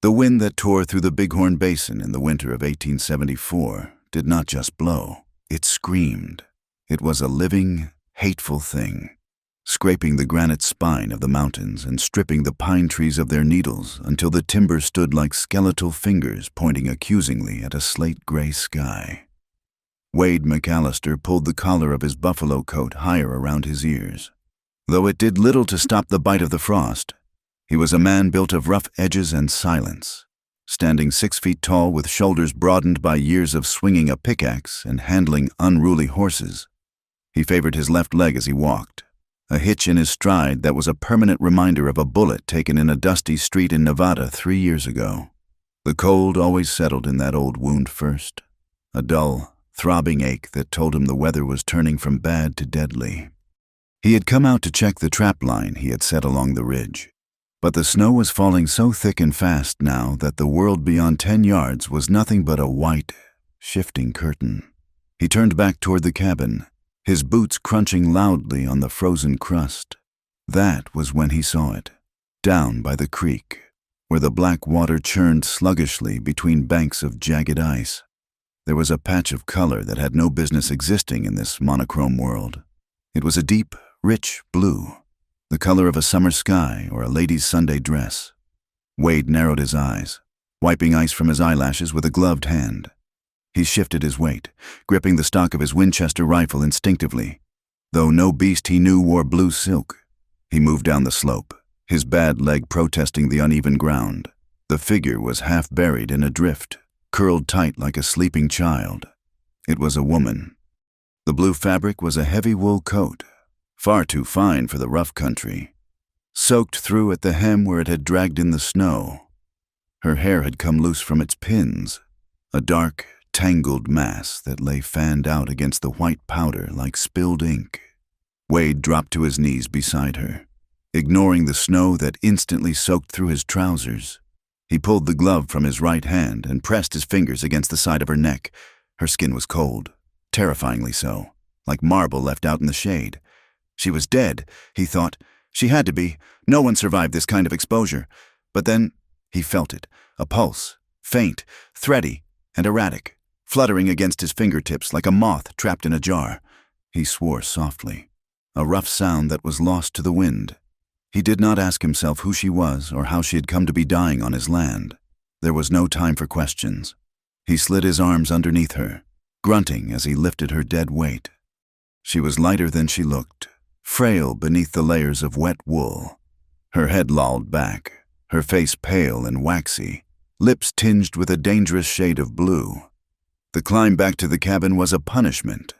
The wind that tore through the Bighorn Basin in the winter of 1874 did not just blow, it screamed. It was a living, hateful thing, scraping the granite spine of the mountains and stripping the pine trees of their needles until the timber stood like skeletal fingers pointing accusingly at a slate-gray sky. Wade McAllister pulled the collar of his buffalo coat higher around his ears. Though it did little to stop the bite of the frost, he was a man built of rough edges and silence, standing 6 feet tall with shoulders broadened by years of swinging a pickaxe and handling unruly horses. He favored his left leg as he walked, a hitch in his stride that was a permanent reminder of a bullet taken in a dusty street in Nevada 3 years ago. The cold always settled in that old wound first, a dull, throbbing ache that told him the weather was turning from bad to deadly. He had come out to check the trap line he had set along the ridge, but the snow was falling so thick and fast now that the world beyond 10 yards was nothing but a white, shifting curtain. He turned back toward the cabin, his boots crunching loudly on the frozen crust. That was when he saw it, down by the creek, where the black water churned sluggishly between banks of jagged ice. There was a patch of color that had no business existing in this monochrome world. It was a deep, rich blue, the color of a summer sky or a lady's Sunday dress. Wade narrowed his eyes, wiping ice from his eyelashes with a gloved hand. He shifted his weight, gripping the stock of his Winchester rifle instinctively. Though no beast he knew wore blue silk, he moved down the slope, his bad leg protesting the uneven ground. The figure was half buried in a drift, curled tight like a sleeping child. It was a woman. The blue fabric was a heavy wool coat, far too fine for the rough country, soaked through at the hem where it had dragged in the snow. Her hair had come loose from its pins, a dark, tangled mass that lay fanned out against the white powder like spilled ink. Wade dropped to his knees beside her, ignoring the snow that instantly soaked through his trousers. He pulled the glove from his right hand and pressed his fingers against the side of her neck. Her skin was cold, terrifyingly so, like marble left out in the shade. She was dead, he thought. She had to be. No one survived this kind of exposure. But then he felt it, a pulse, faint, thready, and erratic, fluttering against his fingertips like a moth trapped in a jar. He swore softly, a rough sound that was lost to the wind. He did not ask himself who she was or how she had come to be dying on his land. There was no time for questions. He slid his arms underneath her, grunting as he lifted her dead weight. She was lighter than she looked, frail beneath the layers of wet wool. Her head lolled back, her face pale and waxy, lips tinged with a dangerous shade of blue. The climb back to the cabin was a punishment.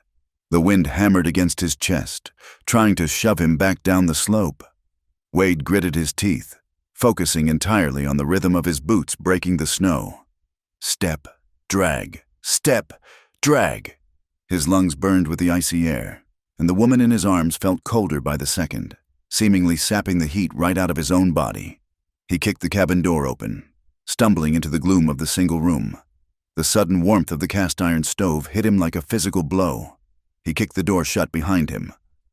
The wind hammered against his chest, trying to shove him back down the slope. Wade gritted his teeth, focusing entirely on the rhythm of his boots breaking the snow. Step, drag, step, drag. His lungs burned with the icy air, and the woman in his arms felt colder by the second, seemingly sapping the heat right out of his own body. He kicked the cabin door open, stumbling into the gloom of the single room. The sudden warmth of the cast-iron stove hit him like a physical blow. He kicked the door shut behind him,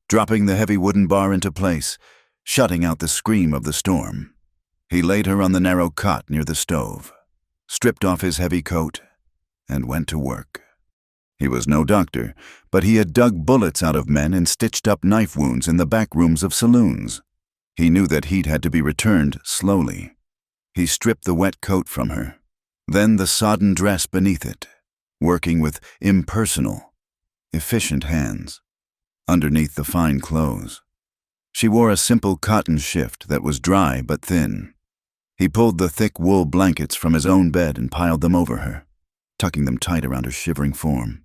dropping the heavy wooden bar into place, shutting out the scream of the storm. He laid her on the narrow cot near the stove, stripped off his heavy coat, and went to work. He was no doctor, but he had dug bullets out of men and stitched up knife wounds in the back rooms of saloons. He knew that heat had to be returned slowly. He stripped the wet coat from her, then the sodden dress beneath it, working with impersonal, efficient hands. Underneath the fine clothes, she wore a simple cotton shift that was dry but thin. He pulled the thick wool blankets from his own bed and piled them over her, tucking them tight around her shivering form.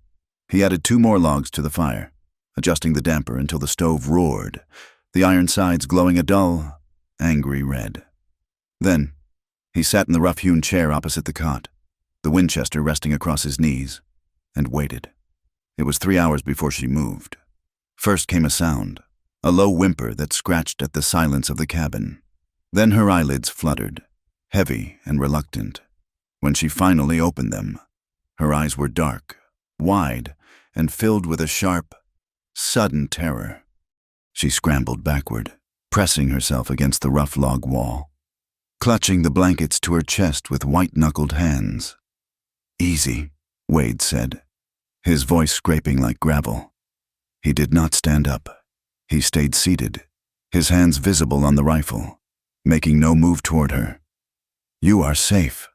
He added 2 more logs to the fire, adjusting the damper until the stove roared, the iron sides glowing a dull, angry red. Then, he sat in the rough-hewn chair opposite the cot, the Winchester resting across his knees, and waited. It was 3 hours before she moved. First came a sound, a low whimper that scratched at the silence of the cabin. Then her eyelids fluttered, heavy and reluctant. When she finally opened them, her eyes were dark, wide, and filled with a sharp, sudden terror. She scrambled backward, pressing herself against the rough log wall. clutching the blankets to her chest with white-knuckled hands. "Easy," Wade said, his voice scraping like gravel. He did not stand up. He stayed seated, his hands visible on the rifle, making no move toward her. "You are safe."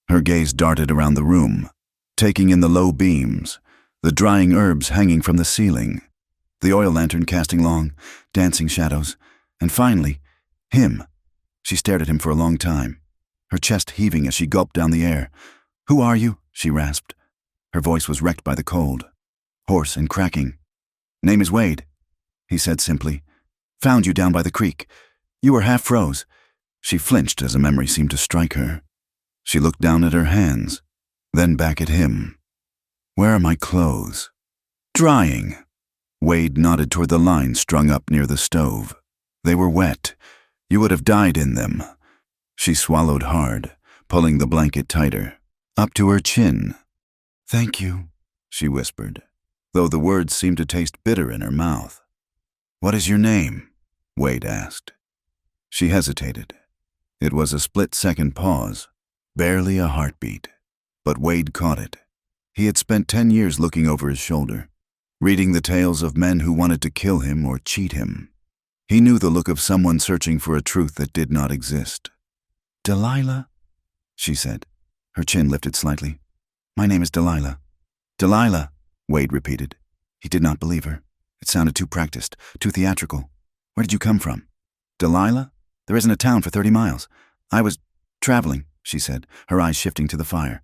Her gaze darted around the room, taking in the low beams, the drying herbs hanging from the ceiling, the oil lantern casting long, dancing shadows, and finally, him. She stared at him for a long time, her chest heaving as she gulped down the air. "Who are you?" she rasped. Her voice was wrecked by the cold, hoarse and cracking. "Name is Wade," he said simply. "Found you down by the creek. You were half froze." She flinched as a memory seemed to strike her. She looked down at her hands, then back at him. "Where are my clothes?" "Drying." Wade nodded toward the line strung up near the stove. "They were wet. You would have died in them." She swallowed hard, pulling the blanket tighter, up to her chin. "Thank you," she whispered, though the words seemed to taste bitter in her mouth. "What is your name?" Wade asked. She hesitated. It was a split-second pause, barely a heartbeat, but Wade caught it. He had spent 10 years looking over his shoulder, reading the tales of men who wanted to kill him or cheat him. He knew the look of someone searching for a truth that did not exist. "Delilah?" she said, her chin lifted slightly. "My name is Delilah." "Delilah," Wade repeated. He did not believe her. It sounded too practiced, too theatrical. "Where did you come from?" "Delilah? There isn't a town for 30 miles. I was traveling," she said, her eyes shifting to the fire.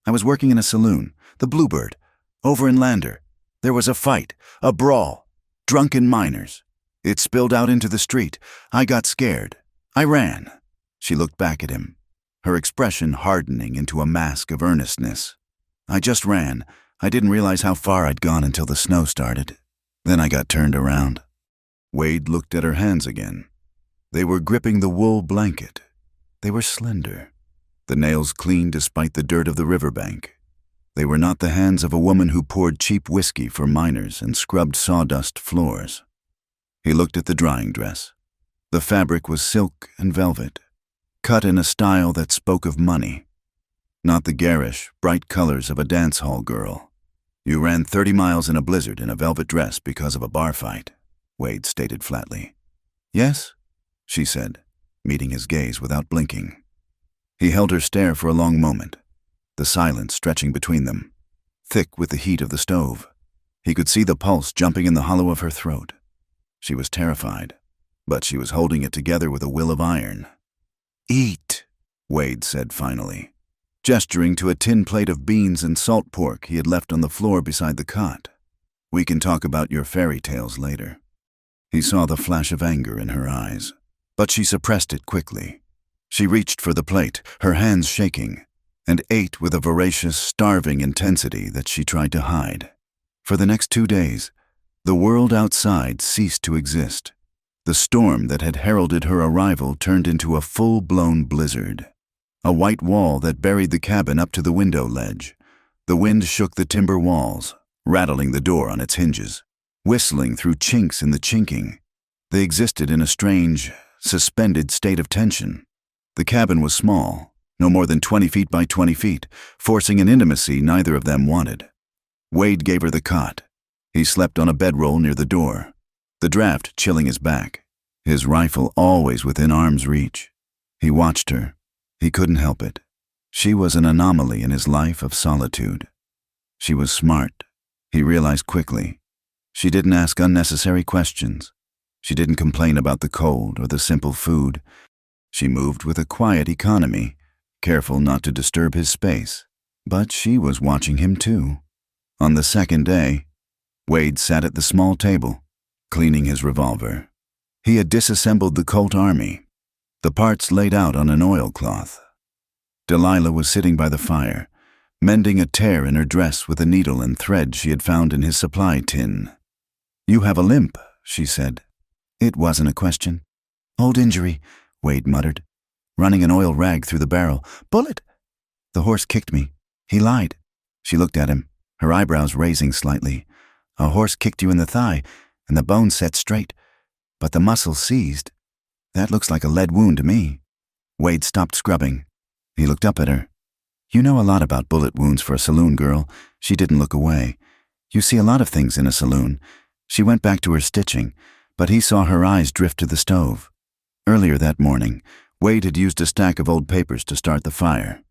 "I was working in a saloon, the Bluebird, over in Lander. There was a fight, a brawl, drunken miners. It spilled out into the street. I got scared. I ran." She looked back at him, her expression hardening into a mask of earnestness. "I just ran. I didn't realize how far I'd gone until the snow started. Then I got turned around." Wade looked at her hands again. They were gripping the wool blanket. They were slender, the nails clean despite the dirt of the riverbank. They were not the hands of a woman who poured cheap whiskey for miners and scrubbed sawdust floors. He looked at the drying dress. The fabric was silk and velvet, cut in a style that spoke of money, not the garish, bright colors of a dance hall girl. "You ran 30 miles in a blizzard in a velvet dress because of a bar fight," Wade stated flatly. "Yes?" she said, meeting his gaze without blinking. He held her stare for a long moment, the silence stretching between them, thick with the heat of the stove. He could see the pulse jumping in the hollow of her throat. She was terrified, but she was holding it together with a will of iron. "Eat," Wade said finally, gesturing to a tin plate of beans and salt pork he had left on the floor beside the cot. "We can talk about your fairy tales later." He saw the flash of anger in her eyes, but she suppressed it quickly. She reached for the plate, her hands shaking, and ate with a voracious, starving intensity that she tried to hide. For the next 2 days, the world outside ceased to exist. The storm that had heralded her arrival turned into a full-blown blizzard. A white wall that buried the cabin up to the window ledge. The wind shook the timber walls, rattling the door on its hinges, whistling through chinks in the chinking. They existed in a strange, suspended state of tension. The cabin was small, no more than 20 feet by 20 feet, forcing an intimacy neither of them wanted. Wade gave her the cot. He slept on a bedroll near the door, the draft chilling his back, his rifle always within arm's reach. He watched her. He couldn't help it. She was an anomaly in his life of solitude. She was smart, he realized quickly. She didn't ask unnecessary questions. She didn't complain about the cold or the simple food. She moved with a quiet economy, careful not to disturb his space. But she was watching him too. On the second day, Wade sat at the small table, cleaning his revolver. He had disassembled the Colt Army, the parts laid out on an oilcloth. Delilah was sitting by the fire, mending a tear in her dress with a needle and thread she had found in his supply tin. "You have a limp," she said. It wasn't a question. "Old injury," Wade muttered, running an oil rag through the barrel. "Bullet." "The horse kicked me." He lied. She looked at him, her eyebrows raising slightly. "A horse kicked you in the thigh, and the bone set straight, but the muscle seized. That looks like a lead wound to me." Wade stopped scrubbing. He looked up at her. You know a lot about bullet wounds for a saloon girl. She didn't look away. You see a lot of things in a saloon. She went back to her stitching, but he saw her eyes drift to the stove. Earlier that morning, Wade had used a stack of old papers to start the fire.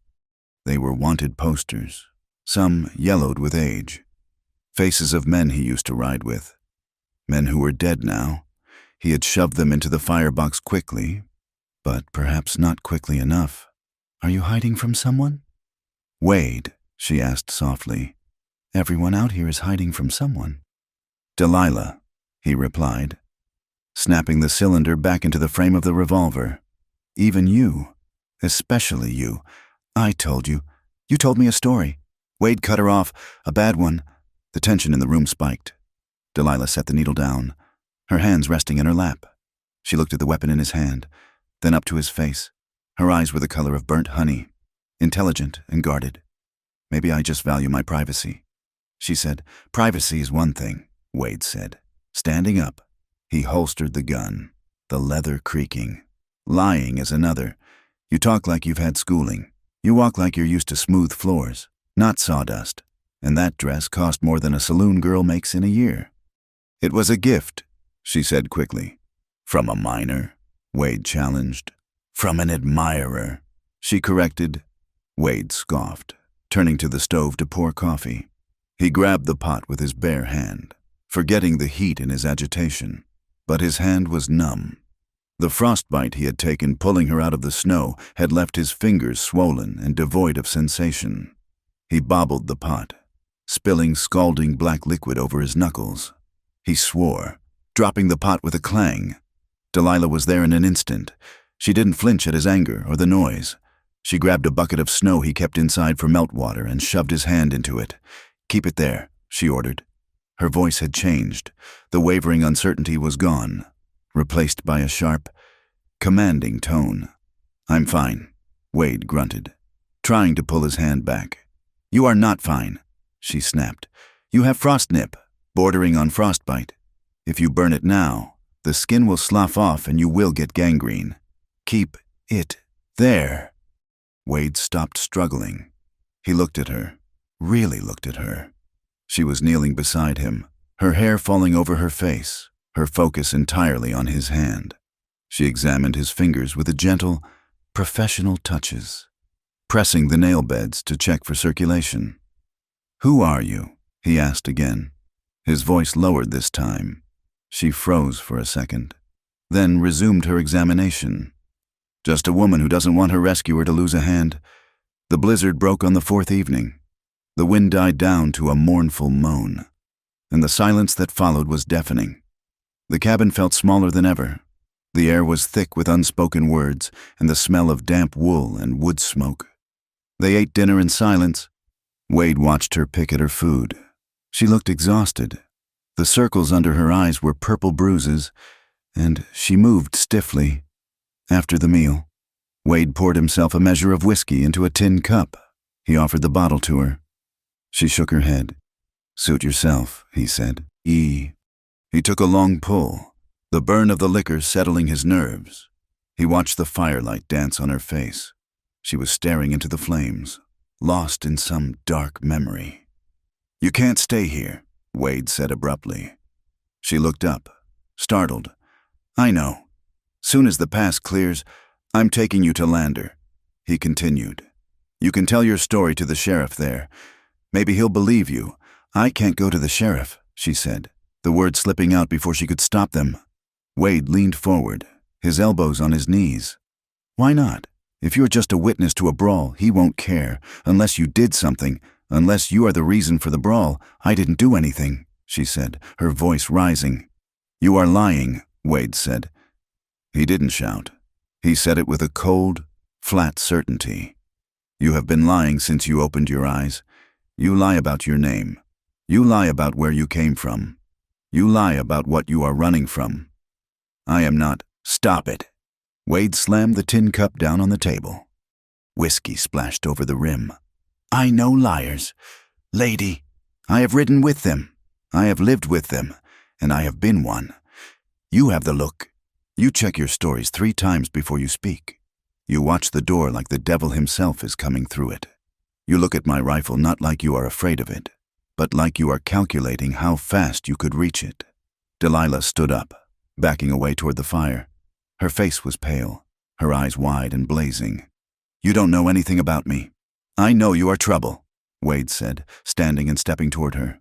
They were wanted posters, some yellowed with age. Faces of men he used to ride with. Men who were dead now. He had shoved them into the firebox quickly, but perhaps not quickly enough. Are you hiding from someone? Wade, she asked softly. Everyone out here is hiding from someone. Delilah, he replied, snapping the cylinder back into the frame of the revolver. Even you, especially you. I told you. You told me a story. Wade cut her off, a bad one. The tension in the room spiked. Delilah set the needle down, her hands resting in her lap. She looked at the weapon in his hand, then up to his face. Her eyes were the color of burnt honey, intelligent and guarded. Maybe I just value my privacy. She said, privacy is one thing, Wade said. Standing up, he holstered the gun, the leather creaking. Lying is another. You talk like you've had schooling. You walk like you're used to smooth floors, not sawdust. And that dress cost more than a saloon girl makes in a year. It was a gift, she said quickly. From a minor, Wade challenged. From an admirer, she corrected. Wade scoffed, turning to the stove to pour coffee. He grabbed the pot with his bare hand, forgetting the heat in his agitation. But his hand was numb. The frostbite he had taken pulling her out of the snow had left his fingers swollen and devoid of sensation. He bobbled the pot, spilling scalding black liquid over his knuckles. He swore, dropping the pot with a clang. Delilah was there in an instant. She didn't flinch at his anger or the noise. She grabbed a bucket of snow he kept inside for meltwater and shoved his hand into it. Keep it there, she ordered. Her voice had changed. The wavering uncertainty was gone, replaced by a sharp, commanding tone. I'm fine, Wade grunted, trying to pull his hand back. You are not fine, she snapped. You have frost nip, bordering on frostbite. If you burn it now, the skin will slough off and you will get gangrene. Keep it there. Wade stopped struggling. He looked at her, really looked at her. She was kneeling beside him, her hair falling over her face, her focus entirely on his hand. She examined his fingers with a gentle, professional touches, pressing the nail beds to check for circulation. Who are you? He asked again. His voice lowered this time. She froze for a second, then resumed her examination. Just a woman who doesn't want her rescuer to lose a hand. The blizzard broke on the fourth evening. The wind died down to a mournful moan, and the silence that followed was deafening. The cabin felt smaller than ever. The air was thick with unspoken words and the smell of damp wool and wood smoke. They ate dinner in silence. Wade watched her pick at her food. She looked exhausted. The circles under her eyes were purple bruises, and she moved stiffly. After the meal, Wade poured himself a measure of whiskey into a tin cup. He offered the bottle to her. She shook her head. Suit yourself, he said. He took a long pull, the burn of the liquor settling his nerves. He watched the firelight dance on her face. She was staring into the flames, lost in some dark memory. You can't stay here, Wade said abruptly. She looked up, startled. I know. Soon as the pass clears, I'm taking you to Lander, he continued. You can tell your story to the sheriff there. Maybe he'll believe you. I can't go to the sheriff, she said, the words slipping out before she could stop them. Wade leaned forward, his elbows on his knees. Why not? If you're just a witness to a brawl, he won't care, unless you did something, unless you are the reason for the brawl. I didn't do anything, she said, her voice rising. You are lying, Wade said. He didn't shout. He said it with a cold, flat certainty. You have been lying since you opened your eyes. You lie about your name. You lie about where you came from. You lie about what you are running from. I am not. Stop it. Wade slammed the tin cup down on the table. Whiskey splashed over the rim. I know liars. Lady, I have ridden with them. I have lived with them, and I have been one. You have the look. You check your stories 3 times before you speak. You watch the door like the devil himself is coming through it. You look at my rifle not like you are afraid of it, but like you are calculating how fast you could reach it." Delilah stood up, backing away toward the fire. Her face was pale, her eyes wide and blazing. "You don't know anything about me. I know you are trouble," Wade said, standing and stepping toward her.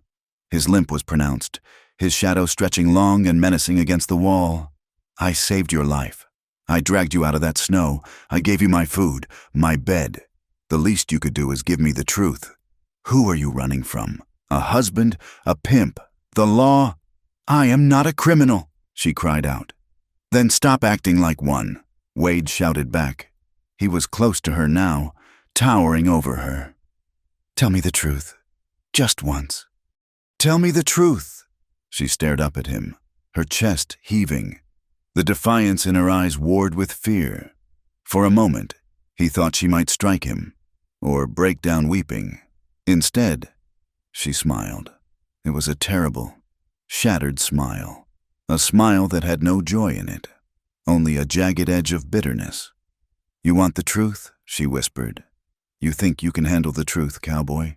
His limp was pronounced, his shadow stretching long and menacing against the wall. "I saved your life. I dragged you out of that snow. I gave you my food, my bed. The least you could do is give me the truth. Who are you running from? A husband? A pimp? The law?" "I am not a criminal," she cried out. "Then stop acting like one," Wade shouted back. He was close to her now, towering over her. "Tell me the truth. Just once. Tell me the truth." She stared up at him, her chest heaving. The defiance in her eyes warred with fear. For a moment, he thought she might strike him, or break down weeping. Instead, she smiled. It was a terrible, shattered smile. A smile that had no joy in it, only a jagged edge of bitterness. "You want the truth?" she whispered. "You think you can handle the truth, cowboy?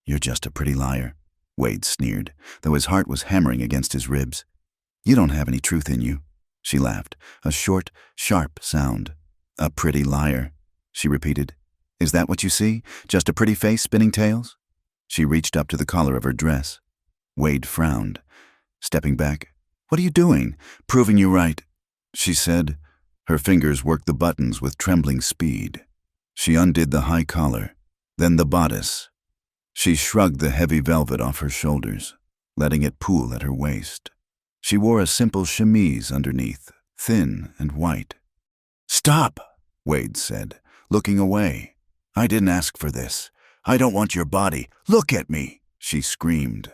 You're just a pretty liar," Wade sneered, though his heart was hammering against his ribs. "You don't have any truth in you," she laughed, a short, sharp sound. "A pretty liar," she repeated. "Is that what you see? Just a pretty face spinning tales?" She reached up to the collar of her dress. Wade frowned, stepping back. "What are you doing? Proving you right," she said. Her fingers worked the buttons with trembling speed. She undid the high collar, then the bodice. She shrugged the heavy velvet off her shoulders, letting it pool at her waist. She wore a simple chemise underneath, thin and white. "Stop," Wade said, looking away. "I didn't ask for this. I don't want your body. Look at me," she screamed.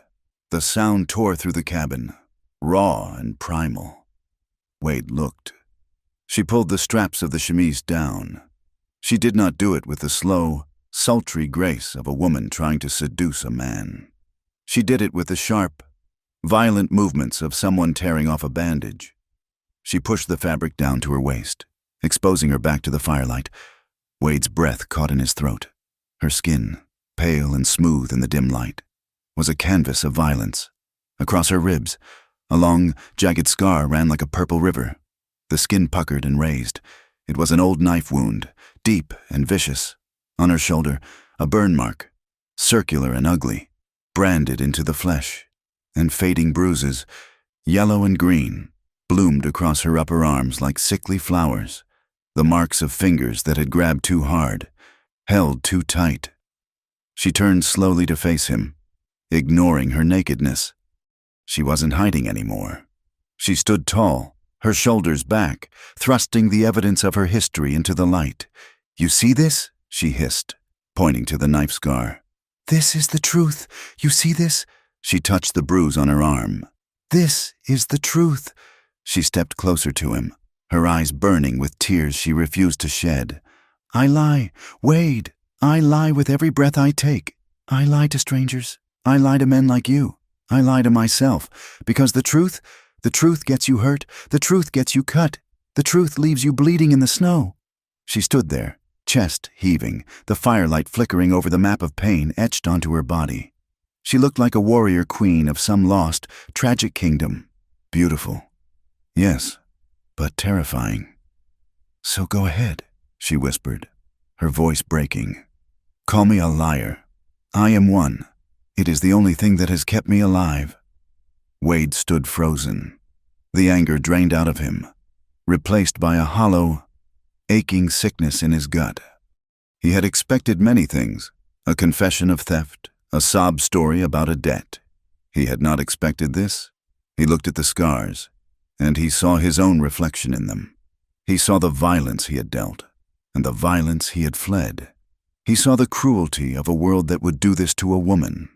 The sound tore through the cabin, raw and primal. Wade looked. She pulled the straps of the chemise down. She did not do it with the slow, sultry grace of a woman trying to seduce a man. She did it with the sharp, violent movements of someone tearing off a bandage. She pushed the fabric down to her waist, exposing her back to the firelight. Wade's breath caught in his throat. Her skin, pale and smooth in the dim light, was a canvas of violence. Across her ribs, a long, jagged scar ran like a purple river. The skin puckered and raised. It was an old knife wound, deep and vicious. On her shoulder, a burn mark, circular and ugly, branded into the flesh. And fading bruises, yellow and green, bloomed across her upper arms like sickly flowers, the marks of fingers that had grabbed too hard, held too tight. She turned slowly to face him, ignoring her nakedness. She wasn't hiding anymore. She stood tall, her shoulders back, thrusting the evidence of her history into the light. "You see this?" she hissed, pointing to the knife scar. "This is the truth. You see this?" She touched the bruise on her arm. "This is the truth." She stepped closer to him, her eyes burning with tears she refused to shed. "I lie, Wade. I lie with every breath I take. I lie to strangers. I lie to men like you. I lie to myself. Because the truth gets you hurt. The truth gets you cut. The truth leaves you bleeding in the snow." She stood there, chest heaving, the firelight flickering over the map of pain etched onto her body. She looked like a warrior queen of some lost, tragic kingdom. Beautiful. Yes, but terrifying. "So go ahead," she whispered, her voice breaking. "Call me a liar. I am one. It is the only thing that has kept me alive." Wade stood frozen, the anger drained out of him, replaced by a hollow, aching sickness in his gut. He had expected many things, a confession of theft, a sob story about a debt. He had not expected this. He looked at the scars, and he saw his own reflection in them. He saw the violence he had dealt, and the violence he had fled. He saw the cruelty of a world that would do this to a woman,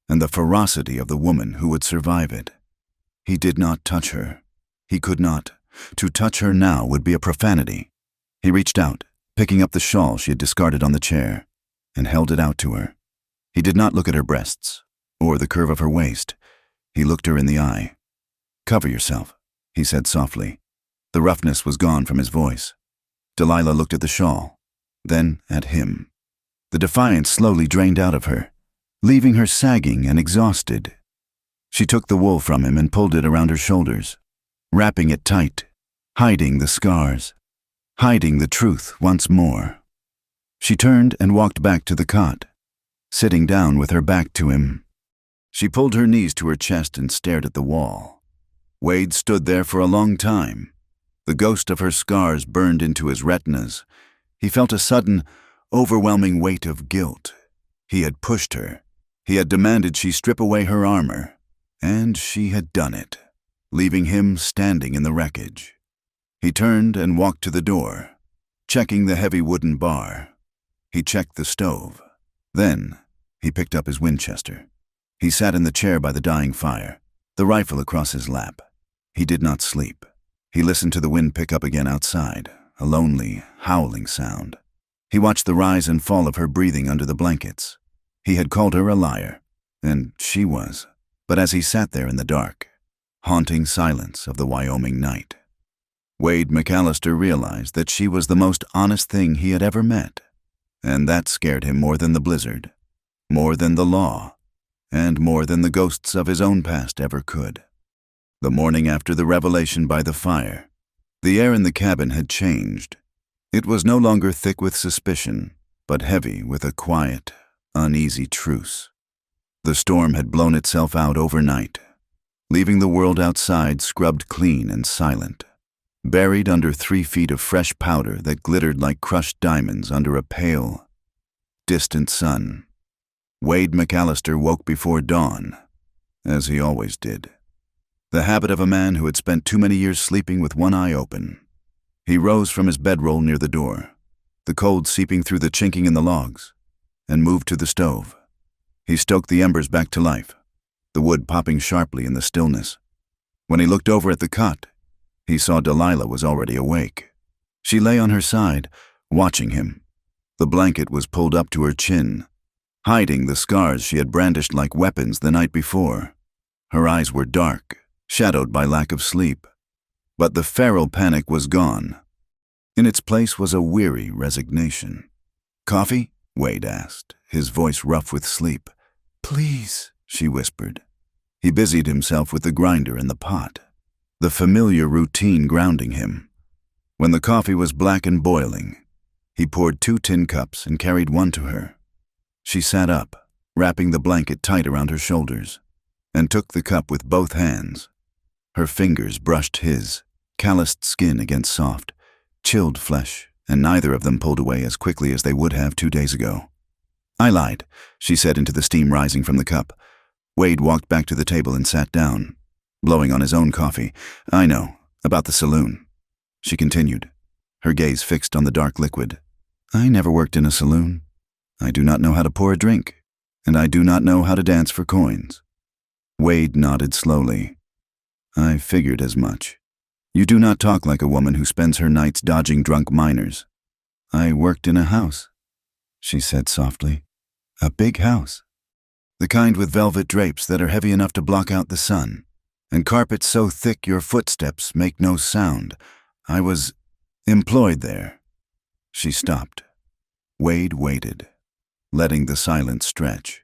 and the ferocity of the woman who would survive it. He did not touch her. He could not. To touch her now would be a profanity. He reached out, picking up the shawl she had discarded on the chair, and held it out to her. He did not look at her breasts, or the curve of her waist. He looked her in the eye. "Cover yourself," he said softly. The roughness was gone from his voice. Delilah looked at the shawl, then at him. The defiance slowly drained out of her, leaving her sagging and exhausted. She took the wool from him and pulled it around her shoulders, wrapping it tight, hiding the scars, hiding the truth once more. She turned and walked back to the cot, sitting down with her back to him. She pulled her knees to her chest and stared at the wall. Wade stood there for a long time. The ghost of her scars burned into his retinas. He felt a sudden, overwhelming weight of guilt. He had pushed her. He had demanded she strip away her armor. And she had done it, leaving him standing in the wreckage. He turned and walked to the door, checking the heavy wooden bar. He checked the stove. Then, he picked up his Winchester. He sat in the chair by the dying fire, the rifle across his lap. He did not sleep. He listened to the wind pick up again outside, a lonely, howling sound. He watched the rise and fall of her breathing under the blankets. He had called her a liar, and she was. But as he sat there in the dark, haunting silence of the Wyoming night, Wade McAllister realized that she was the most honest thing he had ever met, and that scared him more than the blizzard, more than the law, and more than the ghosts of his own past ever could. The morning after the revelation by the fire, the air in the cabin had changed. It was no longer thick with suspicion, but heavy with a quiet, uneasy truce. The storm had blown itself out overnight, leaving the world outside scrubbed clean and silent, buried under 3 feet of fresh powder that glittered like crushed diamonds under a pale, distant sun. Wade McAllister woke before dawn, as he always did. The habit of a man who had spent too many years sleeping with one eye open. He rose from his bedroll near the door, the cold seeping through the chinking in the logs, and moved to the stove. He stoked the embers back to life, the wood popping sharply in the stillness. When he looked over at the cot, he saw Delilah was already awake. She lay on her side, watching him. The blanket was pulled up to her chin, hiding the scars she had brandished like weapons the night before. Her eyes were dark, shadowed by lack of sleep. But the feral panic was gone. In its place was a weary resignation. "Coffee?" Wade asked, his voice rough with sleep. "Please," she whispered. He busied himself with the grinder and the pot, the familiar routine grounding him. When the coffee was black and boiling, he poured 2 tin cups and carried one to her. She sat up, wrapping the blanket tight around her shoulders, and took the cup with both hands. Her fingers brushed his, calloused skin against soft, chilled flesh, and neither of them pulled away as quickly as they would have 2 days ago. "I lied," she said into the steam rising from the cup. Wade walked back to the table and sat down, blowing on his own coffee. "I know, about the saloon," she continued, her gaze fixed on the dark liquid. "I never worked in a saloon. I do not know how to pour a drink, and I do not know how to dance for coins." Wade nodded slowly. "I figured as much. You do not talk like a woman who spends her nights dodging drunk minors." "I worked in a house," she said softly. "A big house. The kind with velvet drapes that are heavy enough to block out the sun, and carpets so thick your footsteps make no sound. I was employed there." She stopped. Wade waited, letting the silence stretch.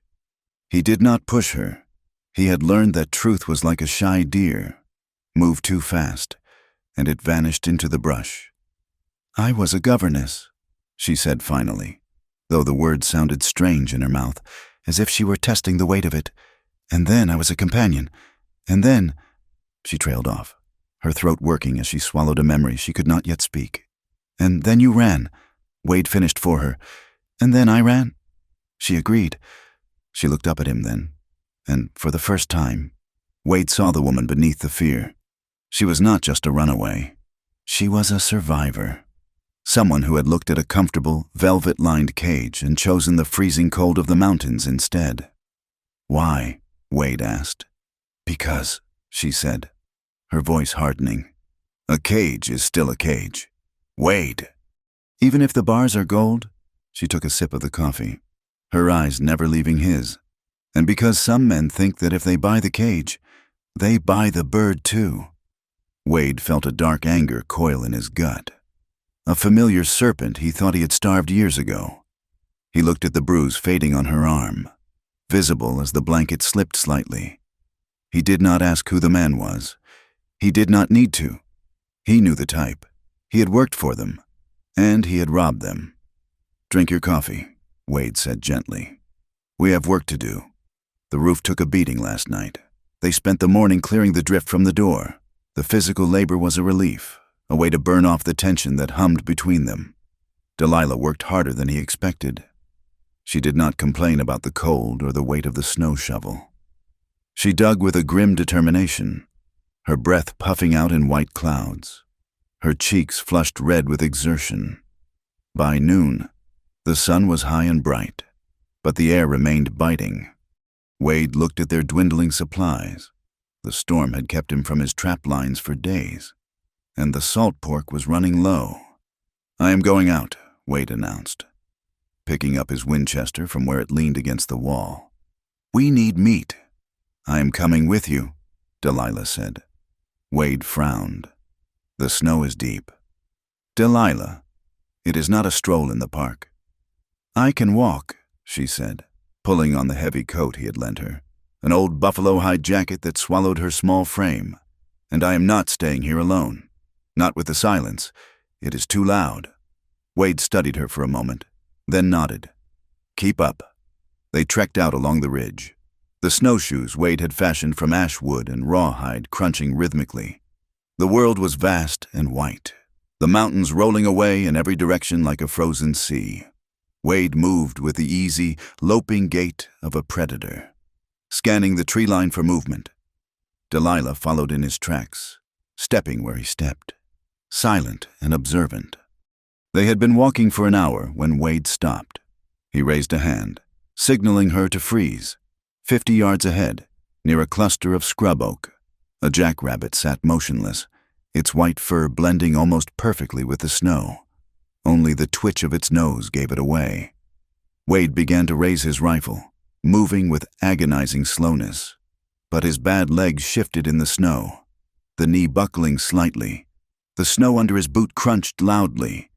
He did not push her. He had learned that truth was like a shy deer, moved too fast, and it vanished into the brush. "I was a governess," she said finally, though the words sounded strange in her mouth, as if she were testing the weight of it. "And then I was a companion. And then—" She trailed off, her throat working as she swallowed a memory she could not yet speak. "And then you ran," Wade finished for her. "And then I ran." She agreed. She looked up at him then, and for the first time, Wade saw the woman beneath the fear. She was not just a runaway. She was a survivor. Someone who had looked at a comfortable, velvet-lined cage and chosen the freezing cold of the mountains instead. "Why?" Wade asked. "Because," she said, her voice hardening. "A cage is still a cage. Wade." "Even if the bars are gold?" She took a sip of the coffee, her eyes never leaving his. "And because some men think that if they buy the cage, they buy the bird too." Wade felt a dark anger coil in his gut. A familiar serpent he thought he had starved years ago. He looked at the bruise fading on her arm, visible as the blanket slipped slightly. He did not ask who the man was. He did not need to. He knew the type. He had worked for them, and he had robbed them. "Drink your coffee," Wade said gently. "We have work to do. The roof took a beating last night. They spent the morning clearing the drift from the door. The physical labor was a relief, a way to burn off the tension that hummed between them. Delilah worked harder than he expected. She did not complain about the cold or the weight of the snow shovel. She dug with a grim determination, her breath puffing out in white clouds, her cheeks flushed red with exertion. By noon, the sun was high and bright, but the air remained biting. Wade looked at their dwindling supplies. The storm had kept him from his trap lines for days, and the salt pork was running low. "I am going out," Wade announced, picking up his Winchester from where it leaned against the wall. "We need meat." "I am coming with you," Delilah said. Wade frowned. "The snow is deep." "Delilah, it is not a stroll in the park." "I can walk," she said, pulling on the heavy coat he had lent her, an old buffalo hide jacket that swallowed her small frame. "And I am not staying here alone. Not with the silence. It is too loud." Wade studied her for a moment, then nodded. "Keep up." They trekked out along the ridge, the snowshoes Wade had fashioned from ash wood and rawhide crunching rhythmically. The world was vast and white, the mountains rolling away in every direction like a frozen sea. Wade moved with the easy, loping gait of a predator, scanning the tree line for movement. Delilah followed in his tracks, stepping where he stepped, silent and observant. They had been walking for an hour when Wade stopped. He raised a hand, signaling her to freeze. 50 yards ahead, near a cluster of scrub oak, a jackrabbit sat motionless, its white fur blending almost perfectly with the snow. Only the twitch of its nose gave it away. Wade began to raise his rifle, moving with agonizing slowness. But his bad legs shifted in the snow, the knee buckling slightly. The snow under his boot crunched loudly.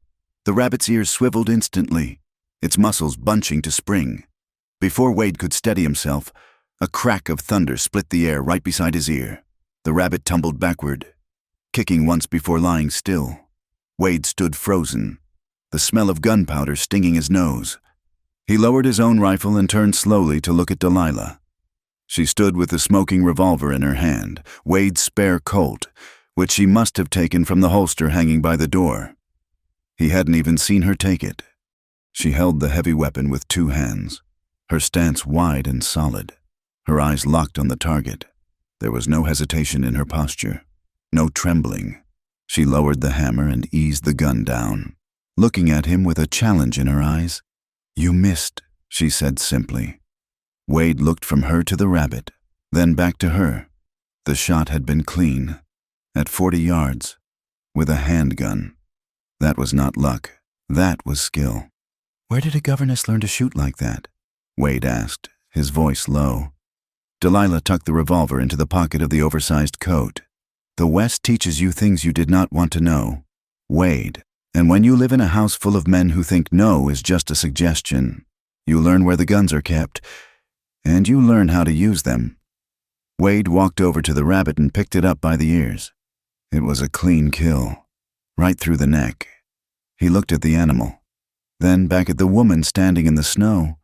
The rabbit's ears swiveled instantly, its muscles bunching to spring. Before Wade could steady himself, a crack of thunder split the air right beside his ear. The rabbit tumbled backward, kicking once before lying still. Wade stood frozen, the smell of gunpowder stinging his nose. He lowered his own rifle and turned slowly to look at Delilah. She stood with the smoking revolver in her hand, Wade's spare Colt, which she must have taken from the holster hanging by the door. He hadn't even seen her take it. She held the heavy weapon with two hands, her stance wide and solid, her eyes locked on the target. There was no hesitation in her posture, no trembling. She lowered the hammer and eased the gun down, looking at him with a challenge in her eyes. "You missed," she said simply. Wade looked from her to the rabbit, then back to her. The shot had been clean, at 40 yards, with a handgun. That was not luck. That was skill. "Where did a governess learn to shoot like that?" Wade asked, his voice low. Delilah tucked the revolver into the pocket of the oversized coat. "The West teaches you things you did not want to know, Wade. And when you live in a house full of men who think no is just a suggestion, you learn where the guns are kept, and you learn how to use them." Wade walked over to the rabbit and picked it up by the ears. It was a clean kill, right through the neck. He looked at the animal, then back at the woman standing in the snow.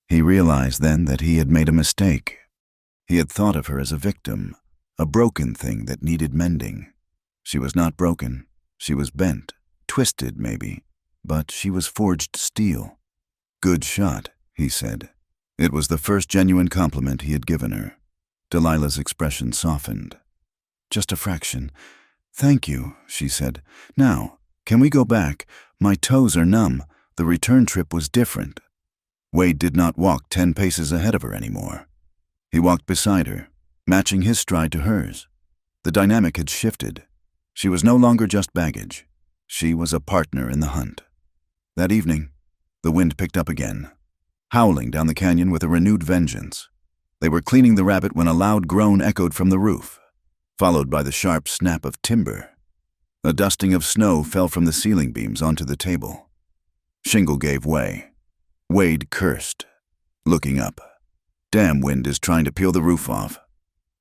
He realized then that he had made a mistake. He had thought of her as a victim, a broken thing that needed mending. She was not broken. She was bent, twisted maybe, but she was forged steel. "Good shot," he said. It was the first genuine compliment he had given her. Delilah's expression softened. "Just a fraction. Thank you," she said. "Now, can we go back? My toes are numb. The return trip was different." Wade did not walk 10 paces ahead of her anymore. He walked beside her, matching his stride to hers. The dynamic had shifted. She was no longer just baggage. She was a partner in the hunt. That evening, the wind picked up again, howling down the canyon with a renewed vengeance. They were cleaning the rabbit when a loud groan echoed from the roof, followed by the sharp snap of timber. A dusting of snow fell from the ceiling beams onto the table. Shingle gave way. Wade cursed, looking up. Damn wind is trying to peel the roof off.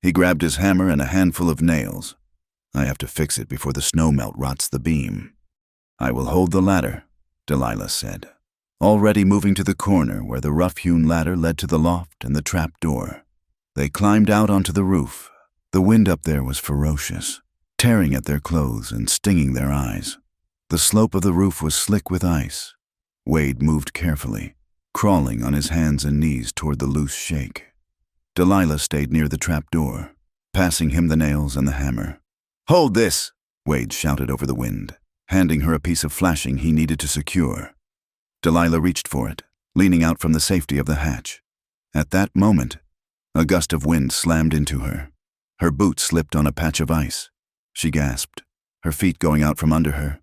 He grabbed his hammer and a handful of nails. I have to fix it before the snow melt rots the beam. I will hold the ladder, Delilah said, already moving to the corner where the rough-hewn ladder led to the loft and the trap door. They climbed out onto the roof. The wind up there was ferocious, tearing at their clothes and stinging their eyes. The slope of the roof was slick with ice. Wade moved carefully, crawling on his hands and knees toward the loose shake. Delilah stayed near the trap door, passing him the nails and the hammer. "Hold this!" Wade shouted over the wind, handing her a piece of flashing he needed to secure. Delilah reached for it, leaning out from the safety of the hatch. At that moment, a gust of wind slammed into her. Her boot slipped on a patch of ice. She gasped, her feet going out from under her.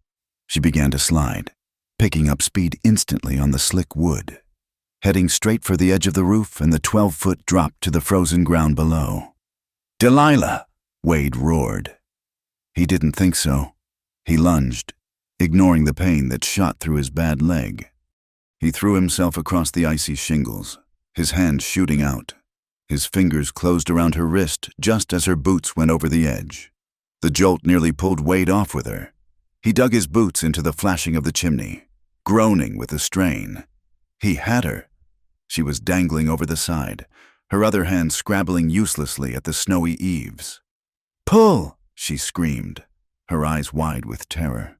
She began to slide, picking up speed instantly on the slick wood, heading straight for the edge of the roof and the 12-foot drop to the frozen ground below. "Delilah!" Wade roared. He didn't think so. He lunged, ignoring the pain that shot through his bad leg. He threw himself across the icy shingles, his hands shooting out. His fingers closed around her wrist just as her boots went over the edge. The jolt nearly pulled Wade off with her. He dug his boots into the flashing of the chimney, groaning with the strain. He had her. She was dangling over the side, her other hand scrabbling uselessly at the snowy eaves. "Pull!" she screamed, her eyes wide with terror.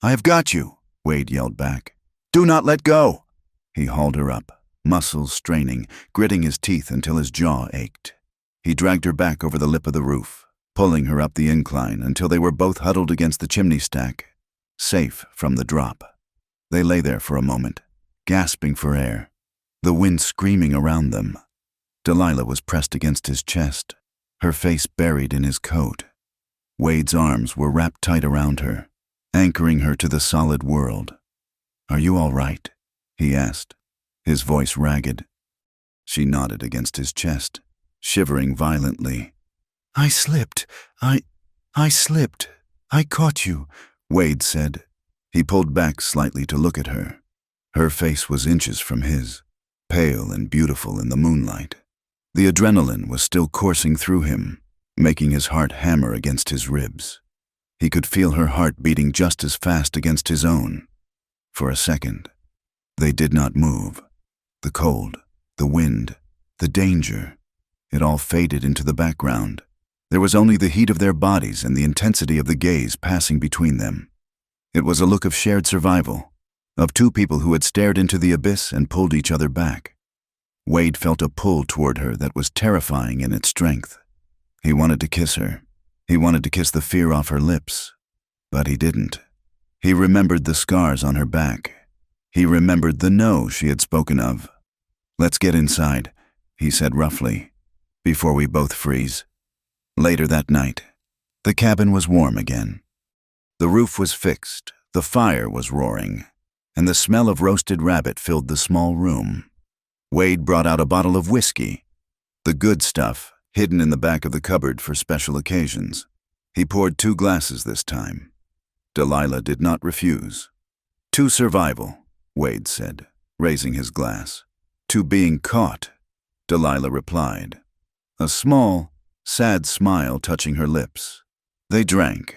"I have got you," Wade yelled back. "Do not let go!" He hauled her up, muscles straining, gritting his teeth until his jaw ached. He dragged her back over the lip of the roof, pulling her up the incline until they were both huddled against the chimney stack, safe from the drop. They lay there for a moment, gasping for air, the wind screaming around them. Delilah was pressed against his chest, her face buried in his coat. Wade's arms were wrapped tight around her, anchoring her to the solid world. "Are you all right?" he asked, his voice ragged. She nodded against his chest, shivering violently. I slipped. I slipped. I caught you," Wade said. He pulled back slightly to look at her. Her face was inches from his, pale and beautiful in the moonlight. The adrenaline was still coursing through him, making his heart hammer against his ribs. He could feel her heart beating just as fast against his own. For a second, they did not move. The cold, the wind, the danger, it all faded into the background. There was only the heat of their bodies and the intensity of the gaze passing between them. It was a look of shared survival, of two people who had stared into the abyss and pulled each other back. Wade felt a pull toward her that was terrifying in its strength. He wanted to kiss her. He wanted to kiss the fear off her lips. But he didn't. He remembered the scars on her back. He remembered the no she had spoken of. "Let's get inside," he said roughly, "before we both freeze." Later that night, the cabin was warm again. The roof was fixed, the fire was roaring, and the smell of roasted rabbit filled the small room. Wade brought out a bottle of whiskey, the good stuff, hidden in the back of the cupboard for special occasions. He poured 2 glasses this time. Delilah did not refuse. "To survival," Wade said, raising his glass. "To being caught," Delilah replied, a small, sad smile touching her lips. They drank.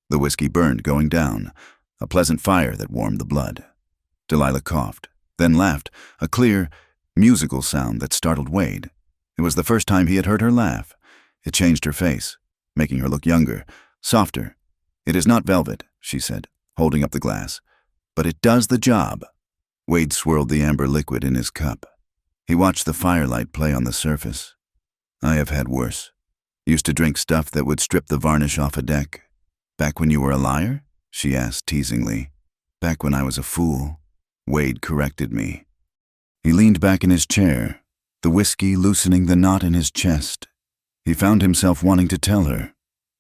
The whiskey burned going down, a pleasant fire that warmed the blood. Delilah coughed, then laughed, a clear, musical sound that startled Wade. It was the first time he had heard her laugh. It changed her face, making her look younger, softer. "It is not velvet," she said, holding up the glass, "but it does the job." Wade swirled the amber liquid in his cup. He watched the firelight play on the surface. "I have had worse. Used to drink stuff that would strip the varnish off a deck." "Back when you were a liar?" she asked teasingly. "Back when I was a fool," Wade corrected me. He leaned back in his chair, the whiskey loosening the knot in his chest. He found himself wanting to tell her.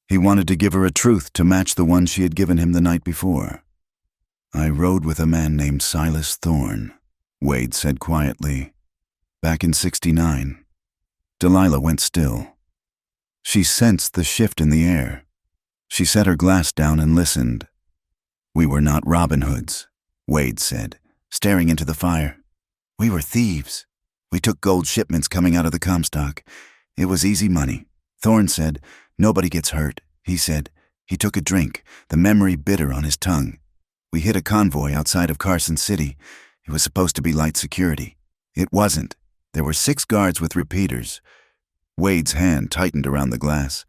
He wanted to give her a truth to match the one she had given him the night before. "I rode with a man named Silas Thorne," Wade said quietly. "Back in '69. Delilah went still. She sensed the shift in the air. She set her glass down and listened. "We were not Robin Hoods," Wade said, staring into the fire. "We were thieves. We took gold shipments coming out of the Comstock. It was easy money." Thorne said, "Nobody gets hurt." He said. He took a drink, the memory bitter on his tongue. "We hit a convoy outside of Carson City. It was supposed to be light security. It wasn't. There were 6 guards with repeaters." Wade's hand tightened around the glass.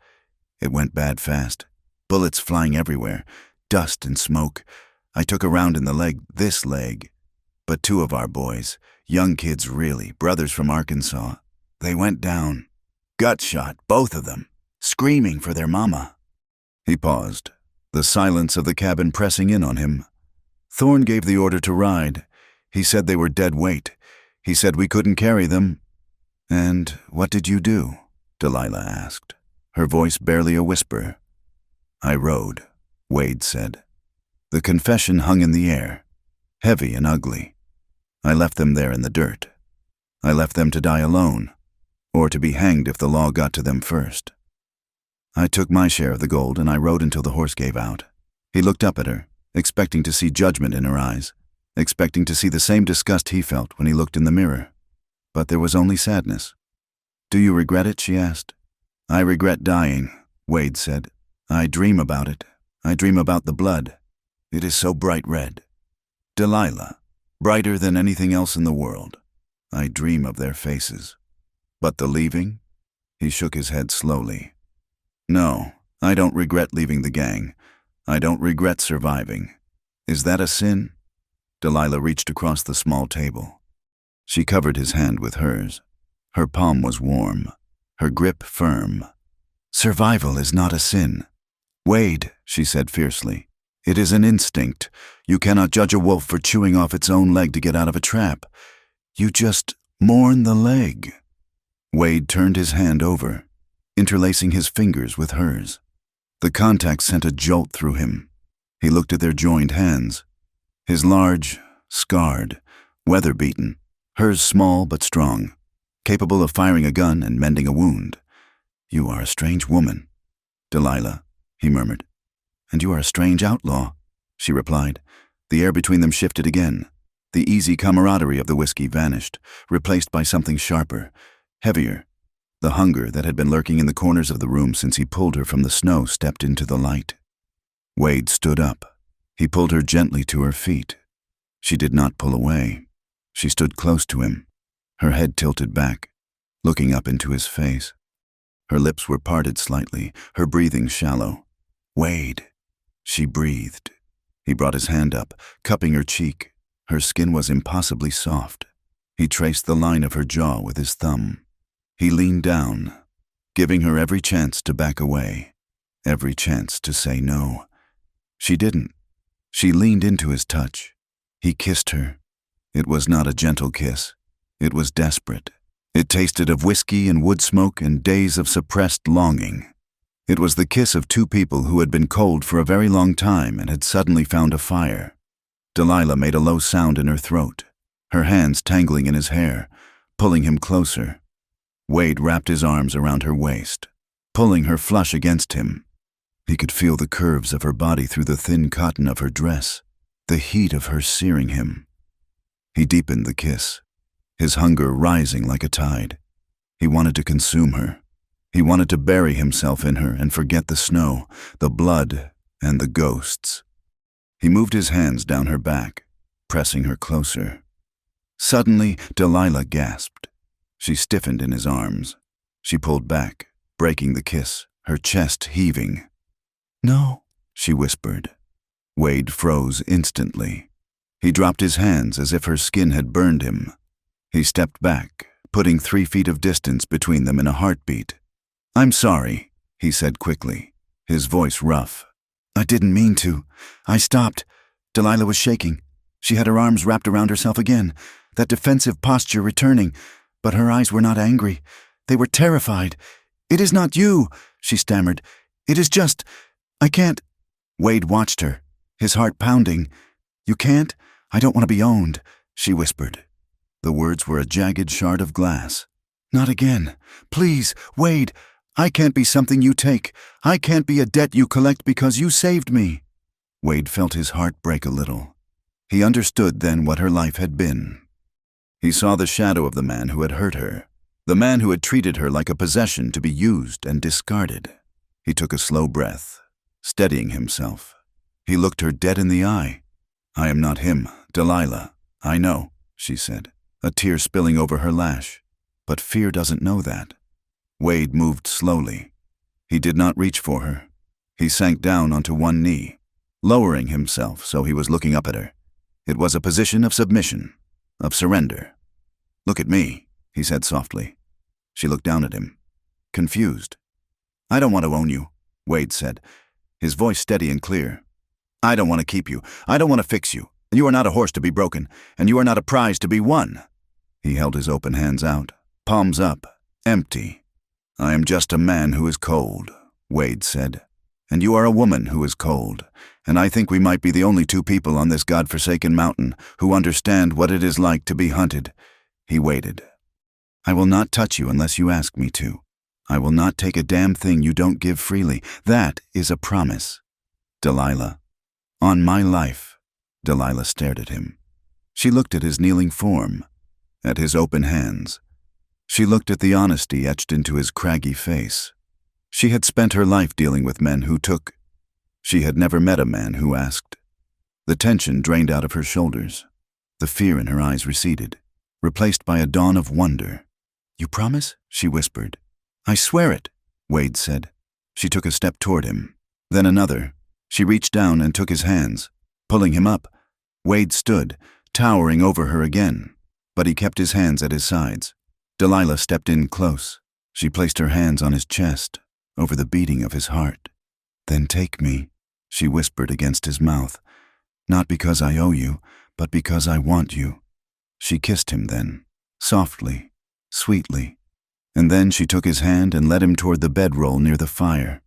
It went bad fast. Bullets flying everywhere, dust and smoke. I took a round in the leg, this leg. But 2 of our boys, young kids really, brothers from Arkansas, they went down. Gut shot, both of them, screaming for their mama. He paused, the silence of the cabin pressing in on him. Thorne gave the order to ride. He said they were dead weight. He said we couldn't carry them. "And what did you do?" Delilah asked, her voice barely a whisper. "I rode," Wade said. The confession hung in the air, heavy and ugly. "I left them there in the dirt. I left them to die alone, or to be hanged if the law got to them first. I took my share of the gold and I rode until the horse gave out." He looked up at her, expecting to see judgment in her eyes, expecting to see the same disgust he felt when he looked in the mirror. But there was only sadness. "Do you regret it?" she asked. "I regret dying," Wade said. "I dream about it. I dream about the blood. It is so bright red. Delilah, brighter than anything else in the world. I dream of their faces. But the leaving?" He shook his head slowly. "No, I don't regret leaving the gang. I don't regret surviving. Is that a sin?" Delilah reached across the small table. She covered his hand with hers. Her palm was warm, her grip firm. "Survival is not a sin. Wade," she said fiercely, "it is an instinct. You cannot judge a wolf for chewing off its own leg to get out of a trap. You just mourn the leg." Wade turned his hand over, interlacing his fingers with hers. The contact sent a jolt through him. He looked at their joined hands. His large, scarred, weather-beaten, hers small but strong, capable of firing a gun and mending a wound. "You are a strange woman, Delilah," he murmured. "And you are a strange outlaw," she replied. The air between them shifted again. The easy camaraderie of the whiskey vanished, replaced by something sharper, heavier. The hunger that had been lurking in the corners of the room since he pulled her from the snow stepped into the light. Wade stood up. He pulled her gently to her feet. She did not pull away. She stood close to him, her head tilted back, looking up into his face. Her lips were parted slightly, her breathing shallow. "Wade," she breathed. He brought his hand up, cupping her cheek. Her skin was impossibly soft. He traced the line of her jaw with his thumb. He leaned down, giving her every chance to back away, every chance to say no. She didn't. She leaned into his touch. He kissed her. It was not a gentle kiss. It was desperate. It tasted of whiskey and wood smoke and days of suppressed longing. It was the kiss of 2 people who had been cold for a very long time and had suddenly found a fire. Delilah made a low sound in her throat, her hands tangling in his hair, pulling him closer. Wade wrapped his arms around her waist, pulling her flush against him. He could feel the curves of her body through the thin cotton of her dress, the heat of her searing him. He deepened the kiss, his hunger rising like a tide. He wanted to consume her. He wanted to bury himself in her and forget the snow, the blood, and the ghosts. He moved his hands down her back, pressing her closer. Suddenly, Delilah gasped. She stiffened in his arms. She pulled back, breaking the kiss, her chest heaving. "No," she whispered. Wade froze instantly. He dropped his hands as if her skin had burned him. He stepped back, putting 3 feet of distance between them in a heartbeat. "I'm sorry," he said quickly, his voice rough. "I didn't mean to. I stopped." Delilah was shaking. She had her arms wrapped around herself again, that defensive posture returning, but her eyes were not angry. They were terrified. "It is not you," she stammered. "It is just, I can't." Wade watched her, his heart pounding. "You can't? I don't want to be owned," she whispered. The words were a jagged shard of glass. "Not again. Please, Wade, I can't be something you take. I can't be a debt you collect because you saved me. Wade felt his heart break a little. He understood then what her life had been. He saw the shadow of the man who had hurt her, the man who had treated her like a possession to be used and discarded. He took a slow breath, steadying himself. He looked her dead in the eye. I am not him, Delilah. I know, she said, a tear spilling over her lash. But fear doesn't know that. Wade moved slowly. He did not reach for her. He sank down onto one knee, lowering himself so he was looking up at her. It was a position of submission, of surrender. Look at me, he said softly. She looked down at him, confused. I don't want to own you, Wade said, his voice steady and clear. I don't want to keep you. I don't want to fix you. You are not a horse to be broken, and you are not a prize to be won. He held his open hands out, palms up, empty. I am just a man who is cold, Wade said. And you are a woman who is cold, and I think we might be the only two people on this godforsaken mountain who understand what it is like to be hunted. He waited. I will not touch you unless you ask me to. I will not take a damn thing you don't give freely. That is a promise. Delilah. On my life. Delilah stared at him. She looked at his kneeling form, at his open hands. She looked at the honesty etched into his craggy face. She had spent her life dealing with men who took. She had never met a man who asked. The tension drained out of her shoulders. The fear in her eyes receded, replaced by a dawn of wonder. You promise? She whispered. I swear it, Wade said. She took a step toward him, then another. She reached down and took his hands, pulling him up. Wade stood, towering over her again, but he kept his hands at his sides. Delilah stepped in close. She placed her hands on his chest, over the beating of his heart. Then take me, she whispered against his mouth. Not because I owe you, but because I want you. She kissed him then, softly, sweetly, and then she took his hand and led him toward the bedroll near the fire.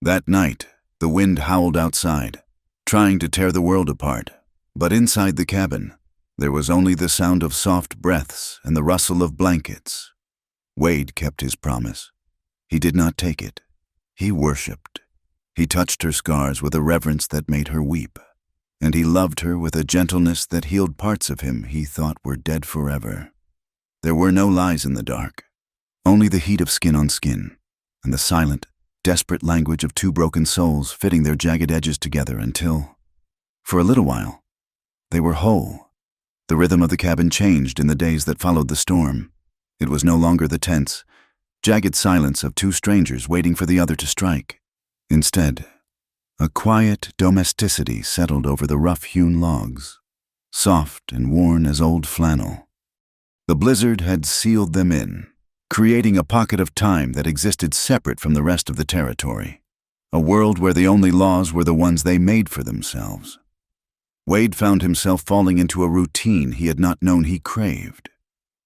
That night, the wind howled outside, trying to tear the world apart, but inside the cabin, there was only the sound of soft breaths and the rustle of blankets. Wade kept his promise. He did not take it. He worshipped. He touched her scars with a reverence that made her weep, and he loved her with a gentleness that healed parts of him he thought were dead forever. There were no lies in the dark, only the heat of skin on skin, and the silent, desperate language of two broken souls fitting their jagged edges together until, for a little while, they were whole. The rhythm of the cabin changed in the days that followed the storm. It was no longer the tense, jagged silence of two strangers waiting for the other to strike. Instead, a quiet domesticity settled over the rough-hewn logs, soft and worn as old flannel. The blizzard had sealed them in, creating a pocket of time that existed separate from the rest of the territory, a world where the only laws were the ones they made for themselves. Wade found himself falling into a routine he had not known he craved.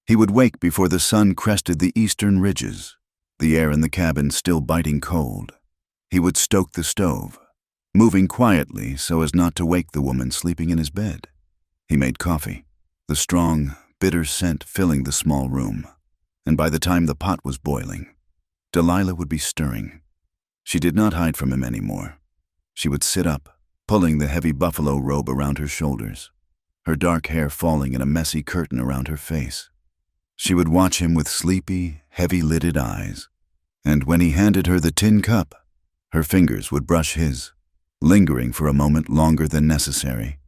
He would wake before the sun crested the eastern ridges, the air in the cabin still biting cold. He would stoke the stove, moving quietly so as not to wake the woman sleeping in his bed. He made coffee, the strong, bitter scent filling the small room, and by the time the pot was boiling, Delilah would be stirring. She did not hide from him anymore. She would sit up, pulling the heavy buffalo robe around her shoulders, her dark hair falling in a messy curtain around her face. She would watch him with sleepy, heavy-lidded eyes, and when he handed her the tin cup, her fingers would brush his, lingering for a moment longer than necessary.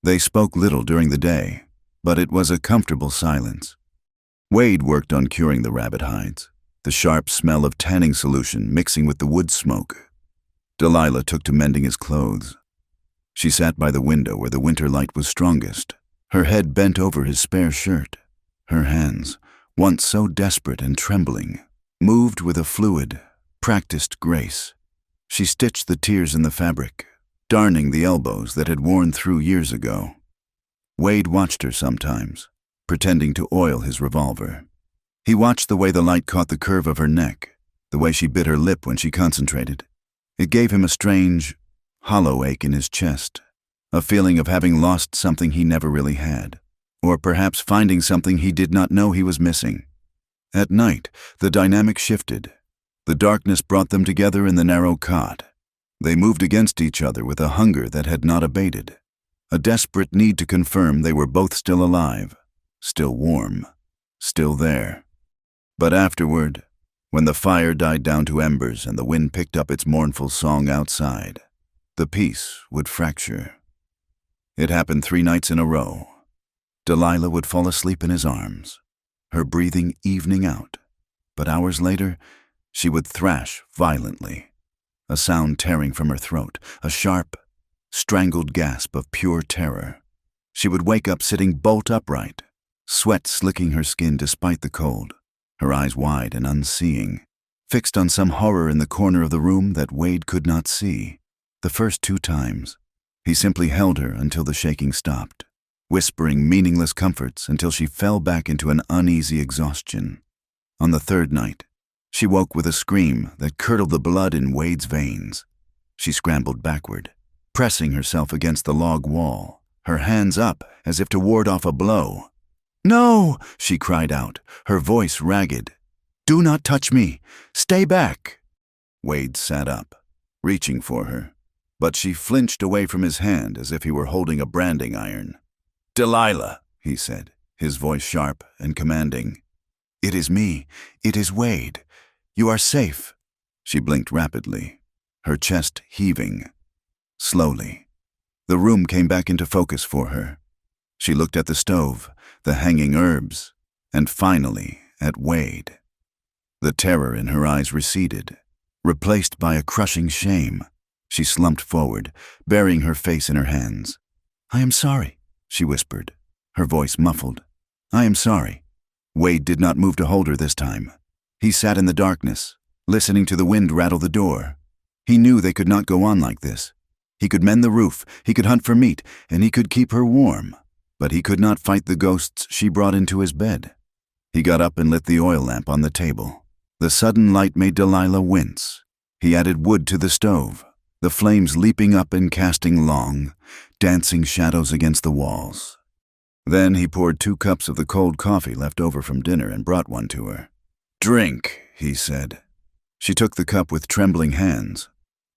They spoke little during the day, but it was a comfortable silence. Wade worked on curing the rabbit hides, the sharp smell of tanning solution mixing with the wood smoke. Delilah took to mending his clothes. She sat by the window where the winter light was strongest, her head bent over his spare shirt. Her hands, once so desperate and trembling, moved with a fluid, practiced grace. She stitched the tears in the fabric, darning the elbows that had worn through years ago. Wade watched her sometimes, pretending to oil his revolver. He watched the way the light caught the curve of her neck, the way she bit her lip when she concentrated. It gave him a strange, hollow ache in his chest, a feeling of having lost something he never really had, or perhaps finding something he did not know he was missing. At night, the dynamic shifted. The darkness brought them together in the narrow cot. They moved against each other with a hunger that had not abated, a desperate need to confirm they were both still alive, still warm, still there. But afterward, when the fire died down to embers and the wind picked up its mournful song outside, the peace would fracture. It happened 3 nights in a row. Delilah would fall asleep in his arms, her breathing evening out, but hours later, she would thrash violently, a sound tearing from her throat, a sharp, strangled gasp of pure terror. She would wake up sitting bolt upright, sweat slicking her skin despite the cold, her eyes wide and unseeing, fixed on some horror in the corner of the room that Wade could not see. The first 2 times, he simply held her until the shaking stopped, whispering meaningless comforts until she fell back into an uneasy exhaustion. On the 3rd night, she woke with a scream that curdled the blood in Wade's veins. She scrambled backward, pressing herself against the log wall, her hands up as if to ward off a blow. "No!" she cried out, her voice ragged. "Do not touch me! Stay back!" Wade sat up, reaching for her, but she flinched away from his hand as if he were holding a branding iron. "Delilah," he said, his voice sharp and commanding. "It is me. It is Wade. You are safe." She blinked rapidly, her chest heaving. Slowly, the room came back into focus for her. She looked at the stove, the hanging herbs, and finally at Wade. The terror in her eyes receded, replaced by a crushing shame. She slumped forward, burying her face in her hands. "I am sorry," she whispered, her voice muffled. "I am sorry." Wade did not move to hold her this time. He sat in the darkness, listening to the wind rattle the door. He knew they could not go on like this. He could mend the roof, he could hunt for meat, and he could keep her warm. But he could not fight the ghosts she brought into his bed. He got up and lit the oil lamp on the table. The sudden light made Delilah wince. He added wood to the stove, the flames leaping up and casting long, dancing shadows against the walls. Then he poured 2 cups of the cold coffee left over from dinner and brought one to her. "Drink," he said. She took the cup with trembling hands.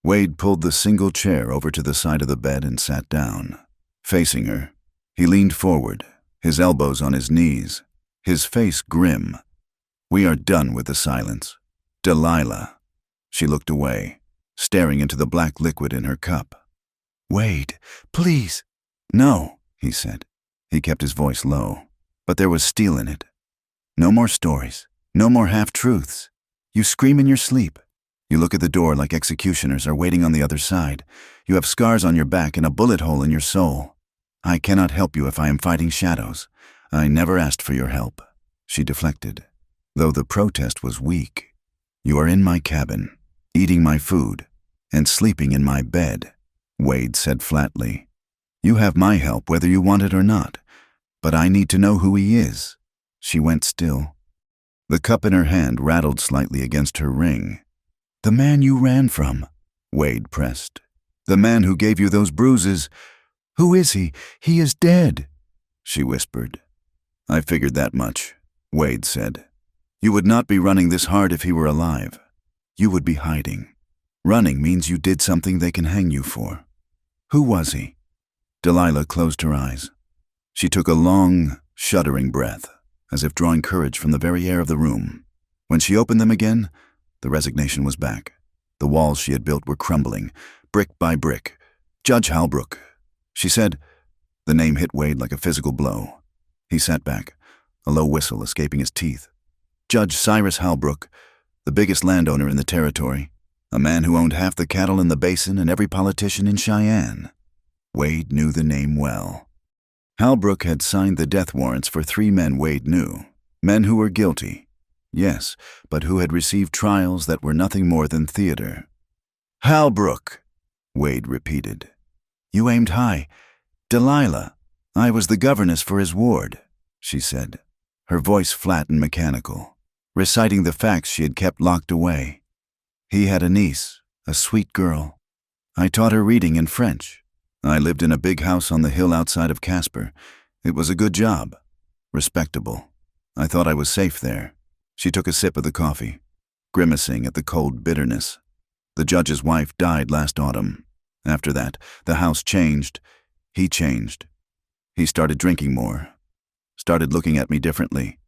Wade pulled the single chair over to the side of the bed and sat down. Facing her, he leaned forward, his elbows on his knees, his face grim. "We are done with the silence. Delilah." She looked away, staring into the black liquid in her cup. "Wade, please." "No," he said. He kept his voice low, but there was steel in it. "No more stories. No more half-truths. You scream in your sleep. You look at the door like executioners are waiting on the other side. You have scars on your back and a bullet hole in your soul. I cannot help you if I am fighting shadows. I never asked for your help." She deflected, though the protest was weak. "You are in my cabin, eating my food, and sleeping in my bed," Wade said flatly. "You have my help whether you want it or not, but I need to know who he is." She went still. The cup in her hand rattled slightly against her ring. "The man you ran from," Wade pressed. "The man who gave you those bruises. Who is he? He is dead," she whispered. "I figured that much," Wade said. "You would not be running this hard if he were alive. You would be hiding. Running means you did something they can hang you for. Who was he?" Delilah closed her eyes. She took a long, shuddering breath, as if drawing courage from the very air of the room. When she opened them again, the resignation was back. The walls she had built were crumbling, brick by brick. "Judge Halbrook," she said. The name hit Wade like a physical blow. He sat back, a low whistle escaping his teeth. "Judge Cyrus Halbrook, the biggest landowner in the territory, a man who owned half the cattle in the basin and every politician in Cheyenne." Wade knew the name well. Halbrook had signed the death warrants for 3 men Wade knew, men who were guilty, yes, but who had received trials that were nothing more than theater. "Halbrook," Wade repeated. "You aimed high. Delilah, I was the governess for his ward," she said, her voice flat and mechanical, reciting the facts she had kept locked away. "He had a niece, a sweet girl. I taught her reading and French. I lived in a big house on the hill outside of Casper. It was a good job. Respectable. I thought I was safe there." She took a sip of the coffee. grimacing at the cold bitterness. The judge's wife died last autumn. After that, the house changed. He changed. He started drinking more, started looking at me differently.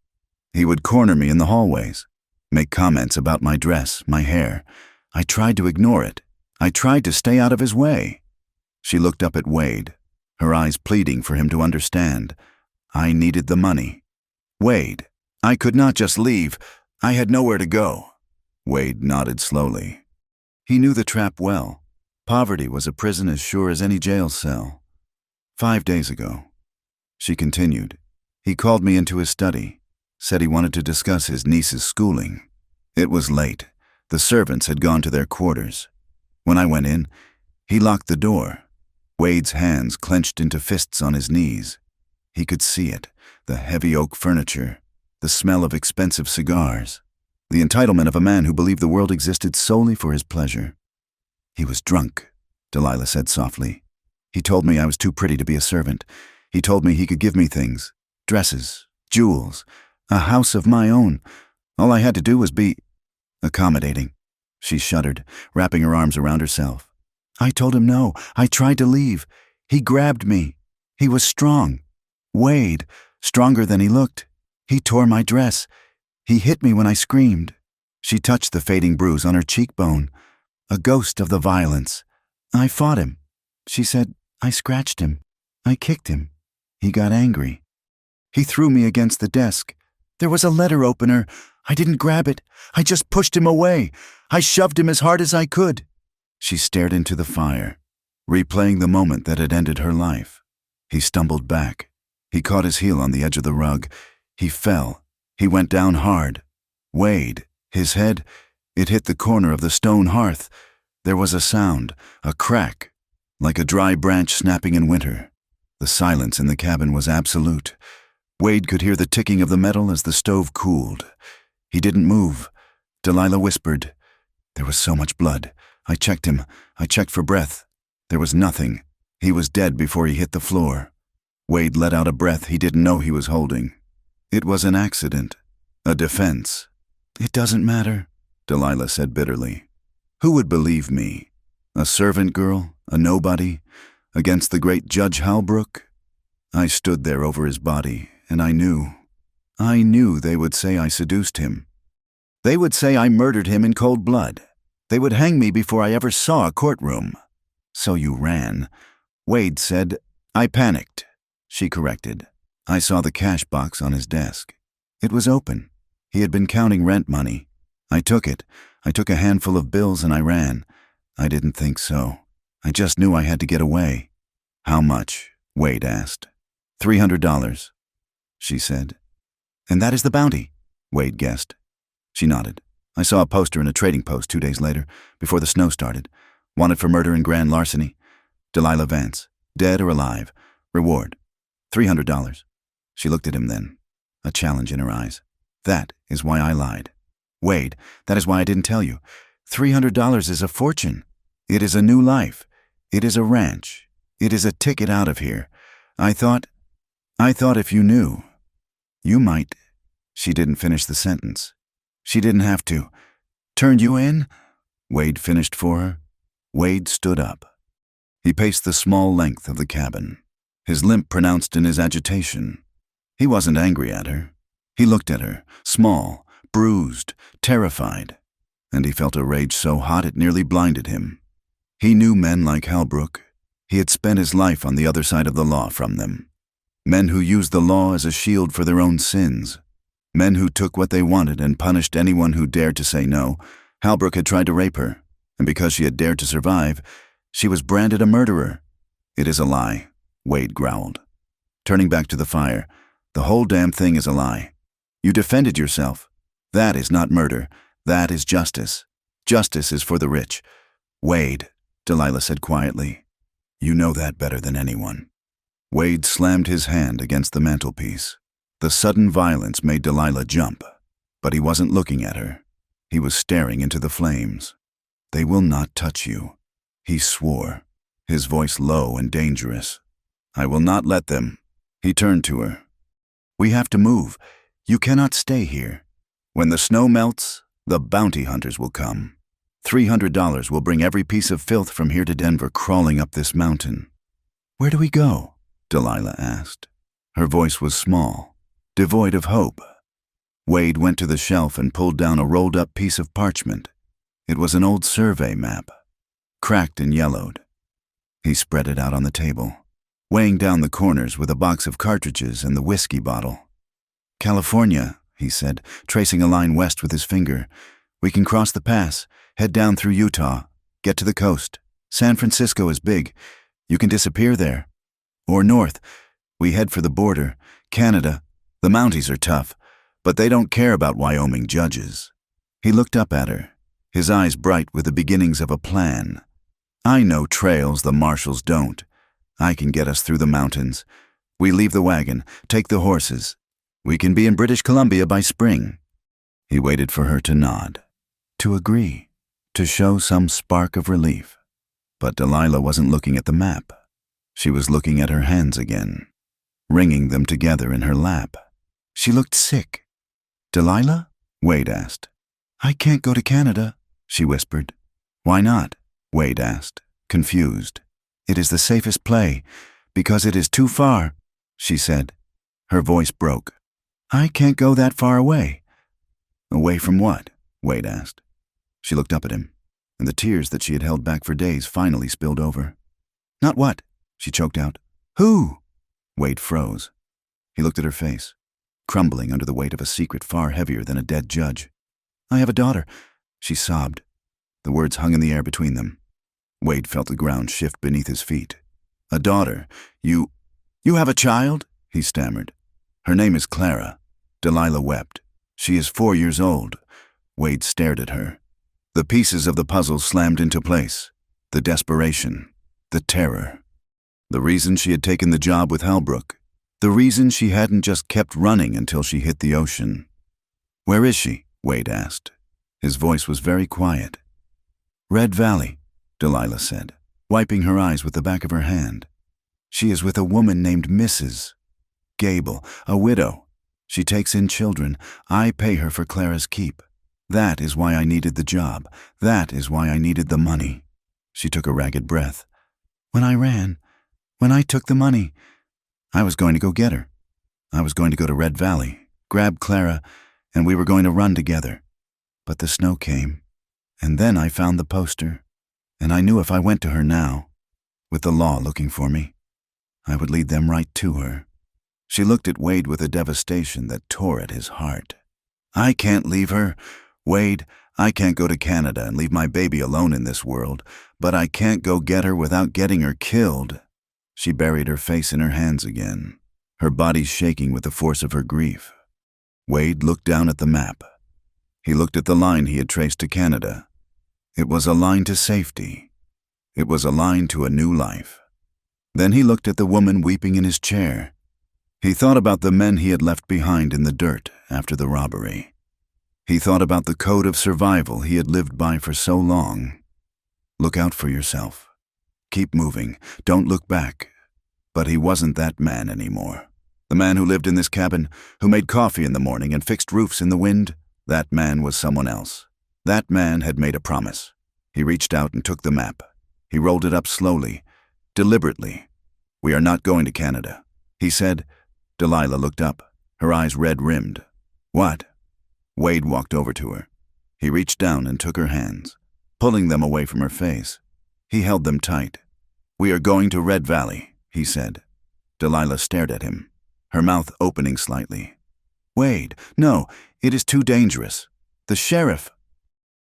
He would corner me in the hallways, make comments about my dress, my hair. I tried to ignore it. I tried to stay out of his way. She looked up at Wade, her eyes pleading for him to understand. I needed the money. Wade, I could not just leave. I had nowhere to go. Wade nodded slowly. He knew the trap well. Poverty was a prison as sure as any jail cell. 5 days ago, she continued, he called me into his study, said he wanted to discuss his niece's schooling. It was late. The servants had gone to their quarters. When I went in, he locked the door. Wade's hands clenched into fists on his knees. He could see it, the heavy oak furniture, the smell of expensive cigars, the entitlement of a man who believed the world existed solely for his pleasure. He was drunk, Delilah said softly. He told me I was too pretty to be a servant. He told me he could give me things, dresses, jewels, a house of my own. All I had to do was be accommodating. She shuddered, wrapping her arms around herself. I told him no. I tried to leave. He grabbed me. He was strong. Wade, stronger than he looked. He tore my dress. He hit me when I screamed. She touched the fading bruise on her cheekbone, a ghost of the violence. I fought him. She said, I scratched him. I kicked him. He got angry. He threw me against the desk. There was a letter opener. I didn't grab it. I just pushed him away. I shoved him as hard as I could. She stared into the fire, replaying the moment that had ended her life. He stumbled back. He caught his heel on the edge of the rug. He fell. He went down hard. Wade, his head, it hit the corner of the stone hearth. There was a sound, a crack, like a dry branch snapping in winter. The silence in the cabin was absolute. Wade could hear the ticking of the metal as the stove cooled. He didn't move. Delilah whispered. There was so much blood. I checked him. I checked for breath. There was nothing. He was dead before he hit the floor. Wade let out a breath he didn't know he was holding. It was an accident, a defense. It doesn't matter, Delilah said bitterly. Who would believe me? A servant girl, a nobody, against the great Judge Halbrook? I stood there over his body, and I knew they would say I seduced him. They would say I murdered him in cold blood. They would hang me before I ever saw a courtroom. So you ran. Wade said, I panicked. She corrected. I saw the cash box on his desk. It was open. He had been counting rent money. I took it. I took a handful of bills and I ran. I didn't think so. I just knew I had to get away. How much? Wade asked. $300, she said. And that is the bounty, Wade guessed. She nodded. I saw a poster in a trading post 2 days later, before the snow started. Wanted for murder and grand larceny. Delilah Vance, dead or alive. Reward, $300. She looked at him then, a challenge in her eyes. That is why I lied. Wade, that is why I didn't tell you. $300 is a fortune. It is a new life. It is a ranch. It is a ticket out of here. I thought if you knew, you might. She didn't finish the sentence. She didn't have to. Turned you in? Wade finished for her. Wade stood up. He paced the small length of the cabin, his limp pronounced in his agitation. He wasn't angry at her. He looked at her, small, bruised, terrified, and he felt a rage so hot it nearly blinded him. He knew men like Halbrook. He had spent his life on the other side of the law from them. Men who used the law as a shield for their own sins. Men who took what they wanted and punished anyone who dared to say no. Halbrook had tried to rape her, and because she had dared to survive, she was branded a murderer. It is a lie, Wade growled. Turning back to the fire, the whole damn thing is a lie. You defended yourself. That is not murder. That is justice. Justice is for the rich. Wade, Delilah said quietly, you know that better than anyone. Wade slammed his hand against the mantelpiece. The sudden violence made Delilah jump, but he wasn't looking at her. He was staring into the flames. They will not touch you, he swore, his voice low and dangerous. I will not let them. He turned to her. We have to move. You cannot stay here. When the snow melts, The bounty hunters will come. $300 will bring every piece of filth from here to Denver crawling up this mountain." "Where do we go?" Delilah asked. Her voice was small, devoid of hope. Wade went to the shelf and pulled down a rolled-up piece of parchment. It was an old survey map, cracked and yellowed. He spread it out on the table, weighing down the corners with a box of cartridges and the whiskey bottle. "California," he said, tracing a line west with his finger. "We can cross the pass, head down through Utah, get to the coast. San Francisco is big. You can disappear there. Or north. We head for the border. Canada. The Mounties are tough, but they don't care about Wyoming judges." He looked up at her, his eyes bright with the beginnings of a plan. "I know trails the marshals don't. I can get us through the mountains. We leave the wagon, take the horses. We can be in British Columbia by spring." He waited for her to nod, to agree, to show some spark of relief. But Delilah wasn't looking at the map. She was looking at her hands again, wringing them together in her lap. She looked sick. "Delilah?" Wade asked. "I can't go to Canada," she whispered. "Why not?" Wade asked, confused. "It is the safest play, because it is too far," she said. Her voice broke. "I can't go that far away." "Away from what?" Wade asked. She looked up at him, and the tears that she had held back for days finally spilled over. "Not what?" she choked out. "Who?" Wade froze. He looked at her face, crumbling under the weight of a secret far heavier than a dead judge. "I have a daughter," she sobbed. The words hung in the air between them. Wade felt the ground shift beneath his feet. "A daughter? You have a child?" he stammered. "Her name is Clara." Delilah wept. "She is 4 years old." Wade stared at her. The pieces of the puzzle slammed into place. The desperation, the terror. The reason she had taken the job with Halbrook. The reason she hadn't just kept running until she hit the ocean. "Where is she?" Wade asked. His voice was very quiet. "Red Valley," Delilah said, wiping her eyes with the back of her hand. "She is with a woman named Mrs. Gable, a widow. She takes in children. I pay her for Clara's keep. That is why I needed the job. That is why I needed the money." She took a ragged breath. When I took the money, I was going to go get her. I was going to go to Red Valley, grab Clara, and we were going to run together. But the snow came, and then I found the poster, and I knew if I went to her now, with the law looking for me, I would lead them right to her. She looked at Wade with a devastation that tore at his heart. "I can't leave her. Wade, I can't go to Canada and leave my baby alone in this world, but I can't go get her without getting her killed." She buried her face in her hands again, her body shaking with the force of her grief. Wade looked down at the map. He looked at the line he had traced to Canada. It was a line to safety. It was a line to a new life. Then he looked at the woman weeping in his chair. He thought about the men he had left behind in the dirt after the robbery. He thought about the code of survival he had lived by for so long. Look out for yourself. Keep moving. Don't look back. But he wasn't that man anymore. The man who lived in this cabin, who made coffee in the morning and fixed roofs in the wind, that man was someone else. That man had made a promise. He reached out and took the map. He rolled it up slowly, deliberately. "We are not going to Canada," he said. Delilah looked up, her eyes red-rimmed. "What?" Wade walked over to her. He reached down and took her hands, pulling them away from her face. He held them tight. "We are going to Red Valley," he said. Delilah stared at him, her mouth opening slightly. "Wade, no, it is too dangerous. The sheriff—"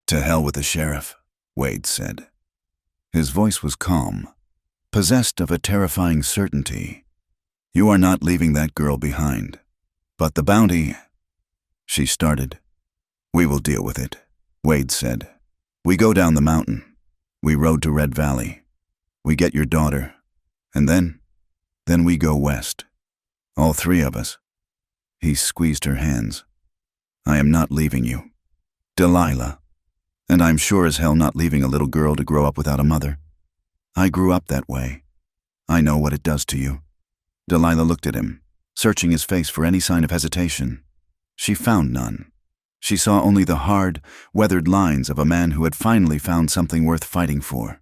"To hell with the sheriff," Wade said. His voice was calm, possessed of a terrifying certainty. "You are not leaving that girl behind. But the bounty—" She started. "We will deal with it," Wade said. "We go down the mountain. We rode to Red Valley. We get your daughter. And then we go west. All 3 of us." He squeezed her hands. "I am not leaving you, Delilah. And I'm sure as hell not leaving a little girl to grow up without a mother. I grew up that way. I know what it does to you." Delilah looked at him, searching his face for any sign of hesitation. She found none. She saw only the hard, weathered lines of a man who had finally found something worth fighting for.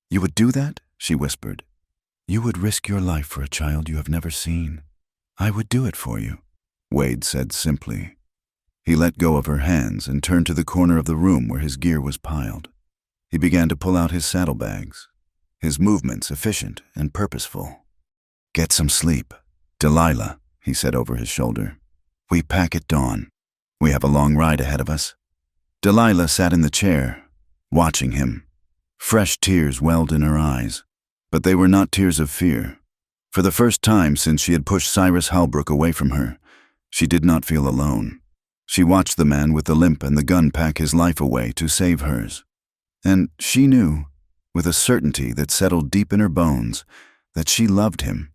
"You would do that?" she whispered. "You would risk your life for a child you have never seen. I would do it for you," Wade said simply. He let go of her hands and turned to the corner of the room where his gear was piled. He began to pull out his saddlebags, his movements efficient and purposeful. "Get some sleep, Delilah," he said over his shoulder. "We pack at dawn. We have a long ride ahead of us." Delilah sat in the chair, watching him. Fresh tears welled in her eyes, but they were not tears of fear. For the first time since she had pushed Cyrus Halbrook away from her, she did not feel alone. She watched the man with the limp and the gun pack his life away to save hers. And she knew, with a certainty that settled deep in her bones, that she loved him.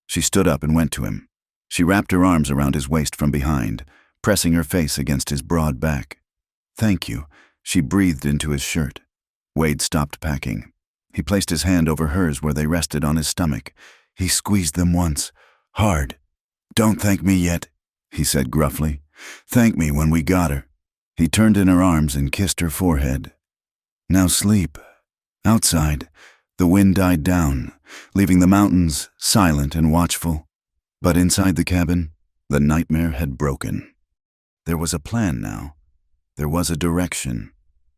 She stood up and went to him. She wrapped her arms around his waist from behind, pressing her face against his broad back. "Thank you," she breathed into his shirt. Wade stopped packing. He placed his hand over hers where they rested on his stomach. He squeezed them once, hard. "Don't thank me yet," he said gruffly. "Thank me when we got her." He turned in her arms and kissed her forehead. "Now sleep." Outside, the wind died down, leaving the mountains silent and watchful. But inside the cabin, the nightmare had broken. There was a plan now. There was a direction.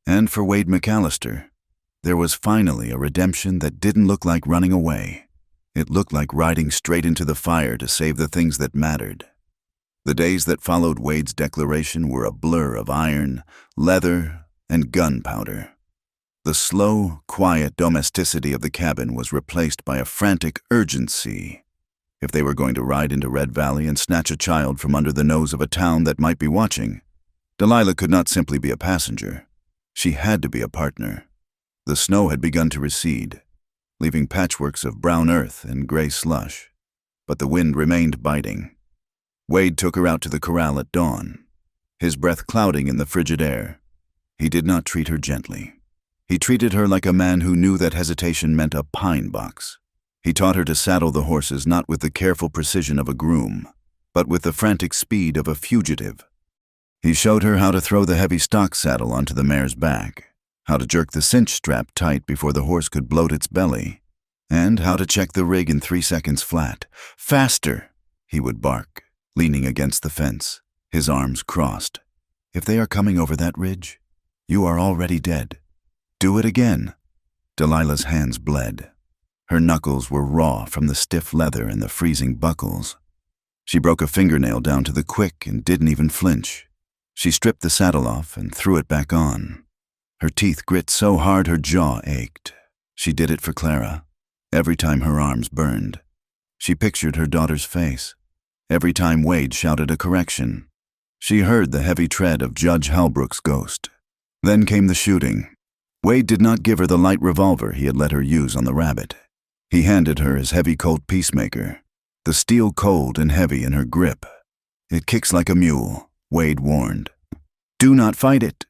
And for Wade McAllister, there was finally a redemption that didn't look like running away. It looked like riding straight into the fire to save the things that mattered. The days that followed Wade's declaration were a blur of iron, leather, and gunpowder. The slow, quiet domesticity of the cabin was replaced by a frantic urgency. If they were going to ride into Red Valley and snatch a child from under the nose of a town that might be watching, Delilah could not simply be a passenger. She had to be a partner. The snow had begun to recede, leaving patchworks of brown earth and gray slush, but the wind remained biting. Wade took her out to the corral at dawn, his breath clouding in the frigid air. He did not treat her gently. He treated her like a man who knew that hesitation meant a pine box. He taught her to saddle the horses not with the careful precision of a groom, but with the frantic speed of a fugitive. He showed her how to throw the heavy stock saddle onto the mare's back, how to jerk the cinch strap tight before the horse could bloat its belly, and how to check the rig in 3 seconds flat. "Faster!" he would bark, leaning against the fence, his arms crossed. "If they are coming over that ridge, you are already dead. Do it again." Delilah's hands bled. Her knuckles were raw from the stiff leather and the freezing buckles. She broke a fingernail down to the quick and didn't even flinch. She stripped the saddle off and threw it back on. Her teeth grit so hard her jaw ached. She did it for Clara. Every time her arms burned, she pictured her daughter's face. Every time Wade shouted a correction, she heard the heavy tread of Judge Halbrook's ghost. Then came the shooting. Wade did not give her the light revolver he had let her use on the rabbit. He handed her his heavy Colt Peacemaker, the steel cold and heavy in her grip. "It kicks like a mule," Wade warned. "Do not fight it.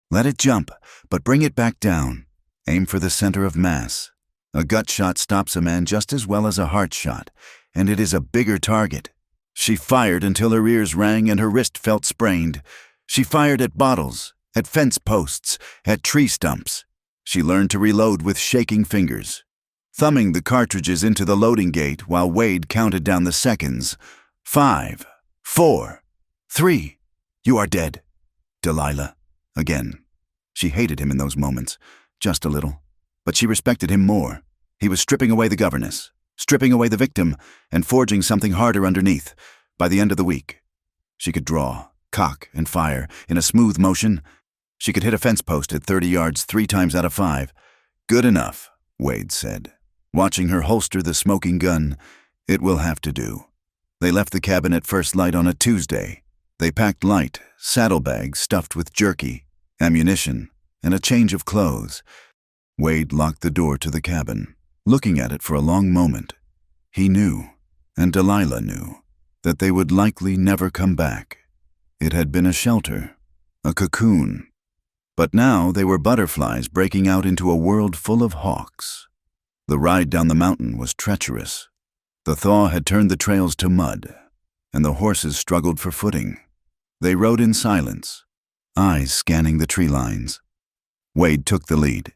Let it jump, but bring it back down. Aim for the center of mass. A gut shot stops a man just as well as a heart shot, and it is a bigger target." She fired until her ears rang and her wrist felt sprained. She fired at bottles, at fence posts, at tree stumps. She learned to reload with shaking fingers, thumbing the cartridges into the loading gate while Wade counted down the seconds. 5, 4, 3, "You are dead." Delilah. Again. She hated him in those moments, just a little, but she respected him more. He was stripping away the governess, stripping away the victim, and forging something harder underneath. By the end of the week, she could draw, cock, and fire in a smooth motion. She could hit a fence post at 30 yards 3 times out of 5. "Good enough," Wade said, watching her holster the smoking gun. "It will have to do." They left the cabin at first light on a Tuesday. They packed light, saddlebags stuffed with jerky, ammunition, and a change of clothes. Wade locked the door to the cabin, looking at it for a long moment. He knew, and Delilah knew, that they would likely never come back. It had been a shelter, a cocoon. But now they were butterflies breaking out into a world full of hawks. The ride down the mountain was treacherous. The thaw had turned the trails to mud, and the horses struggled for footing. They rode in silence, eyes scanning the tree lines. Wade took the lead,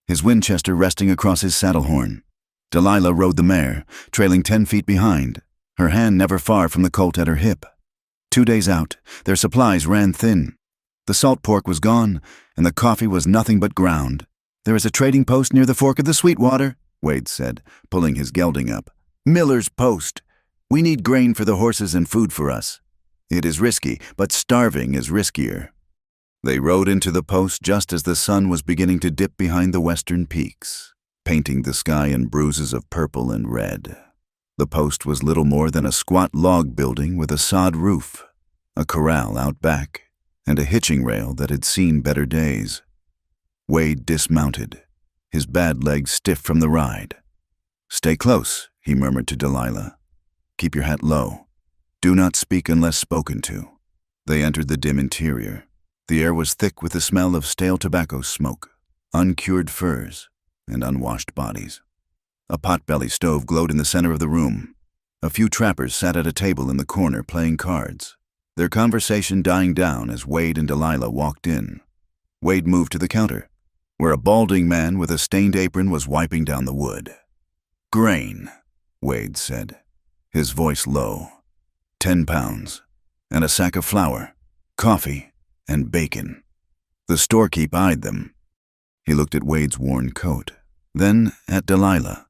his Winchester resting across his saddle horn. Delilah rode the mare, trailing 10 feet behind, her hand never far from the colt at her hip. 2 days out, their supplies ran thin. The salt pork was gone, and the coffee was nothing but ground. "There is a trading post near the fork of the Sweetwater," Wade said, pulling his gelding up. "Miller's Post. We need grain for the horses and food for us. It is risky, but starving is riskier." They rode into the post just as the sun was beginning to dip behind the western peaks, painting the sky in bruises of purple and red. The post was little more than a squat log building with a sod roof, a corral out back, and a hitching rail that had seen better days. Wade dismounted, his bad legs stiff from the ride. "Stay close," he murmured to Delilah. "Keep your hat low. Do not speak unless spoken to." They entered the dim interior. The air was thick with the smell of stale tobacco smoke, uncured furs, and unwashed bodies. A potbelly stove glowed in the center of the room. A few trappers sat at a table in the corner playing cards, their conversation dying down as Wade and Delilah walked in. Wade moved to the counter, where a balding man with a stained apron was wiping down the wood. "Grain," Wade said, his voice low. 10 pounds, and a sack of flour, coffee, and bacon. The storekeep eyed them. He looked at Wade's worn coat, then at Delilah,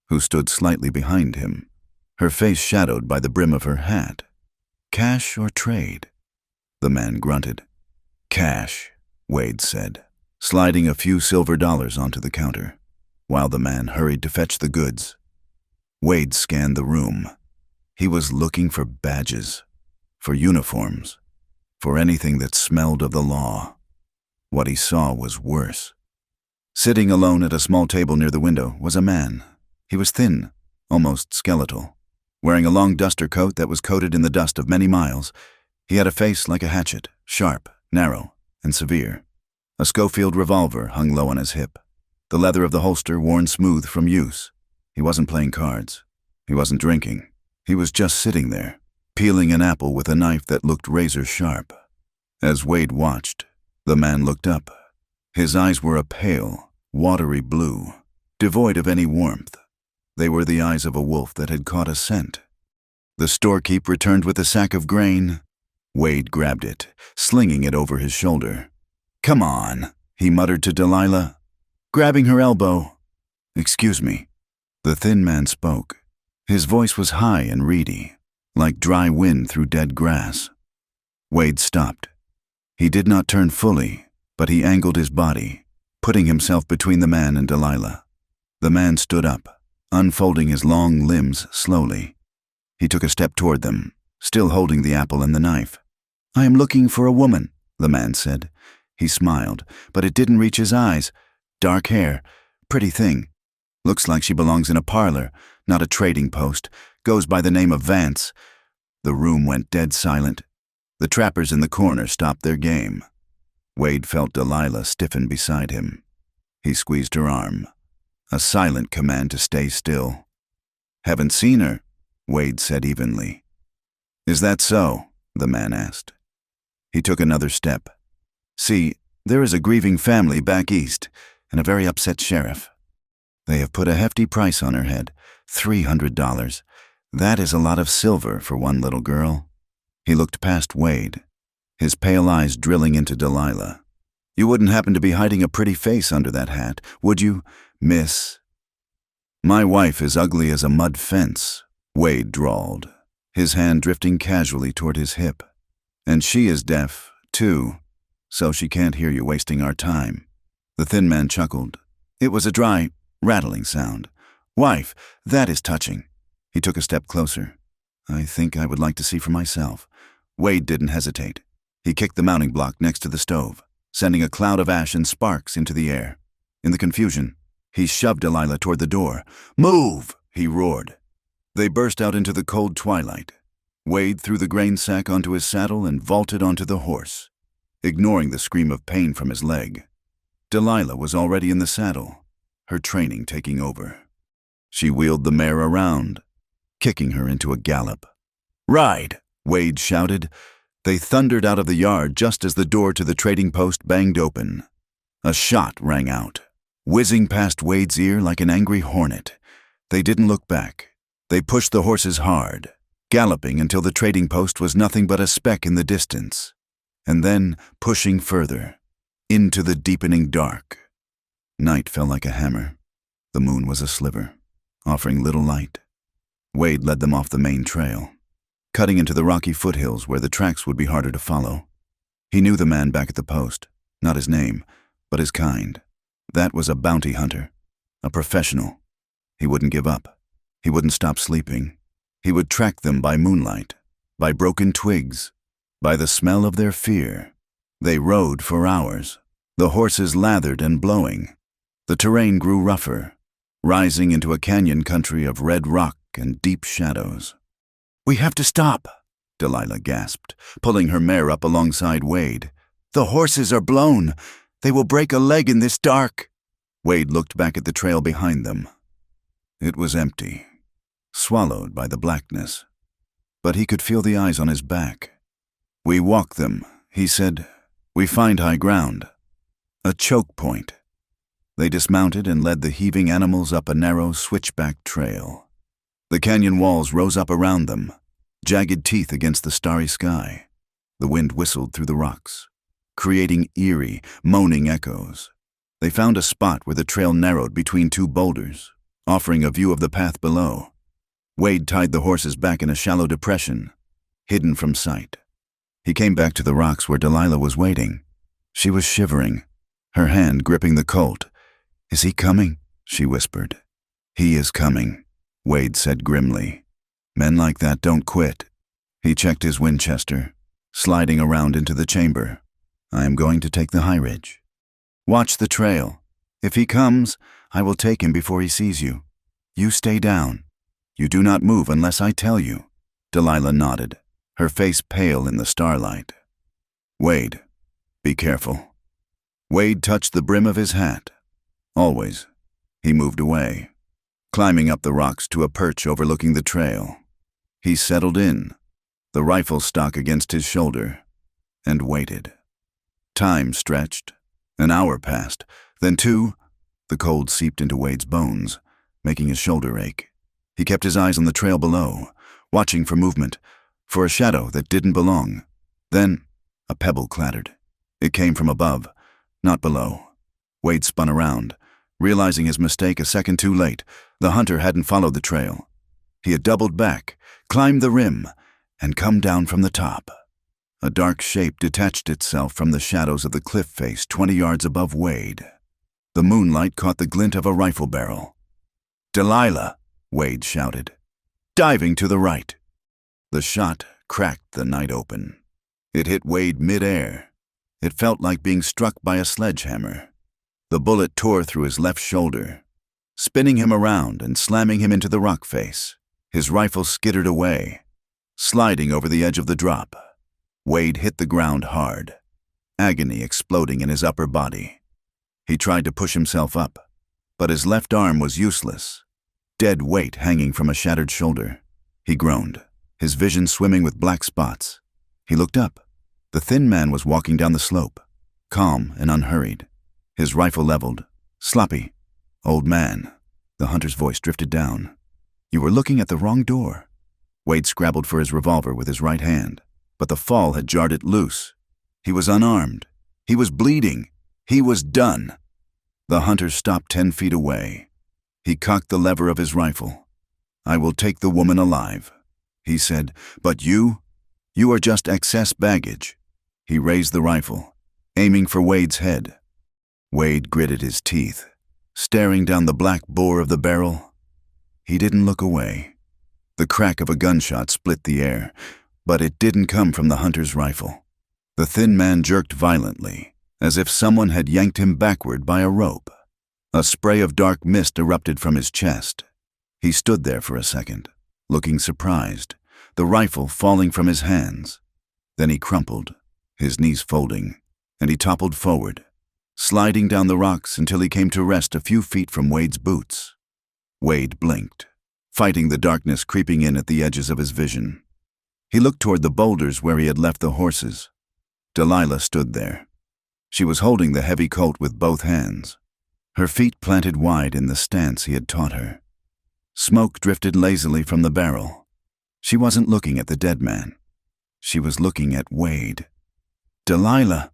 who stood slightly behind him, her face shadowed by the brim of her hat. "Cash or trade?" The man grunted. "Cash," Wade said, sliding a few silver dollars onto the counter, while the man hurried to fetch the goods. Wade scanned the room. He was looking for badges, for uniforms, for anything that smelled of the law. What he saw was worse. Sitting alone at a small table near the window was a man. He was thin, almost skeletal. Wearing a long duster coat that was coated in the dust of many miles, he had a face like a hatchet, sharp, narrow, and severe. A Schofield revolver hung low on his hip, the leather of the holster worn smooth from use. He wasn't playing cards. He wasn't drinking. He was just sitting there, peeling an apple with a knife that looked razor sharp. As Wade watched, the man looked up. His eyes were a pale, watery blue, devoid of any warmth. They were the eyes of a wolf that had caught a scent. The storekeep returned with a sack of grain. Wade grabbed it, slinging it over his shoulder. "Come on," he muttered to Delilah, grabbing her elbow. "Excuse me." The thin man spoke. His voice was high and reedy, like dry wind through dead grass. Wade stopped. He did not turn fully, but he angled his body, putting himself between the man and Delilah. The man stood up, unfolding his long limbs slowly. He took a step toward them, still holding the apple and the knife. "I am looking for a woman," the man said. He smiled, but it didn't reach his eyes. Dark hair, pretty thing. Looks like she belongs in a parlor, not a trading post. Goes by the name of Vance. The room went dead silent. The trappers in the corner stopped their game. Wade felt Delilah stiffen beside him. He squeezed her arm, a silent command to stay still. "Haven't seen her," Wade said evenly. "Is that so?" the man asked. He took another step. "See, there is a grieving family back east, and a very upset sheriff. They have put a hefty price on her head, $300. That is a lot of silver for one little girl." He looked past Wade, his pale eyes drilling into Delilah. "You wouldn't happen to be hiding a pretty face under that hat, would you, miss?" "My wife is ugly as a mud fence," Wade drawled, his hand drifting casually toward his hip. "And she is deaf, too, so she can't hear you wasting our time." The thin man chuckled. It was a dry, rattling sound. "Wife, that is touching." He took a step closer. "I think I would like to see for myself." Wade didn't hesitate. He kicked the mounting block next to the stove, sending a cloud of ash and sparks into the air. In the confusion, he shoved Delilah toward the door. "Move!" he roared. They burst out into the cold twilight. Wade threw the grain sack onto his saddle and vaulted onto the horse, ignoring the scream of pain from his leg. Delilah was already in the saddle, her training taking over. She wheeled the mare around, kicking her into a gallop. "Ride!" Wade shouted. They thundered out of the yard just as the door to the trading post banged open. A shot rang out, whizzing past Wade's ear like an angry hornet. They didn't look back. They pushed the horses hard, galloping until the trading post was nothing but a speck in the distance, and then pushing further, into the deepening dark. Night fell like a hammer. The moon was a sliver, offering little light. Wade led them off the main trail, cutting into the rocky foothills where the tracks would be harder to follow. He knew the man back at the post, not his name, but his kind. That was a bounty hunter, a professional. He wouldn't give up. He wouldn't stop sleeping. He would track them by moonlight, by broken twigs, by the smell of their fear. They rode for hours, the horses lathered and blowing. The terrain grew rougher, rising into a canyon country of red rock and deep shadows. "We have to stop," Delilah gasped, pulling her mare up alongside Wade. "The horses are blown. They will break a leg in this dark." Wade looked back at the trail behind them. It was empty, swallowed by the blackness, but he could feel the eyes on his back. "We walk them," he said. "We find high ground. A choke point." They dismounted and led the heaving animals up a narrow switchback trail. The canyon walls rose up around them, jagged teeth against the starry sky. The wind whistled through the rocks, creating eerie, moaning echoes. They found a spot where the trail narrowed between two boulders, offering a view of the path below. Wade tied the horses back in a shallow depression, hidden from sight. He came back to the rocks where Delilah was waiting. She was shivering, her hand gripping the colt. "Is he coming?" she whispered. "He is coming," Wade said grimly. "Men like that don't quit." He checked his Winchester, sliding around into the chamber. "I am going to take the high ridge. Watch the trail. If he comes, I will take him before he sees you. You stay down. You do not move unless I tell you." Delilah nodded, her face pale in the starlight. "Wade, be careful." Wade touched the brim of his hat. Always. He moved away, climbing up the rocks to a perch overlooking the trail. He settled in, the rifle stock against his shoulder, and waited. Time stretched. An hour passed, then two. The cold seeped into Wade's bones, making his shoulder ache. He kept his eyes on the trail below, watching for movement, for a shadow that didn't belong. Then, a pebble clattered. It came from above, not below. Wade spun around, realizing his mistake a second too late. The hunter hadn't followed the trail. He had doubled back, climbed the rim, and come down from the top. A dark shape detached itself from the shadows of the cliff face 20 yards above Wade. The moonlight caught the glint of a rifle barrel. "Delilah!" Wade shouted, diving to the right. The shot cracked the night open. It hit Wade mid-air. It felt like being struck by a sledgehammer. The bullet tore through his left shoulder, spinning him around and slamming him into the rock face. His rifle skittered away, sliding over the edge of the drop. Wade hit the ground hard, agony exploding in his upper body. He tried to push himself up, but his left arm was useless, dead weight hanging from a shattered shoulder. He groaned, his vision swimming with black spots. He looked up. The thin man was walking down the slope, calm and unhurried, his rifle leveled. "Sloppy, old man." The hunter's voice drifted down. "You were looking at the wrong door." Wade scrabbled for his revolver with his right hand, but the fall had jarred it loose. He was unarmed. He was bleeding. He was done. The hunter stopped 10 feet away. He cocked the lever of his rifle. "I will take the woman alive," he said, "but you are just excess baggage." He raised the rifle, aiming for Wade's head. Wade gritted his teeth, staring down the black bore of the barrel. He didn't look away. The crack of a gunshot split the air, but it didn't come from the hunter's rifle. The thin man jerked violently, as if someone had yanked him backward by a rope. A spray of dark mist erupted from his chest. He stood there for a second, looking surprised, the rifle falling from his hands. Then he crumpled, his knees folding, and he toppled forward, sliding down the rocks until he came to rest a few feet from Wade's boots. Wade blinked, fighting the darkness creeping in at the edges of his vision. He looked toward the boulders where he had left the horses. Delilah stood there. She was holding the heavy colt with both hands, her feet planted wide in the stance he had taught her. Smoke drifted lazily from the barrel. She wasn't looking at the dead man. She was looking at Wade. "Delilah!"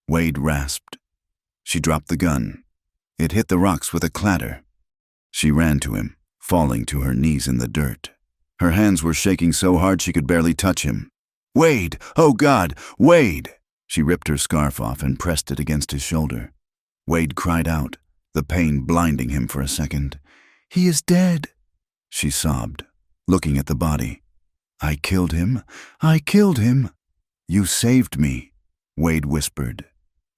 Wade rasped. She dropped the gun. It hit the rocks with a clatter. She ran to him, falling to her knees in the dirt. Her hands were shaking so hard she could barely touch him. "Wade! Oh God! Wade!" She ripped her scarf off and pressed it against his shoulder. Wade cried out, the pain blinding him for a second. "He is dead," she sobbed, looking at the body. "I killed him. I killed him." "You saved me," Wade whispered,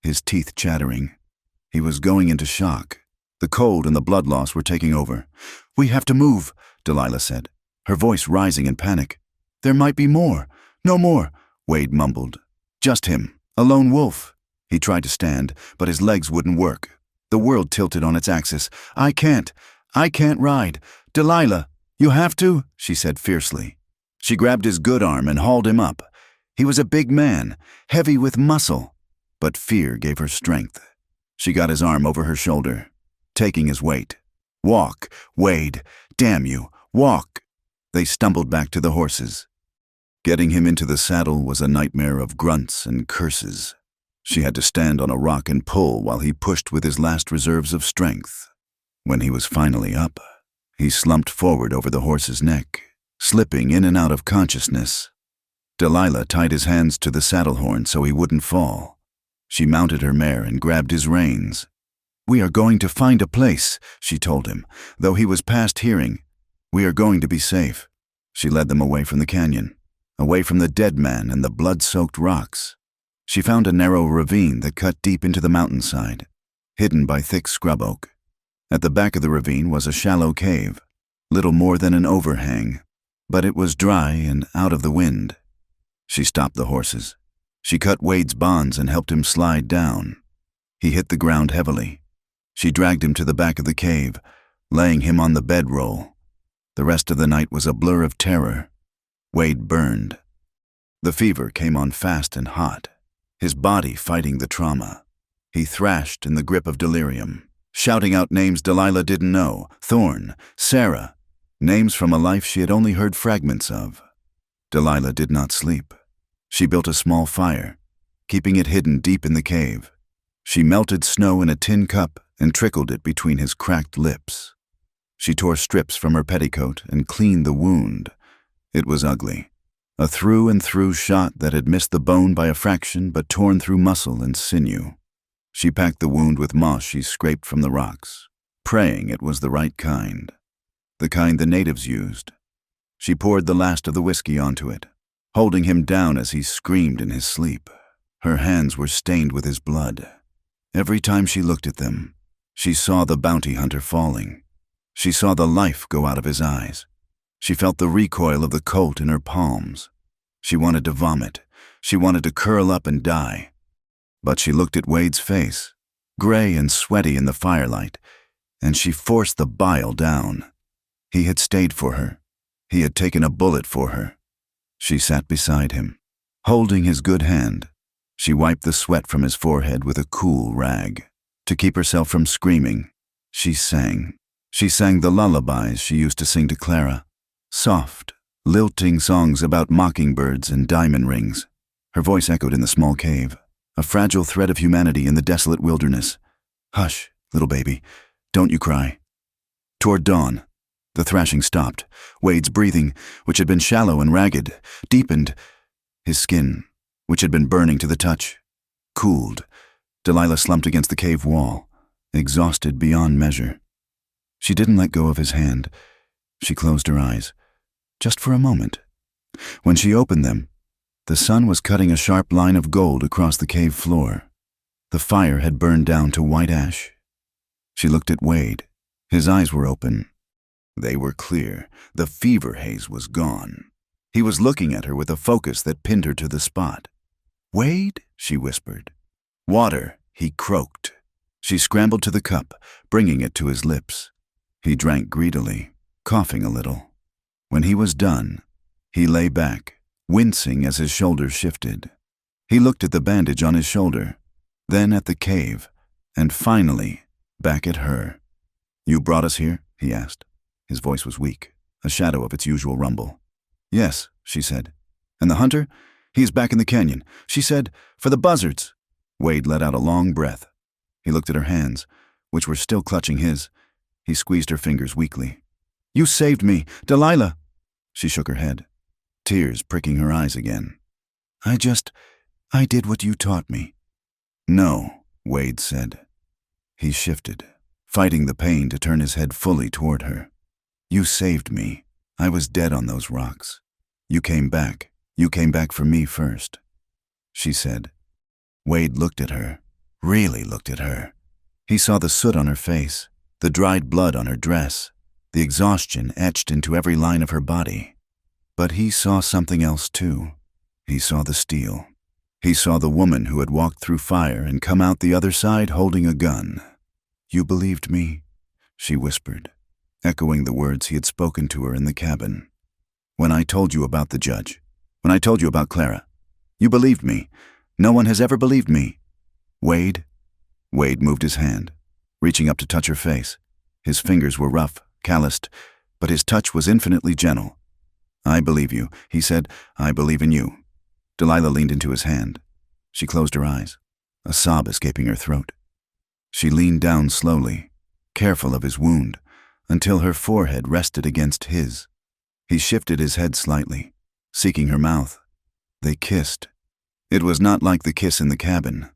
his teeth chattering. He was going into shock. The cold and the blood loss were taking over. "We have to move," Delilah said, her voice rising in panic. "There might be more." "No more," Wade mumbled. "Just him, a lone wolf." He tried to stand, but his legs wouldn't work. The world tilted on its axis. I can't ride. "Delilah, you have to," she said fiercely. She grabbed his good arm and hauled him up. He was a big man, heavy with muscle, but fear gave her strength. She got his arm over her shoulder, taking his weight. "Walk, Wade, damn you, walk." They stumbled back to the horses. Getting him into the saddle was a nightmare of grunts and curses. She had to stand on a rock and pull while he pushed with his last reserves of strength. When he was finally up, he slumped forward over the horse's neck, slipping in and out of consciousness. Delilah tied his hands to the saddle horn so he wouldn't fall. She mounted her mare and grabbed his reins. "We are going to find a place," she told him, though he was past hearing. "We are going to be safe." She led them away from the canyon, away from the dead man and the blood-soaked rocks. She found a narrow ravine that cut deep into the mountainside, hidden by thick scrub oak. At the back of the ravine was a shallow cave, little more than an overhang, but it was dry and out of the wind. She stopped the horses. She cut Wade's bonds and helped him slide down. He hit the ground heavily. She dragged him to the back of the cave, laying him on the bedroll. The rest of the night was a blur of terror. Wade burned. The fever came on fast and hot, his body fighting the trauma. He thrashed in the grip of delirium, shouting out names Delilah didn't know: Thorne, Sarah, names from a life she had only heard fragments of. Delilah did not sleep. She built a small fire, keeping it hidden deep in the cave. She melted snow in a tin cup and trickled it between his cracked lips. She tore strips from her petticoat and cleaned the wound. It was ugly, a through-and-through shot that had missed the bone by a fraction but torn through muscle and sinew. She packed the wound with moss she scraped from the rocks, praying it was the right kind, the kind the natives used. She poured the last of the whiskey onto it, holding him down as he screamed in his sleep. Her hands were stained with his blood. Every time she looked at them, she saw the bounty hunter falling. She saw the life go out of his eyes. She felt the recoil of the colt in her palms. She wanted to vomit. She wanted to curl up and die. But she looked at Wade's face, gray and sweaty in the firelight, and she forced the bile down. He had stayed for her. He had taken a bullet for her. She sat beside him, holding his good hand. She wiped the sweat from his forehead with a cool rag. To keep herself from screaming, she sang. She sang the lullabies she used to sing to Clara, soft, lilting songs about mockingbirds and diamond rings. Her voice echoed in the small cave, a fragile thread of humanity in the desolate wilderness. "Hush, little baby, don't you cry." Toward dawn, the thrashing stopped. Wade's breathing, which had been shallow and ragged, deepened. His skin, which had been burning to the touch, cooled. Delilah slumped against the cave wall, exhausted beyond measure. She didn't let go of his hand. She closed her eyes, just for a moment. When she opened them, the sun was cutting a sharp line of gold across the cave floor. The fire had burned down to white ash. She looked at Wade. His eyes were open. They were clear. The fever haze was gone. He was looking at her with a focus that pinned her to the spot. "Wade?" she whispered. "Water," he croaked. She scrambled to the cup, bringing it to his lips. He drank greedily, coughing a little. When he was done, he lay back, wincing as his shoulders shifted. He looked at the bandage on his shoulder, then at the cave, and finally back at her. "You brought us here?" he asked. His voice was weak, a shadow of its usual rumble. "Yes," she said. "And the hunter? He's back in the canyon. She said, for the buzzards." Wade let out a long breath. He looked at her hands, which were still clutching his. He squeezed her fingers weakly. "You saved me, Delilah!" She shook her head, tears pricking her eyes again. I did what you taught me." "No," Wade said. He shifted, fighting the pain to turn his head fully toward her. "You saved me. I was dead on those rocks. You came back. You came back for me first," she said. Wade looked at her, really looked at her. He saw the soot on her face, the dried blood on her dress, the exhaustion etched into every line of her body. But he saw something else too. He saw the steel. He saw the woman who had walked through fire and come out the other side holding a gun. "You believed me," she whispered, echoing the words he had spoken to her in the cabin. "When I told you about the judge, when I told you about Clara, you believed me. No one has ever believed me." "Wade?" Wade moved his hand, reaching up to touch her face. His fingers were rough, calloused, but his touch was infinitely gentle. "I believe you," he said. "I believe in you." Delilah leaned into his hand. She closed her eyes, a sob escaping her throat. She leaned down slowly, careful of his wound, until her forehead rested against his. He shifted his head slightly, seeking her mouth. They kissed. It was not like the kiss in the cabin,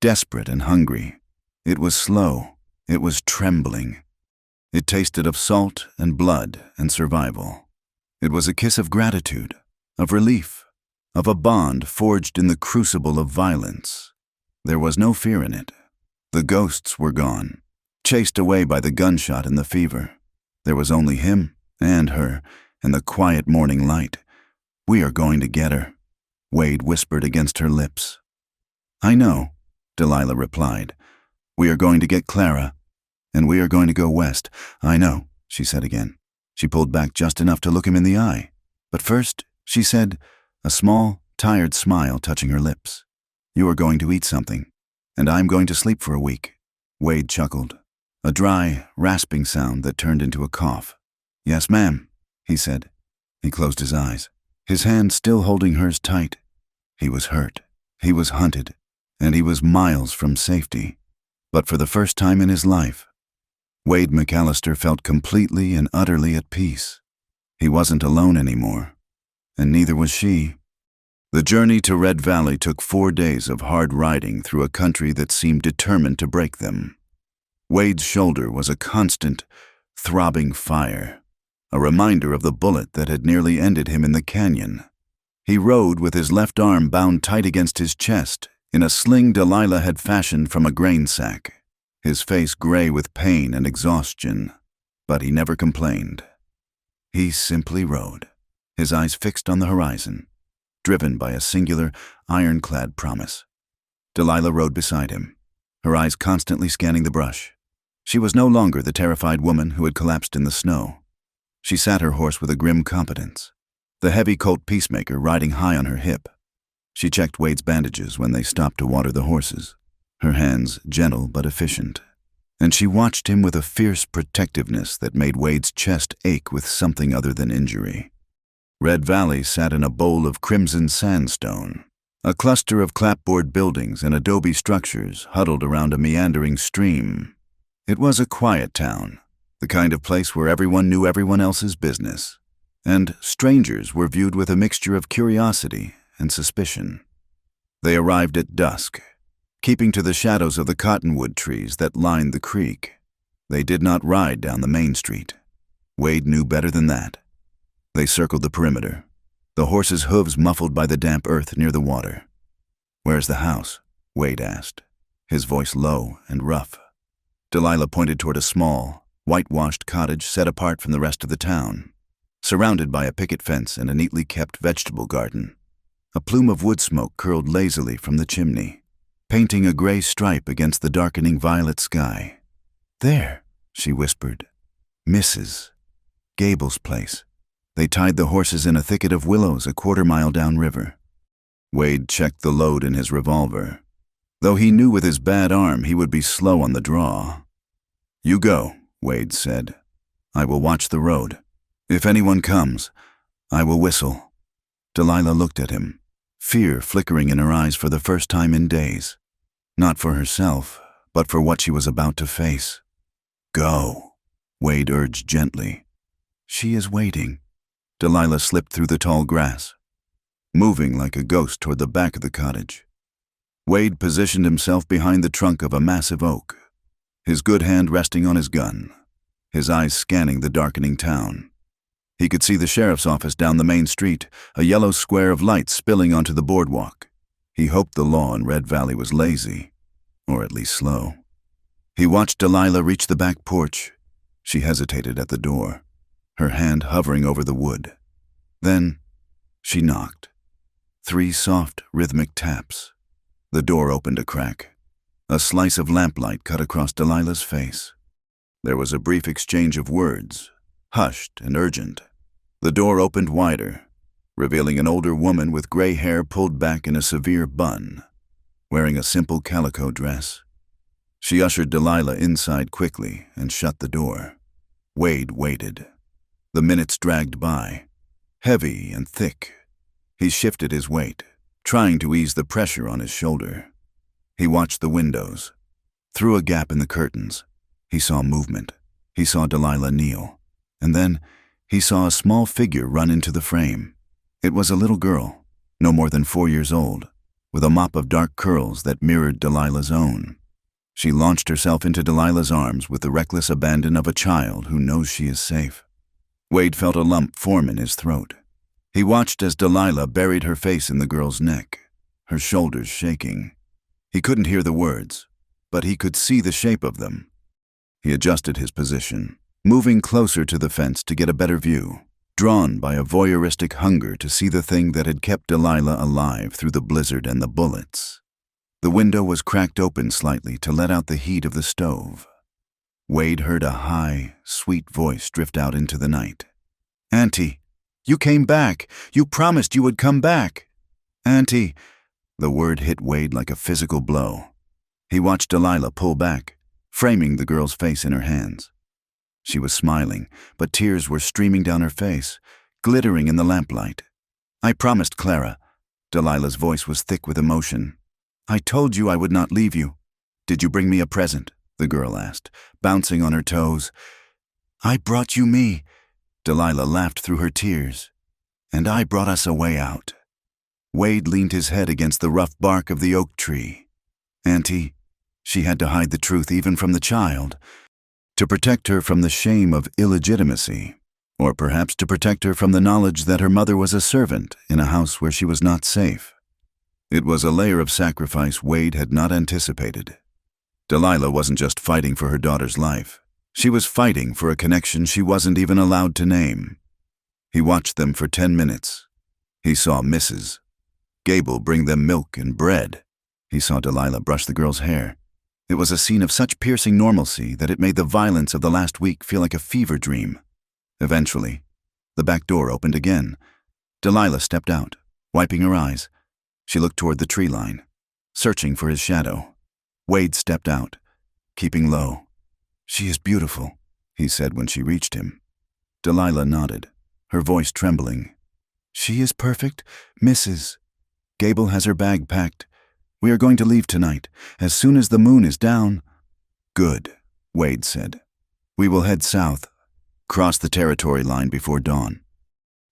desperate and hungry. It was slow. It was trembling. It tasted of salt and blood and survival. It was a kiss of gratitude, of relief, of a bond forged in the crucible of violence. There was no fear in it. The ghosts were gone, chased away by the gunshot and the fever. There was only him and her and the quiet morning light. "We are going to get her," Wade whispered against her lips. "I know," Delilah replied. "We are going to get Clara, and we are going to go west." "I know," she said again. She pulled back just enough to look him in the eye. "But first," she said, a small, tired smile touching her lips, "you are going to eat something, and I'm going to sleep for a week." Wade chuckled, a dry, rasping sound that turned into a cough. "Yes, ma'am," he said. He closed his eyes, his hand still holding hers tight. He was hurt, he was hunted, and he was miles from safety. But for the first time in his life, Wade McAllister felt completely and utterly at peace. He wasn't alone anymore, and neither was she. The journey to Red Valley took 4 days of hard riding through a country that seemed determined to break them. Wade's shoulder was a constant, throbbing fire, a reminder of the bullet that had nearly ended him in the canyon. He rode with his left arm bound tight against his chest in a sling Delilah had fashioned from a grain sack, his face gray with pain and exhaustion, but he never complained. He simply rode, his eyes fixed on the horizon, driven by a singular, ironclad promise. Delilah rode beside him, her eyes constantly scanning the brush. She was no longer the terrified woman who had collapsed in the snow. She sat her horse with a grim competence, the heavy colt peacemaker riding high on her hip. She checked Wade's bandages when they stopped to water the horses, her hands gentle but efficient. And she watched him with a fierce protectiveness that made Wade's chest ache with something other than injury. Red Valley sat in a bowl of crimson sandstone, a cluster of clapboard buildings and adobe structures huddled around a meandering stream. It was a quiet town, the kind of place where everyone knew everyone else's business, and strangers were viewed with a mixture of curiosity and suspicion. They arrived at dusk, keeping to the shadows of the cottonwood trees that lined the creek. They did not ride down the main street. Wade knew better than that. They circled the perimeter, the horses' hooves muffled by the damp earth near the water. "Where's the house?" Wade asked, his voice low and rough. Delilah pointed toward a small, whitewashed cottage set apart from the rest of the town, surrounded by a picket fence and a neatly kept vegetable garden. A plume of wood smoke curled lazily from the chimney, painting a gray stripe against the darkening violet sky. "There," she whispered. "Mrs. Gable's place." They tied the horses in a thicket of willows a quarter-mile downriver. Wade checked the load in his revolver, though he knew with his bad arm he would be slow on the draw. "You go," Wade said. "I will watch the road. If anyone comes, I will whistle." Delilah looked at him, fear flickering in her eyes for the first time in days. Not for herself, but for what she was about to face. "Go," Wade urged gently. "She is waiting." Delilah slipped through the tall grass, moving like a ghost toward the back of the cottage. Wade positioned himself behind the trunk of a massive oak, his good hand resting on his gun, his eyes scanning the darkening town. He could see the sheriff's office down the main street, a yellow square of light spilling onto the boardwalk. He hoped the law in Red Valley was lazy, or at least slow. He watched Delilah reach the back porch. She hesitated at the door, her hand hovering over the wood. Then she knocked. 3 soft, rhythmic taps. The door opened a crack. A slice of lamplight cut across Delilah's face. There was a brief exchange of words, hushed and urgent. The door opened wider, revealing an older woman with gray hair pulled back in a severe bun, wearing a simple calico dress. She ushered Delilah inside quickly and shut the door. Wade waited. The minutes dragged by, heavy and thick. He shifted his weight, trying to ease the pressure on his shoulder. He watched the windows. Through a gap in the curtains, he saw movement. He saw Delilah kneel, and then he saw a small figure run into the frame. It was a little girl, no more than 4 years old, with a mop of dark curls that mirrored Delilah's own. She launched herself into Delilah's arms with the reckless abandon of a child who knows she is safe. Wade felt a lump form in his throat. He watched as Delilah buried her face in the girl's neck, her shoulders shaking. He couldn't hear the words, but he could see the shape of them. He adjusted his position, moving closer to the fence to get a better view, drawn by a voyeuristic hunger to see the thing that had kept Delilah alive through the blizzard and the bullets. The window was cracked open slightly to let out the heat of the stove. Wade heard a high, sweet voice drift out into the night. "Auntie, you came back. You promised you would come back. Auntie." The word hit Wade like a physical blow. He watched Delilah pull back, framing the girl's face in her hands. She was smiling, but tears were streaming down her face, glittering in the lamplight. "I promised Clara." Delilah's voice was thick with emotion. "I told you I would not leave you." "Did you bring me a present?" the girl asked, bouncing on her toes. "I brought you me." Delilah laughed through her tears. "And I brought us a way out." Wade leaned his head against the rough bark of the oak tree. "Auntie," she had to hide the truth even from the child, to protect her from the shame of illegitimacy, or perhaps to protect her from the knowledge that her mother was a servant in a house where she was not safe. It was a layer of sacrifice Wade had not anticipated. Delilah wasn't just fighting for her daughter's life. She was fighting for a connection she wasn't even allowed to name. He watched them for 10 minutes. He saw Mrs. Gable bring them milk and bread. He saw Delilah brush the girl's hair. It was a scene of such piercing normalcy that it made the violence of the last week feel like a fever dream. Eventually, the back door opened again. Delilah stepped out, wiping her eyes. She looked toward the tree line, searching for his shadow. Wade stepped out, keeping low. "She is beautiful," he said when she reached him. Delilah nodded, her voice trembling. "She is perfect, Mrs. Gable has her bag packed. We are going to leave tonight, as soon as the moon is down." "Good," Wade said. "We will head south, cross the territory line before dawn."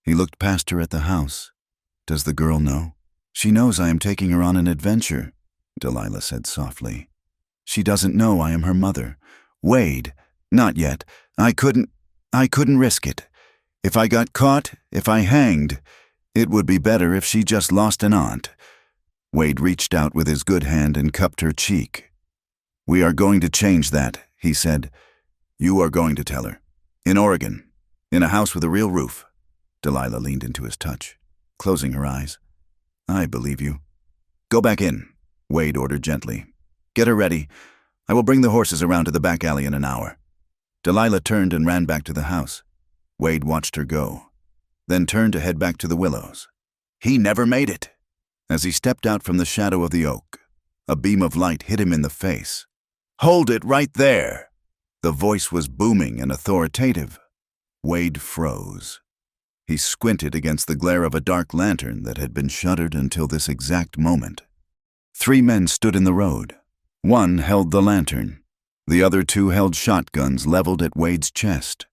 He looked past her at the house. "Does the girl know?" "She knows I am taking her on an adventure," Delilah said softly. "She doesn't know I am her mother." "Wade, not yet. I couldn't risk it. If I got caught, if I hanged, it would be better if she just lost an aunt." Wade reached out with his good hand and cupped her cheek. "We are going to change that," he said. "You are going to tell her. In Oregon, in a house with a real roof." Delilah leaned into his touch, closing her eyes. "I believe you." "Go back in," Wade ordered gently. "Get her ready. I will bring the horses around to the back alley in an hour." Delilah turned and ran back to the house. Wade watched her go. then turned to head back to the willows. He never made it. As he stepped out from the shadow of the oak, a beam of light hit him in the face. "Hold it right there!" The voice was booming and authoritative. Wade froze. He squinted against the glare of a dark lantern that had been shuttered until this exact moment. 3 men stood in the road. One held the lantern. The other 2 held shotguns leveled at Wade's chest.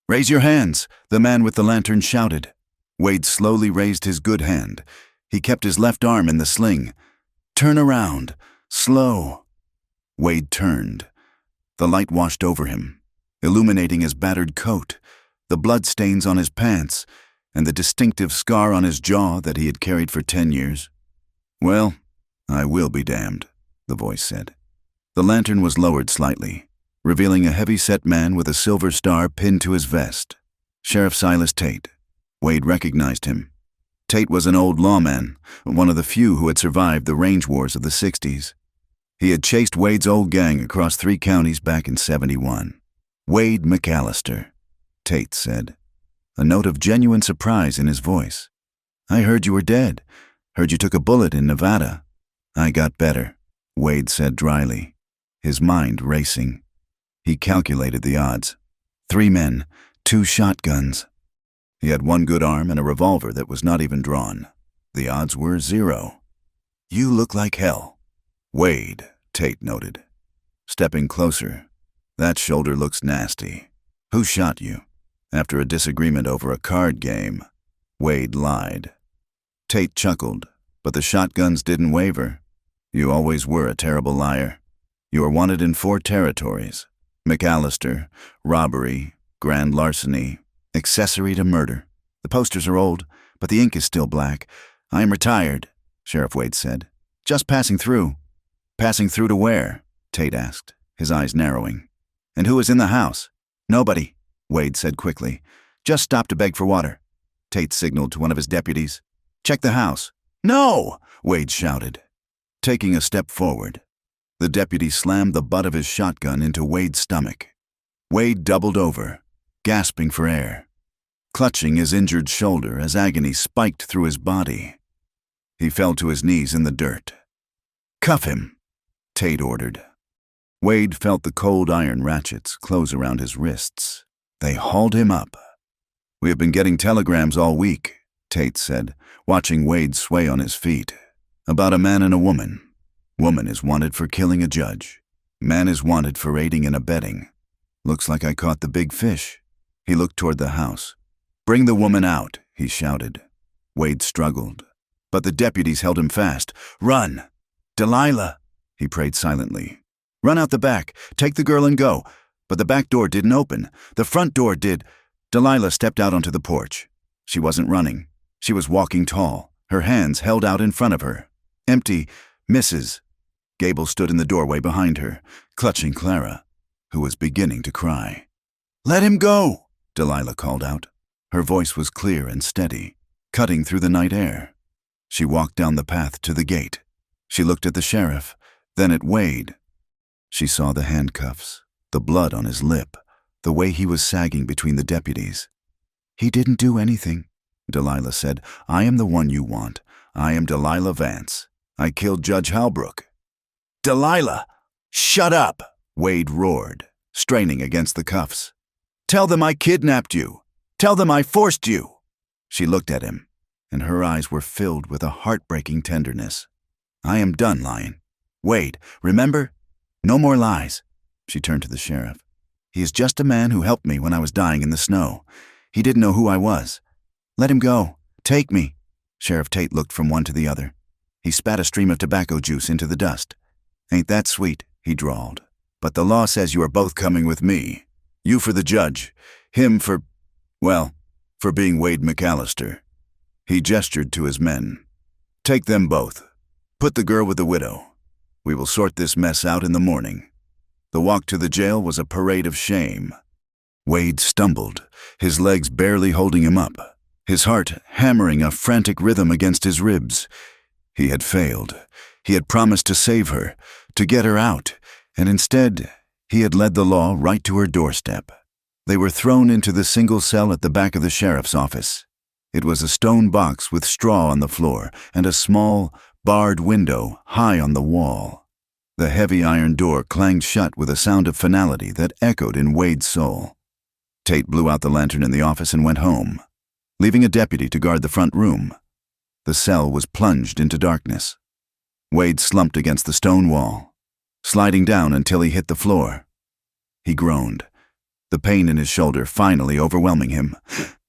"Raise your hands," the man with the lantern shouted. Wade slowly raised his good hand. He kept his left arm in the sling. "Turn around. Slow." Wade turned. The light washed over him, illuminating his battered coat, the bloodstains on his pants, and the distinctive scar on his jaw that he had carried for 10 years. "Well, I will be damned," the voice said. The lantern was lowered slightly, revealing a heavy-set man with a silver star pinned to his vest. Sheriff Silas Tate. Wade recognized him. Tate was an old lawman, one of the few who had survived the range wars of the 60s. He had chased Wade's old gang across 3 counties back in '71. "Wade McAllister," Tate said, a note of genuine surprise in his voice. "I heard you were dead. Heard you took a bullet in Nevada." "I got better," Wade said dryly, his mind racing. He calculated the odds. 3 men, 2 shotguns. He had 1 good arm and a revolver that was not even drawn. The odds were 0. "You look like hell." "Wade," Tate noted, stepping closer. "That shoulder looks nasty. Who shot you?" "After a disagreement over a card game." Wade lied. Tate chuckled, but the shotguns didn't waver. "You always were a terrible liar. You are wanted in 4 territories. McAllister, robbery, grand larceny, accessory to murder. The posters are old, but the ink is still black. I am retired," Sheriff Wade said. "Just passing through." "Passing through to where?" Tate asked, his eyes narrowing. "And who is in the house?" "Nobody," Wade said quickly. "Just stopped to beg for water." Tate signaled to one of his deputies. "Check the house." "No!" Wade shouted, taking a step forward. The deputy slammed the butt of his shotgun into Wade's stomach. Wade doubled over, gasping for air, clutching his injured shoulder as agony spiked through his body. He fell to his knees in the dirt. "Cuff him," Tate ordered. Wade felt the cold iron ratchets close around his wrists. They hauled him up. "We have been getting telegrams all week," Tate said, watching Wade sway on his feet. "About a man and a woman. Woman is wanted for killing a judge. Man is wanted for aiding and abetting. Looks like I caught the big fish." He looked toward the house. "Bring the woman out," he shouted. Wade struggled, but the deputies held him fast. "Run! Delilah!" he prayed silently. "Run out the back. Take the girl and go." But the back door didn't open. The front door did. Delilah stepped out onto the porch. She wasn't running. She was walking tall, her hands held out in front of her. "Empty, Mrs." Gable stood in the doorway behind her, clutching Clara, who was beginning to cry. "Let him go," Delilah called out. Her voice was clear and steady, cutting through the night air. She walked down the path to the gate. She looked at the sheriff, then at Wade. She saw the handcuffs, the blood on his lip, the way he was sagging between the deputies. "He didn't do anything," Delilah said. "I am the one you want. I am Delilah Vance. I killed Judge Halbrook." "Delilah, shut up," Wade roared, straining against the cuffs. "Tell them I kidnapped you. Tell them I forced you." She looked at him, and her eyes were filled with a heartbreaking tenderness. "I am done lying. Wade, remember? No more lies." She turned to the sheriff. "He is just a man who helped me when I was dying in the snow. He didn't know who I was. Let him go. Take me." Sheriff Tate looked from one to the other. He spat a stream of tobacco juice into the dust. "Ain't that sweet?" he drawled. "But the law says you are both coming with me. You for the judge, him for, well, for being Wade McAllister." He gestured to his men. "Take them both. Put the girl with the widow. We will sort this mess out in the morning." The walk to the jail was a parade of shame. Wade stumbled, his legs barely holding him up, his heart hammering a frantic rhythm against his ribs. He had failed. He had promised to save her, to get her out, and instead, he had led the law right to her doorstep. They were thrown into the single cell at the back of the sheriff's office. It was a stone box with straw on the floor and a small, barred window high on the wall. The heavy iron door clanged shut with a sound of finality that echoed in Wade's soul. Tate blew out the lantern in the office and went home, leaving a deputy to guard the front room. The cell was plunged into darkness. Wade slumped against the stone wall, sliding down until he hit the floor. He groaned, the pain in his shoulder finally overwhelming him.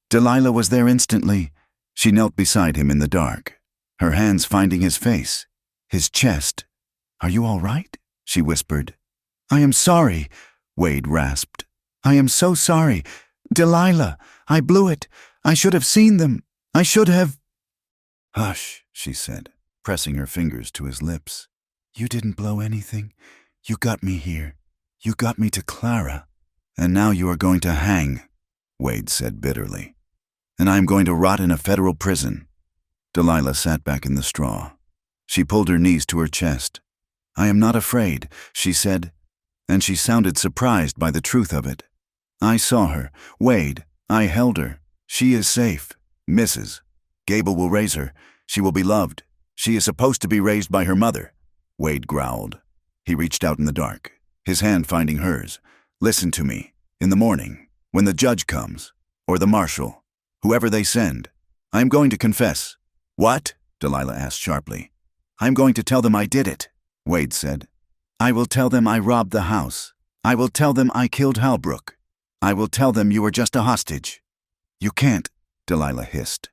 Delilah was there instantly. She knelt beside him in the dark, her hands finding his face, his chest. "Are you all right?" she whispered. "I am sorry," Wade rasped. "I am so sorry. Delilah, I blew it. I should have seen them. I should have—" "Hush," she said, pressing her fingers to his lips. "You didn't blow anything. You got me here. You got me to Clara. And now you are going to hang," Wade said bitterly. "And I am going to rot in a federal prison." Delilah sat back in the straw. She pulled her knees to her chest. "I am not afraid," she said, and she sounded surprised by the truth of it. "I saw her. Wade, I held her. She is safe. Mrs. Gable will raise her. She will be loved. She is supposed to be raised by her mother," Wade growled. He reached out in the dark, his hand finding hers. "Listen to me. In the morning, when the judge comes, or the marshal, whoever they send, I am going to confess." "What?" Delilah asked sharply. "I am going to tell them I did it," Wade said. "I will tell them I robbed the house. I will tell them I killed Halbrook. I will tell them you were just a hostage." "You can't," Delilah hissed.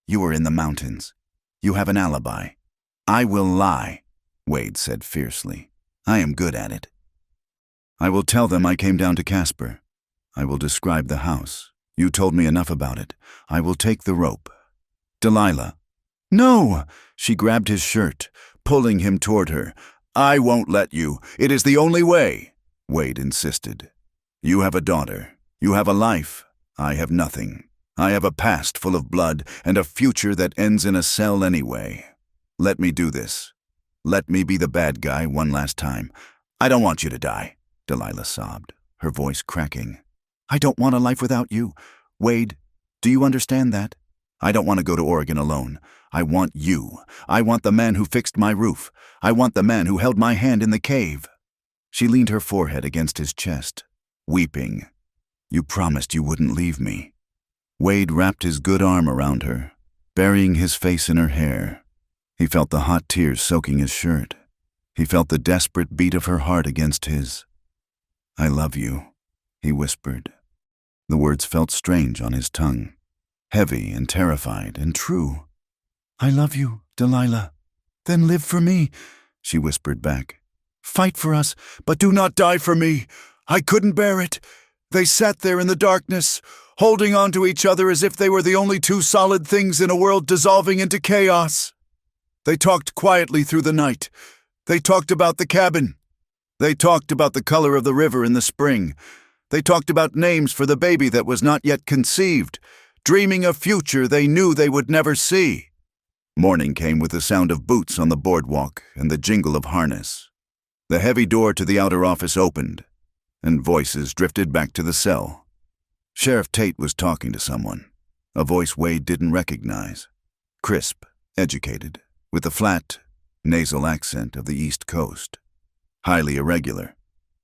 "You were in the mountains. You have an alibi." "I will lie," Wade said fiercely. "I am good at it." "I will tell them I came down to Casper. I will describe the house. You told me enough about it. I will take the rope." "Delilah." "No!" She grabbed his shirt, pulling him toward her. "I won't let you. It is the only way," Wade insisted. "You have a daughter. You have a life. I have nothing. I have a past full of blood and a future that ends in a cell anyway. Let me do this. Let me be the bad guy one last time. I don't want you to die," Delilah sobbed, her voice cracking. "I don't want a life without you. Wade, do you understand that? I don't want to go to Oregon alone. I want you. I want the man who fixed my roof. I want the man who held my hand in the cave." She leaned her forehead against his chest, weeping. "You promised you wouldn't leave me." Wade wrapped his good arm around her, burying his face in her hair. He felt the hot tears soaking his shirt. He felt the desperate beat of her heart against his. "I love you," he whispered. The words felt strange on his tongue, heavy and terrified and true. "I love you, Delilah. Then live for me," she whispered back. "Fight for us, but do not die for me. I couldn't bear it." They sat there in the darkness, holding on to each other as if they were the only two solid things in a world dissolving into chaos. They talked quietly through the night. They talked about the cabin. They talked about the color of the river in the spring. They talked about names for the baby that was not yet conceived, dreaming a future they knew they would never see. Morning came with the sound of boots on the boardwalk and the jingle of harness. The heavy door to the outer office opened, and voices drifted back to the cell. Sheriff Tate was talking to someone, a voice Wade didn't recognize. Crisp, educated, with the flat, nasal accent of the East Coast. Highly irregular.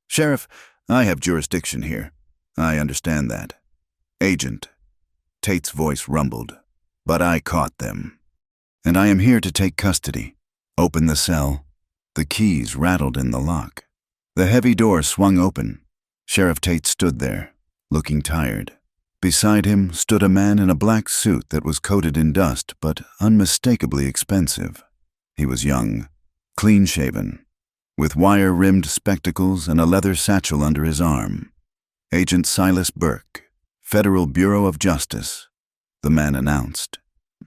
"Sheriff, I have jurisdiction here. I understand that." "Agent," Tate's voice rumbled, "but I caught them. And I am here to take custody." Open the cell. The keys rattled in the lock. The heavy door swung open. Sheriff Tate stood there, looking tired. Beside him stood a man in a black suit that was coated in dust but unmistakably expensive. He was young, clean-shaven, with wire-rimmed spectacles and a leather satchel under his arm. "Agent Silas Burke, Federal Bureau of Justice," the man announced.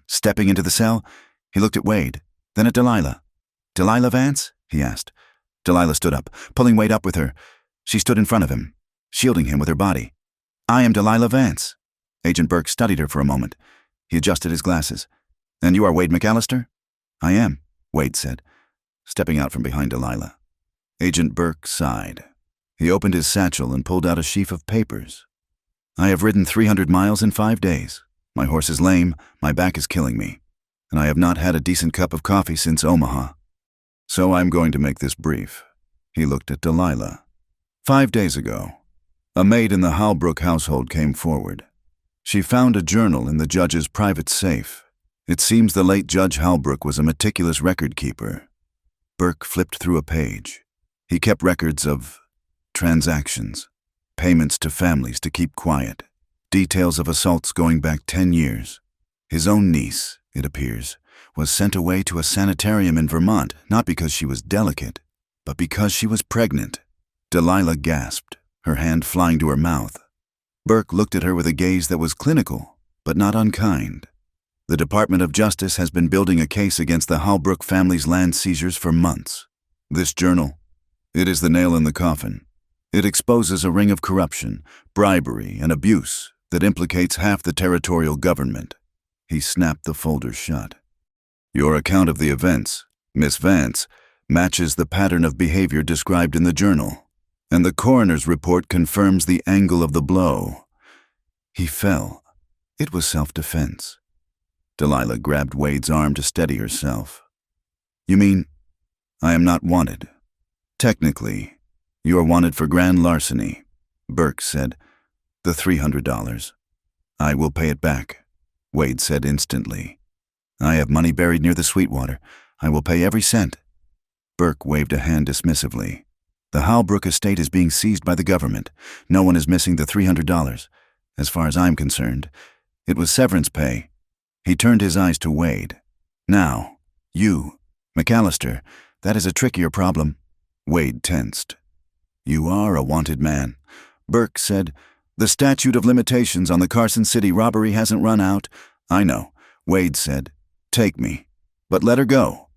Stepping into the cell, he looked at Wade, then at Delilah. "Delilah Vance?" he asked. Delilah stood up, pulling Wade up with her. She stood in front of him, shielding him with her body. "I am Delilah Vance." Agent Burke studied her for a moment. He adjusted his glasses. "And you are Wade McAllister?" "I am," Wade said, stepping out from behind Delilah. Agent Burke sighed. He opened his satchel and pulled out a sheaf of papers. "I have ridden 300 miles in 5 days," My horse is lame, my back is killing me, and I have not had a decent cup of coffee since Omaha. So I'm going to make this brief. He looked at Delilah. 5 days ago, a maid in the Halbrook household came forward. She found a journal in the judge's private safe. It seems the late Judge Halbrook was a meticulous record keeper. Burke flipped through a page. He kept records of transactions, payments to families to keep quiet, details of assaults going back 10 years. His own niece, it appears, was sent away to a sanitarium in Vermont, not because she was delicate, but because she was pregnant. Delilah gasped, her hand flying to her mouth. Burke looked at her with a gaze that was clinical, but not unkind. The Department of Justice has been building a case against the Halbrook family's land seizures for months. This journal, it is the nail in the coffin. It exposes a ring of corruption, bribery, and abuse that implicates half the territorial government. He snapped the folder shut. Your account of the events, Miss Vance, matches the pattern of behavior described in the journal, and the coroner's report confirms the angle of the blow. He fell. It was self-defense. Delilah grabbed Wade's arm to steady herself. You mean, I am not wanted? Technically, you are wanted for grand larceny, Burke said. The $300. I will pay it back, Wade said instantly. I have money buried near the Sweetwater. I will pay every cent. Burke waved a hand dismissively. The Halbrook estate is being seized by the government. No one is missing the $300. As far as I'm concerned, it was severance pay. He turned his eyes to Wade. Now, you, McAllister, that is a trickier problem. Wade tensed. You are a wanted man. Burke said, the statute of limitations on the Carson City robbery hasn't run out. I know. Wade said, take me. But let her go.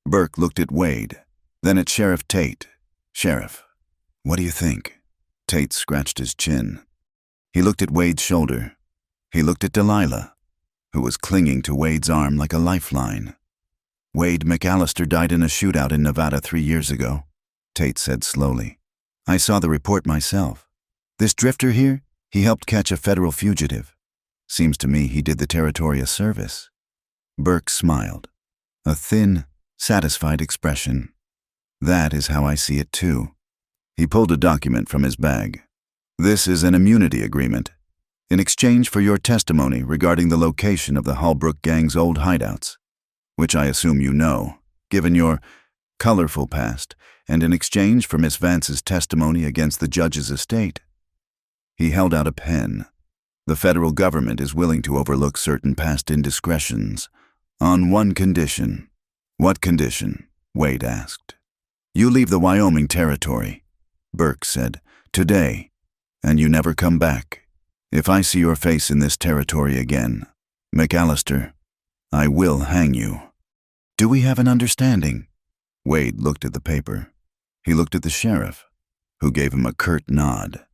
Burke looked at Wade, then at Sheriff Tate. Sheriff, what do you think? Tate scratched his chin. He looked at Wade's shoulder. He looked at Delilah, who was clinging to Wade's arm like a lifeline. Wade McAllister died in a shootout in Nevada 3 years ago, Tate said slowly. I saw the report myself. This drifter here, he helped catch a federal fugitive. Seems to me he did the territory a service. Burke smiled, a thin, satisfied expression. That is how I see it too. He pulled a document from his bag. This is an immunity agreement. In exchange for your testimony regarding the location of the Halbrook gang's old hideouts, which I assume you know, given your colorful past, and in exchange for Miss Vance's testimony against the judge's estate. He held out a pen. The federal government is willing to overlook certain past indiscretions, on one condition. What condition? Wade asked. You leave the Wyoming territory, Burke said, today, and you never come back. If I see your face in this territory again, McAllister, I will hang you. Do we have an understanding? Wade looked at the paper. He looked at the sheriff, who gave him a curt nod.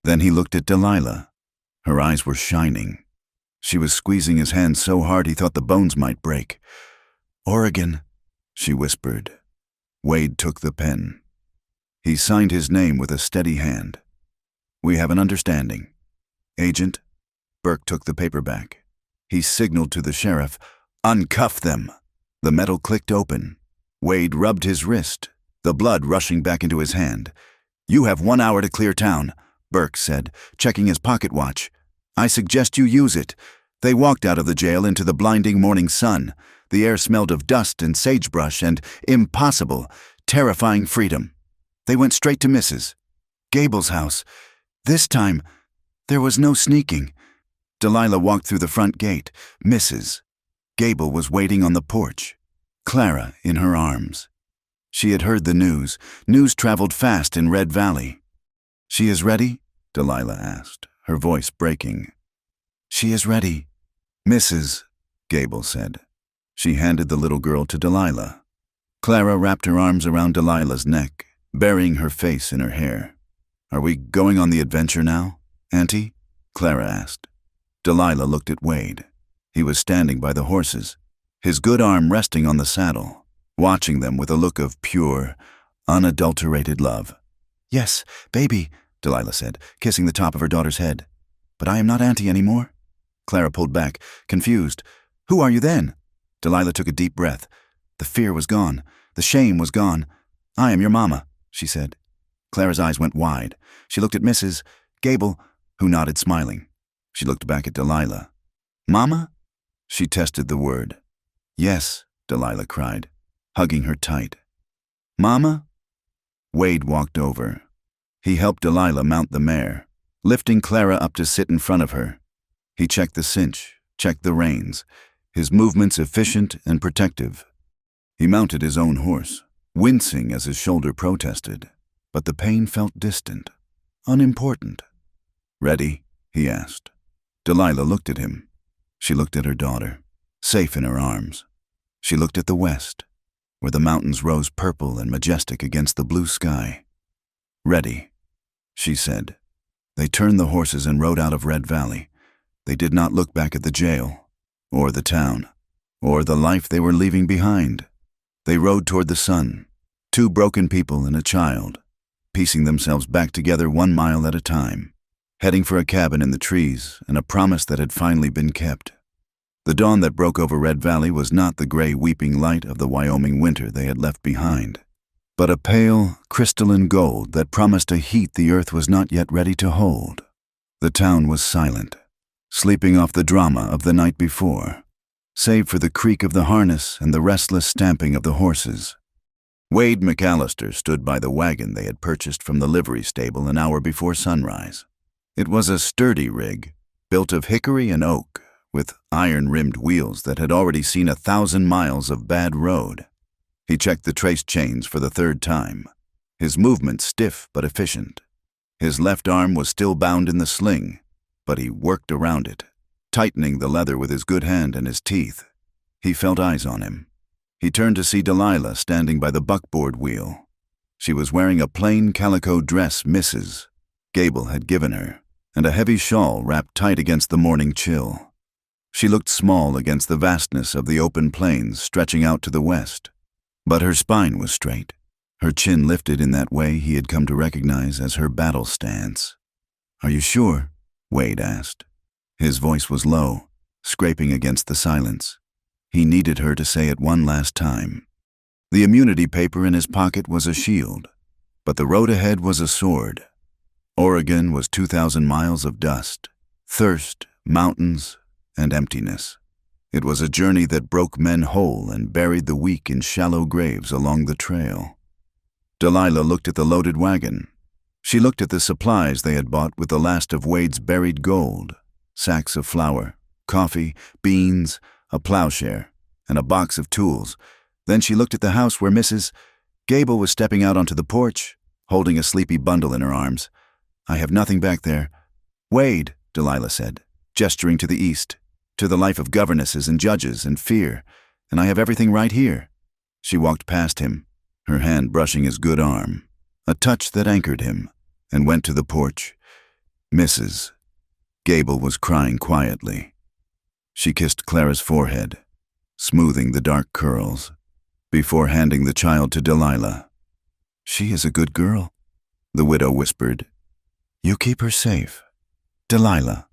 Then he looked at Delilah. Her eyes were shining. She was squeezing his hand so hard he thought the bones might break. Oregon, she whispered. Wade took the pen. He signed his name with a steady hand. We have an understanding. Agent, Burke took the paper back. He signaled to the sheriff, uncuff them. The metal clicked open. Wade rubbed his wrist, the blood rushing back into his hand. You have 1 hour to clear town, Burke said, checking his pocket watch. I suggest you use it. They walked out of the jail into the blinding morning sun. The air smelled of dust and sagebrush and impossible, terrifying freedom. They went straight to Mrs. Gable's house. This time, there was no sneaking. Delilah walked through the front gate. Mrs. Gable was waiting on the porch, Clara in her arms. She had heard the news. News traveled fast in Red Valley. She is ready? Delilah asked, her voice breaking. She is ready, Mrs. Gable said. She handed the little girl to Delilah. Clara wrapped her arms around Delilah's neck, burying her face in her hair. Are we going on the adventure now, Auntie? Clara asked. Delilah looked at Wade. He was standing by the horses, his good arm resting on the saddle, watching them with a look of pure, unadulterated love. Yes, baby, Delilah said, kissing the top of her daughter's head. But I am not Auntie anymore. Clara pulled back, confused. "Who are you then?" Delilah took a deep breath. The fear was gone. The shame was gone. "I am your mama," she said. Clara's eyes went wide. She looked at Mrs. Gable, who nodded, smiling. She looked back at Delilah. "Mama?" She tested the word. "Yes," Delilah cried, hugging her tight. "Mama?" Wade walked over. He helped Delilah mount the mare, lifting Clara up to sit in front of her. He checked the cinch, checked the reins, his movements efficient and protective. He mounted his own horse, wincing as his shoulder protested, but the pain felt distant, unimportant. "Ready?" he asked. Delilah looked at him. She looked at her daughter, safe in her arms. She looked at the west, where the mountains rose purple and majestic against the blue sky. "Ready," she said. They turned the horses and rode out of Red Valley. They did not look back at the jail, or the town, or the life they were leaving behind. They rode toward the sun, two broken people and a child, piecing themselves back together 1 mile at a time, heading for a cabin in the trees and a promise that had finally been kept. The dawn that broke over Red Valley was not the gray weeping light of the Wyoming winter they had left behind, but a pale, crystalline gold that promised a heat the earth was not yet ready to hold. The town was silent, sleeping off the drama of the night before, save for the creak of the harness and the restless stamping of the horses. Wade McAllister stood by the wagon they had purchased from the livery stable an hour before sunrise. It was a sturdy rig, built of hickory and oak, with iron-rimmed wheels that had already seen 1,000 miles of bad road. He checked the trace chains for the 3rd time, his movement stiff but efficient. His left arm was still bound in the sling, but he worked around it, tightening the leather with his good hand and his teeth. He felt eyes on him. He turned to see Delilah standing by the buckboard wheel. She was wearing a plain calico dress Mrs. Gable had given her, and a heavy shawl wrapped tight against the morning chill. She looked small against the vastness of the open plains stretching out to the west, but her spine was straight, her chin lifted in that way he had come to recognize as her battle stance. "Are you sure?" Wade asked. His voice was low, scraping against the silence. He needed her to say it one last time. The immunity paper in his pocket was a shield, but the road ahead was a sword. Oregon was 2,000 miles of dust, thirst, mountains, and emptiness. It was a journey that broke men whole and buried the weak in shallow graves along the trail. Delilah looked at the loaded wagon. She looked at the supplies they had bought with the last of Wade's buried gold, sacks of flour, coffee, beans, a plowshare, and a box of tools. Then she looked at the house where Mrs. Gable was stepping out onto the porch, holding a sleepy bundle in her arms. "I have nothing back there." "Wade," Delilah said, gesturing to the east, "to the life of governesses and judges and fear, and I have everything right here." She walked past him, her hand brushing his good arm, a touch that anchored him, and went to the porch. Mrs. Gable was crying quietly. She kissed Clara's forehead, smoothing the dark curls, before handing the child to Delilah. "She is a good girl," the widow whispered. "You keep her safe. Delilah."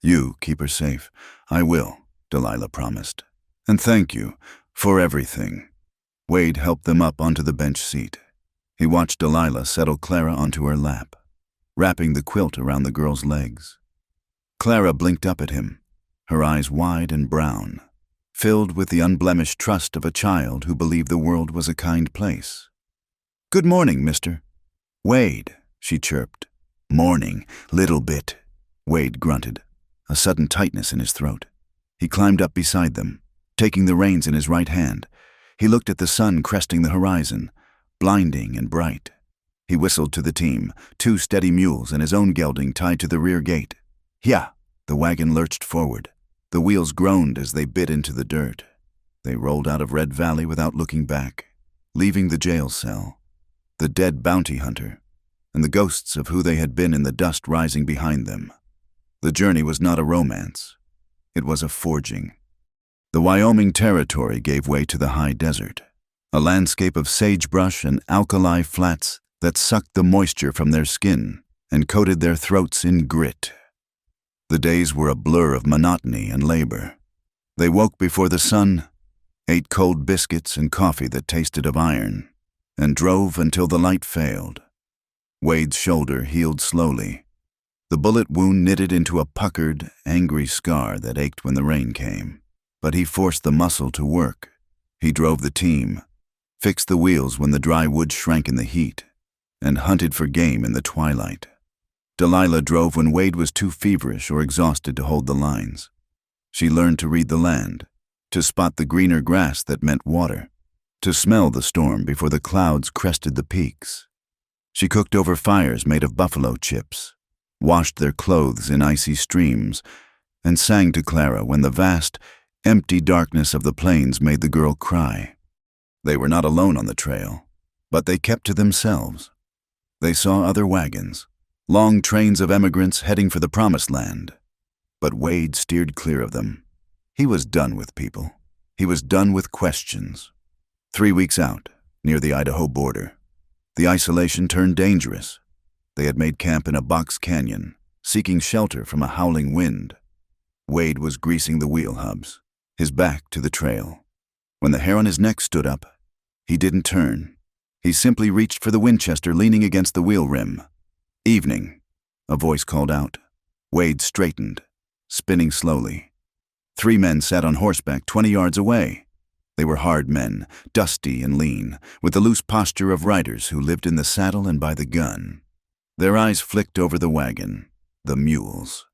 "You keep her safe. I will," Delilah promised. "And thank you for everything." Wade helped them up onto the bench seat. He watched Delilah settle Clara onto her lap, wrapping the quilt around the girl's legs. Clara blinked up at him, her eyes wide and brown, filled with the unblemished trust of a child who believed the world was a kind place. "Good morning, Mr. Wade," she chirped. "Morning, little bit," Wade grunted, a sudden tightness in his throat. He climbed up beside them, taking the reins in his right hand. He looked at the sun cresting the horizon, blinding and bright. He whistled to the team, 2 steady mules and his own gelding tied to the rear gate. "Yeah!" The wagon lurched forward. The wheels groaned as they bit into the dirt. They rolled out of Red Valley without looking back, leaving the jail cell, the dead bounty hunter, and the ghosts of who they had been in the dust rising behind them. The journey was not a romance. It was a forging. The Wyoming Territory gave way to the high desert, a landscape of sagebrush and alkali flats that sucked the moisture from their skin and coated their throats in grit. The days were a blur of monotony and labor. They woke before the sun, ate cold biscuits and coffee that tasted of iron, and drove until the light failed. Wade's shoulder healed slowly. The bullet wound knitted into a puckered, angry scar that ached when the rain came. But he forced the muscle to work. He drove the team, fixed the wheels when the dry wood shrank in the heat, and hunted for game in the twilight. Delilah drove when Wade was too feverish or exhausted to hold the lines. She learned to read the land, to spot the greener grass that meant water, to smell the storm before the clouds crested the peaks. She cooked over fires made of buffalo chips, washed their clothes in icy streams, and sang to Clara when the vast, empty darkness of the plains made the girl cry. They were not alone on the trail, but they kept to themselves. They saw other wagons, long trains of emigrants heading for the promised land. But Wade steered clear of them. He was done with people. He was done with questions. 3 weeks out, near the Idaho border, the isolation turned dangerous. They had made camp in a box canyon, seeking shelter from a howling wind. Wade was greasing the wheel hubs, his back to the trail. When the hair on his neck stood up, he didn't turn. He simply reached for the Winchester leaning against the wheel rim. "Evening," a voice called out. Wade straightened, spinning slowly. 3 men sat on horseback 20 yards away. They were hard men, dusty and lean, with the loose posture of riders who lived in the saddle and by the gun. Their eyes flicked over the wagon, the mules,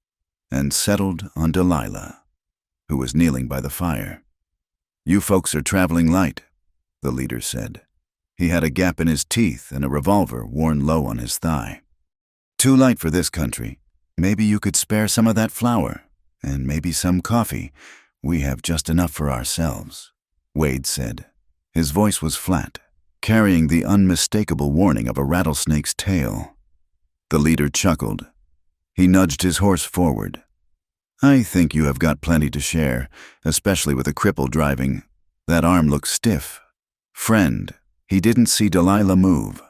and settled on Delilah, who was kneeling by the fire. "You folks are traveling light," the leader said. He had a gap in his teeth and a revolver worn low on his thigh. "Too light for this country. Maybe you could spare some of that flour, and maybe some coffee. We have just enough for ourselves," Wade said. His voice was flat, carrying the unmistakable warning of a rattlesnake's tail. The leader chuckled. He nudged his horse forward. "I think you have got plenty to share, especially with a cripple driving. That arm looks stiff." "Friend," he didn't see Delilah move.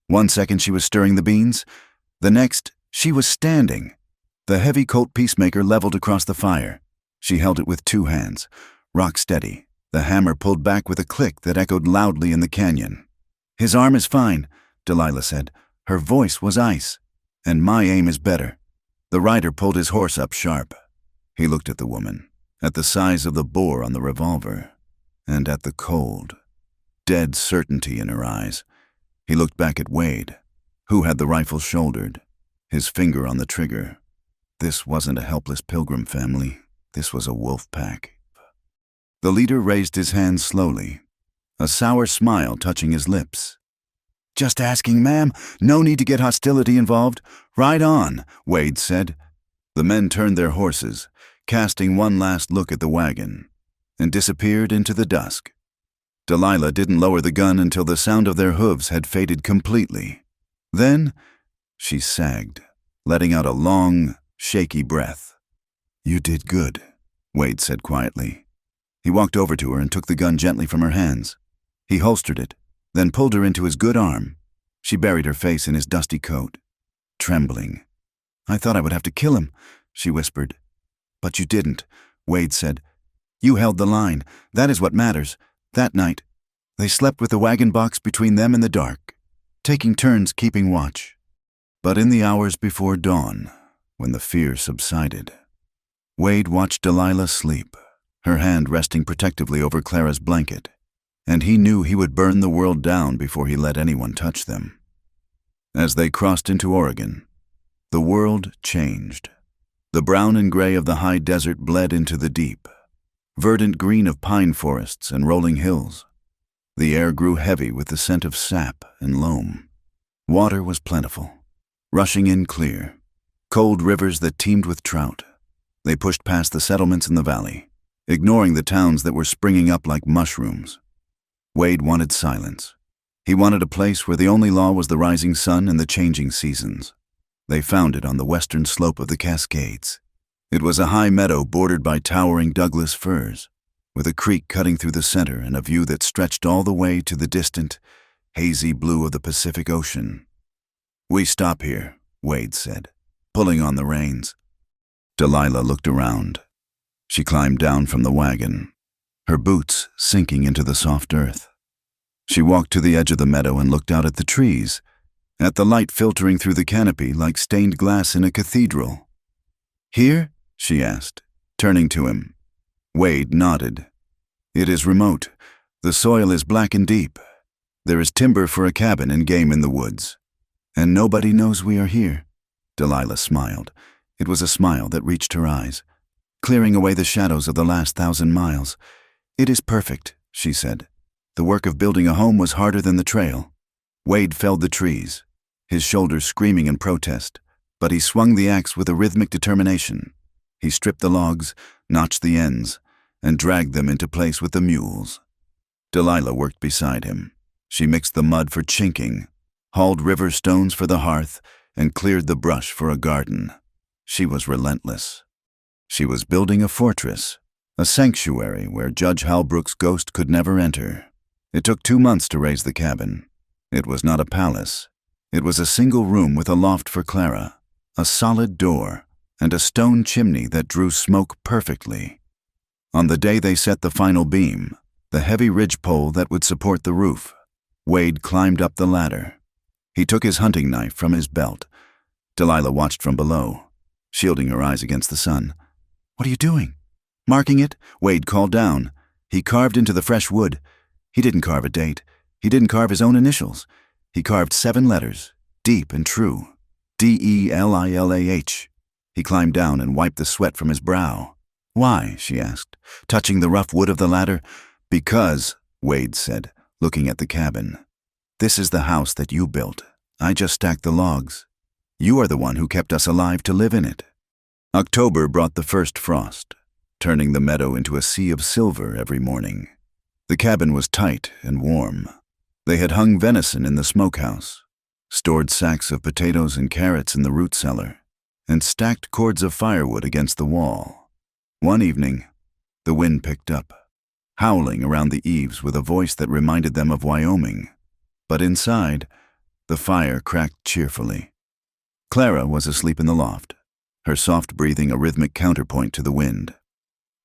1 second she was stirring the beans. The next, she was standing. The heavy Colt peacemaker leveled across the fire. She held it with 2 hands, rock steady. The hammer pulled back with a click that echoed loudly in the canyon. "His arm is fine," Delilah said. Her voice was ice. "And my aim is better." The rider pulled his horse up sharp. He looked at the woman, at the size of the bore on the revolver, and at the cold, dead certainty in her eyes. He looked back at Wade, who had the rifle shouldered, his finger on the trigger. This wasn't a helpless pilgrim family. This was a wolf pack. The leader raised his hand slowly, a sour smile touching his lips. "Just asking, ma'am. No need to get hostility involved. Ride on," Wade said. The men turned their horses, casting one last look at the wagon, and disappeared into the dusk. Delilah didn't lower the gun until the sound of their hooves had faded completely. Then she sagged, letting out a long, shaky breath. "You did good," Wade said quietly. He walked over to her and took the gun gently from her hands. He holstered it, then pulled her into his good arm. She buried her face in his dusty coat, trembling. "I thought I would have to kill him," she whispered. "But you didn't," Wade said. "You held the line. That is what matters." That night, they slept with the wagon box between them and the dark, taking turns keeping watch. But in the hours before dawn, when the fear subsided, Wade watched Delilah sleep, her hand resting protectively over Clara's blanket, and he knew he would burn the world down before he let anyone touch them. As they crossed into Oregon, the world changed. The brown and gray of the high desert bled into the deep, verdant green of pine forests and rolling hills. The air grew heavy with the scent of sap and loam. Water was plentiful, rushing in clear, cold rivers that teemed with trout. They pushed past the settlements in the valley, ignoring the towns that were springing up like mushrooms. Wade wanted silence. He wanted a place where the only law was the rising sun and the changing seasons. They found it on the western slope of the Cascades. It was a high meadow bordered by towering Douglas firs, with a creek cutting through the center and a view that stretched all the way to the distant, hazy blue of the Pacific Ocean. "We stop here," Wade said, pulling on the reins. Delilah looked around. She climbed down from the wagon, her boots sinking into the soft earth. She walked to the edge of the meadow and looked out at the trees, at the light filtering through the canopy like stained glass in a cathedral. "Here?" she asked, turning to him. Wade nodded. "It is remote. The soil is black and deep. There is timber for a cabin and game in the woods. And nobody knows we are here." Delilah smiled. It was a smile that reached her eyes, clearing away the shadows of the last 1,000 miles. "It is perfect," she said. The work of building a home was harder than the trail. Wade felled the trees, his shoulders screaming in protest, but he swung the axe with a rhythmic determination. He stripped the logs, notched the ends, and dragged them into place with the mules. Delilah worked beside him. She mixed the mud for chinking, hauled river stones for the hearth, and cleared the brush for a garden. She was relentless. She was building a fortress, a sanctuary where Judge Halbrook's ghost could never enter. It took 2 months to raise the cabin. It was not a palace. It was a single room with a loft for Clara, a solid door, and a stone chimney that drew smoke perfectly. On the day they set the final beam, the heavy ridgepole that would support the roof, Wade climbed up the ladder. He took his hunting knife from his belt. Delilah watched from below, shielding her eyes against the sun. "What are you doing?" "Marking it," Wade called down. He carved into the fresh wood. He didn't carve a date. He didn't carve his own initials. He carved 7 letters, deep and true. DELILAH. He climbed down and wiped the sweat from his brow. "Why?" she asked, touching the rough wood of the ladder. "Because," Wade said, looking at the cabin. "This is the house that you built. I just stacked the logs. You are the one who kept us alive to live in it." October brought the first frost, turning the meadow into a sea of silver every morning. The cabin was tight and warm. They had hung venison in the smokehouse, stored sacks of potatoes and carrots in the root cellar, and stacked cords of firewood against the wall. One evening, the wind picked up, howling around the eaves with a voice that reminded them of Wyoming. But inside, the fire cracked cheerfully. Clara was asleep in the loft, her soft breathing a rhythmic counterpoint to the wind.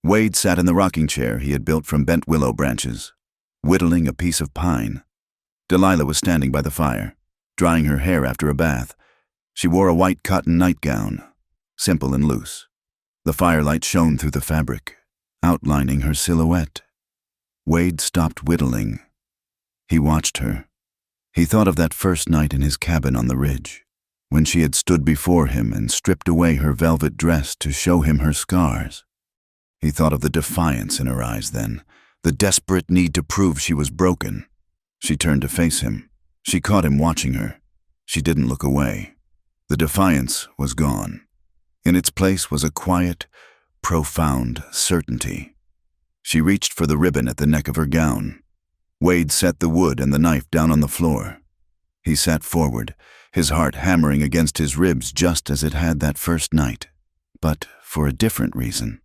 Wade sat in the rocking chair he had built from bent willow branches, whittling a piece of pine. Delilah was standing by the fire, drying her hair after a bath. She wore a white cotton nightgown, simple and loose. The firelight shone through the fabric, outlining her silhouette. Wade stopped whittling. He watched her. He thought of that first night in his cabin on the ridge, when she had stood before him and stripped away her velvet dress to show him her scars. He thought of the defiance in her eyes then, the desperate need to prove she was broken. She turned to face him. She caught him watching her. She didn't look away. The defiance was gone. In its place was a quiet, profound certainty. She reached for the ribbon at the neck of her gown. Wade set the wood and the knife down on the floor. He sat forward, his heart hammering against his ribs just as it had that first night, but for a different reason.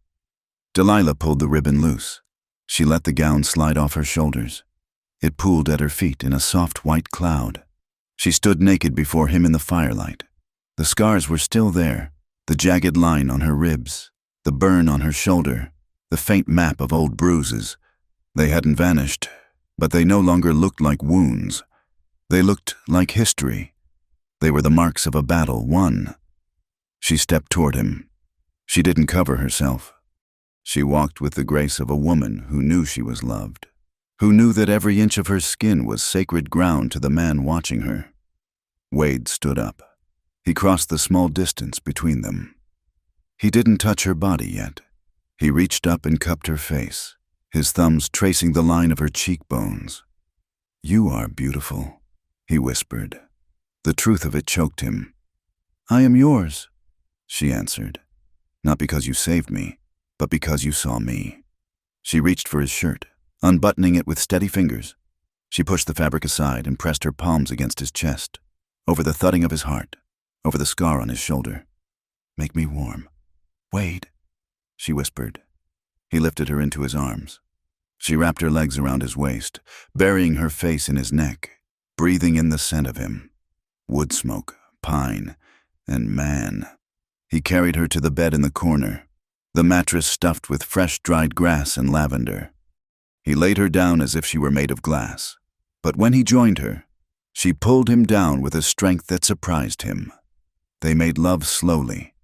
Delilah pulled the ribbon loose. She let the gown slide off her shoulders. It pooled at her feet in a soft white cloud. She stood naked before him in the firelight. The scars were still there, the jagged line on her ribs, the burn on her shoulder, the faint map of old bruises. They hadn't vanished, but they no longer looked like wounds. They looked like history. They were the marks of a battle won. She stepped toward him. She didn't cover herself. She walked with the grace of a woman who knew she was loved, who knew that every inch of her skin was sacred ground to the man watching her. Wade stood up. He crossed the small distance between them. He didn't touch her body yet. He reached up and cupped her face, his thumbs tracing the line of her cheekbones. "You are beautiful," he whispered. The truth of it choked him. "I am yours," she answered. "Not because you saved me, but because you saw me." She reached for his shirt, unbuttoning it with steady fingers. She pushed the fabric aside and pressed her palms against his chest, over the thudding of his heart, over the scar on his shoulder. "Make me warm. Wade," she whispered. He lifted her into his arms. She wrapped her legs around his waist, burying her face in his neck, breathing in the scent of him. Wood smoke, pine, and man. He carried her to the bed in the corner, the mattress stuffed with fresh dried grass and lavender. He laid her down as if she were made of glass. But when he joined her, she pulled him down with a strength that surprised him. They made love slowly.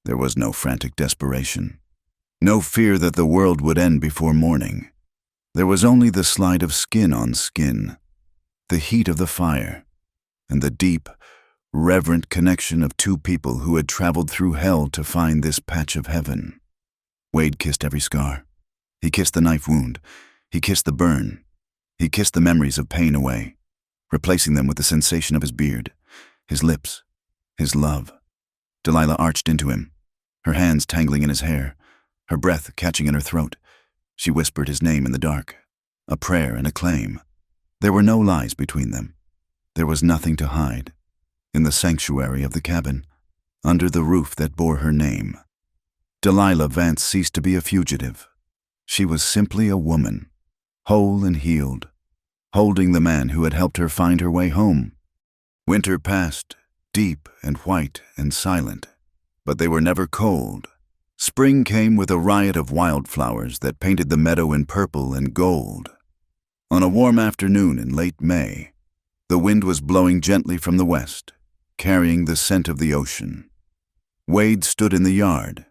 There was no frantic desperation, no fear that the world would end before morning. There was only the slide of skin on skin, the heat of the fire, and the deep, reverent connection of two people who had traveled through hell to find this patch of heaven. Wade kissed every scar. He kissed the knife wound. He kissed the burn. He kissed the memories of pain away, replacing them with the sensation of his beard, his lips, his love. Delilah arched into him, her hands tangling in his hair, her breath catching in her throat. She whispered his name in the dark, a prayer and a claim. There were no lies between them. There was nothing to hide. In the sanctuary of the cabin, under the roof that bore her name, Delilah Vance ceased to be a fugitive. She was simply a woman, whole and healed, holding the man who had helped her find her way home. Winter passed, deep and white and silent, but they were never cold. Spring came with a riot of wildflowers that painted the meadow in purple and gold. On a warm afternoon in late May, the wind was blowing gently from the west, carrying the scent of the ocean. Wade stood in the yard,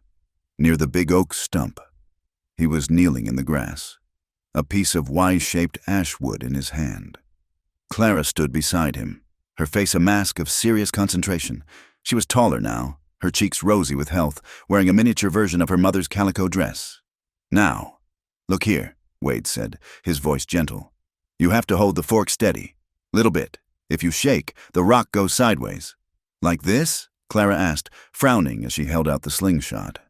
near the big oak stump. He was kneeling in the grass, a piece of Y-shaped ash wood in his hand. Clara stood beside him, her face a mask of serious concentration. She was taller now, her cheeks rosy with health, wearing a miniature version of her mother's calico dress. "Now, look here," Wade said, his voice gentle. "You have to hold the fork steady. Little bit. If you shake, the rock goes sideways." "Like this?" Clara asked, frowning as she held out the slingshot.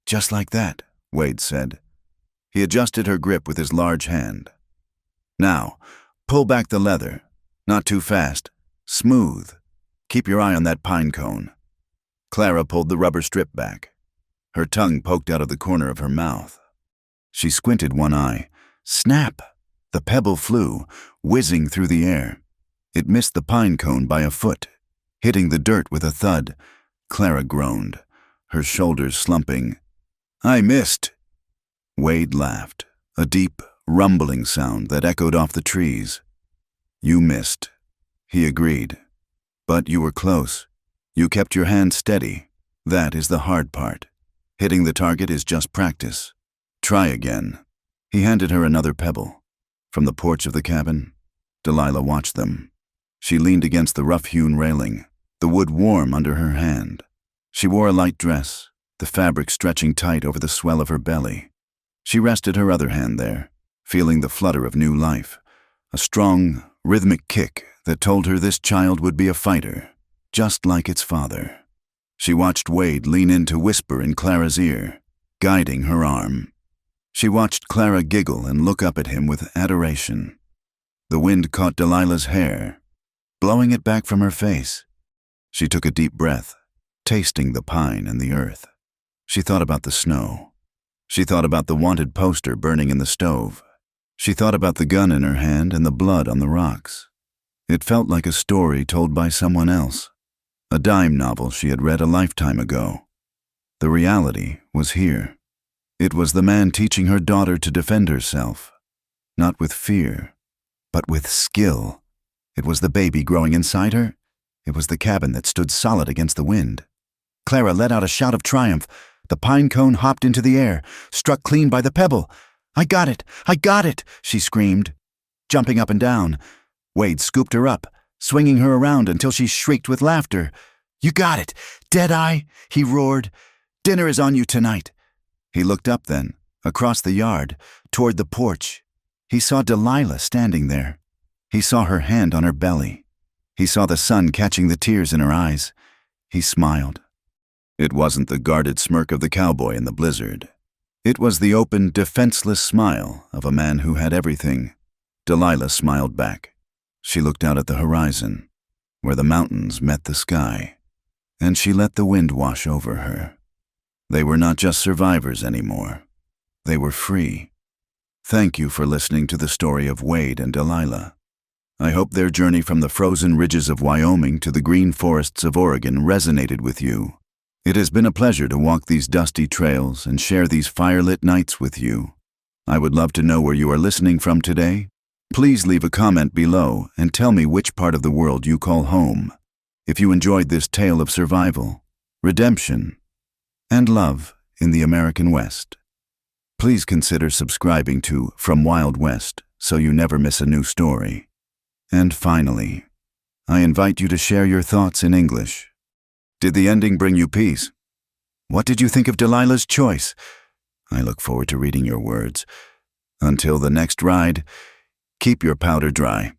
"Just like that," Wade said. He adjusted her grip with his large hand. "Now, pull back the leather. Not too fast. Smooth. Keep your eye on that pine cone." Clara pulled the rubber strip back. Her tongue poked out of the corner of her mouth. She squinted one eye. Snap! The pebble flew, whizzing through the air. It missed the pine cone by a foot, hitting the dirt with a thud. Clara groaned, her shoulders slumping. "I missed." Wade laughed, a deep, rumbling sound that echoed off the trees. "You missed," he agreed. "But you were close. You kept your hand steady. That is the hard part. Hitting the target is just practice. Try again." He handed her another pebble. From the porch of the cabin, Delilah watched them. She leaned against the rough-hewn railing, the wood warm under her hand. She wore a light dress, the fabric stretching tight over the swell of her belly. She rested her other hand there, feeling the flutter of new life, a strong, rhythmic kick that told her this child would be a fighter, just like its father. She watched Wade lean in to whisper in Clara's ear, guiding her arm. She watched Clara giggle and look up at him with adoration. The wind caught Delilah's hair, blowing it back from her face. She took a deep breath, tasting the pine and the earth. She thought about the snow. She thought about the wanted poster burning in the stove. She thought about the gun in her hand and the blood on the rocks. It felt like a story told by someone else, a dime novel she had read a lifetime ago. The reality was here. It was the man teaching her daughter to defend herself, not with fear, but with skill. It was the baby growing inside her. It was the cabin that stood solid against the wind. Clara let out a shout of triumph. The pine cone hopped into the air, struck clean by the pebble. "I got it! I got it!" she screamed, jumping up and down. Wade scooped her up, swinging her around until she shrieked with laughter. "You got it! Deadeye!" he roared. "Dinner is on you tonight." He looked up then, across the yard, toward the porch. He saw Delilah standing there. He saw her hand on her belly. He saw the sun catching the tears in her eyes. He smiled. It wasn't the guarded smirk of the cowboy in the blizzard. It was the open, defenseless smile of a man who had everything. Delilah smiled back. She looked out at the horizon, where the mountains met the sky, and she let the wind wash over her. They were not just survivors anymore. They were free. Thank you for listening to the story of Wade and Delilah. I hope their journey from the frozen ridges of Wyoming to the green forests of Oregon resonated with you. It has been a pleasure to walk these dusty trails and share these firelit nights with you. I would love to know where you are listening from today. Please leave a comment below and tell me which part of the world you call home. If you enjoyed this tale of survival, redemption, and love in the American West, please consider subscribing to From Wild West so you never miss a new story. And finally, I invite you to share your thoughts in English. Did the ending bring you peace? What did you think of Delilah's choice? I look forward to reading your words. Until the next ride, keep your powder dry.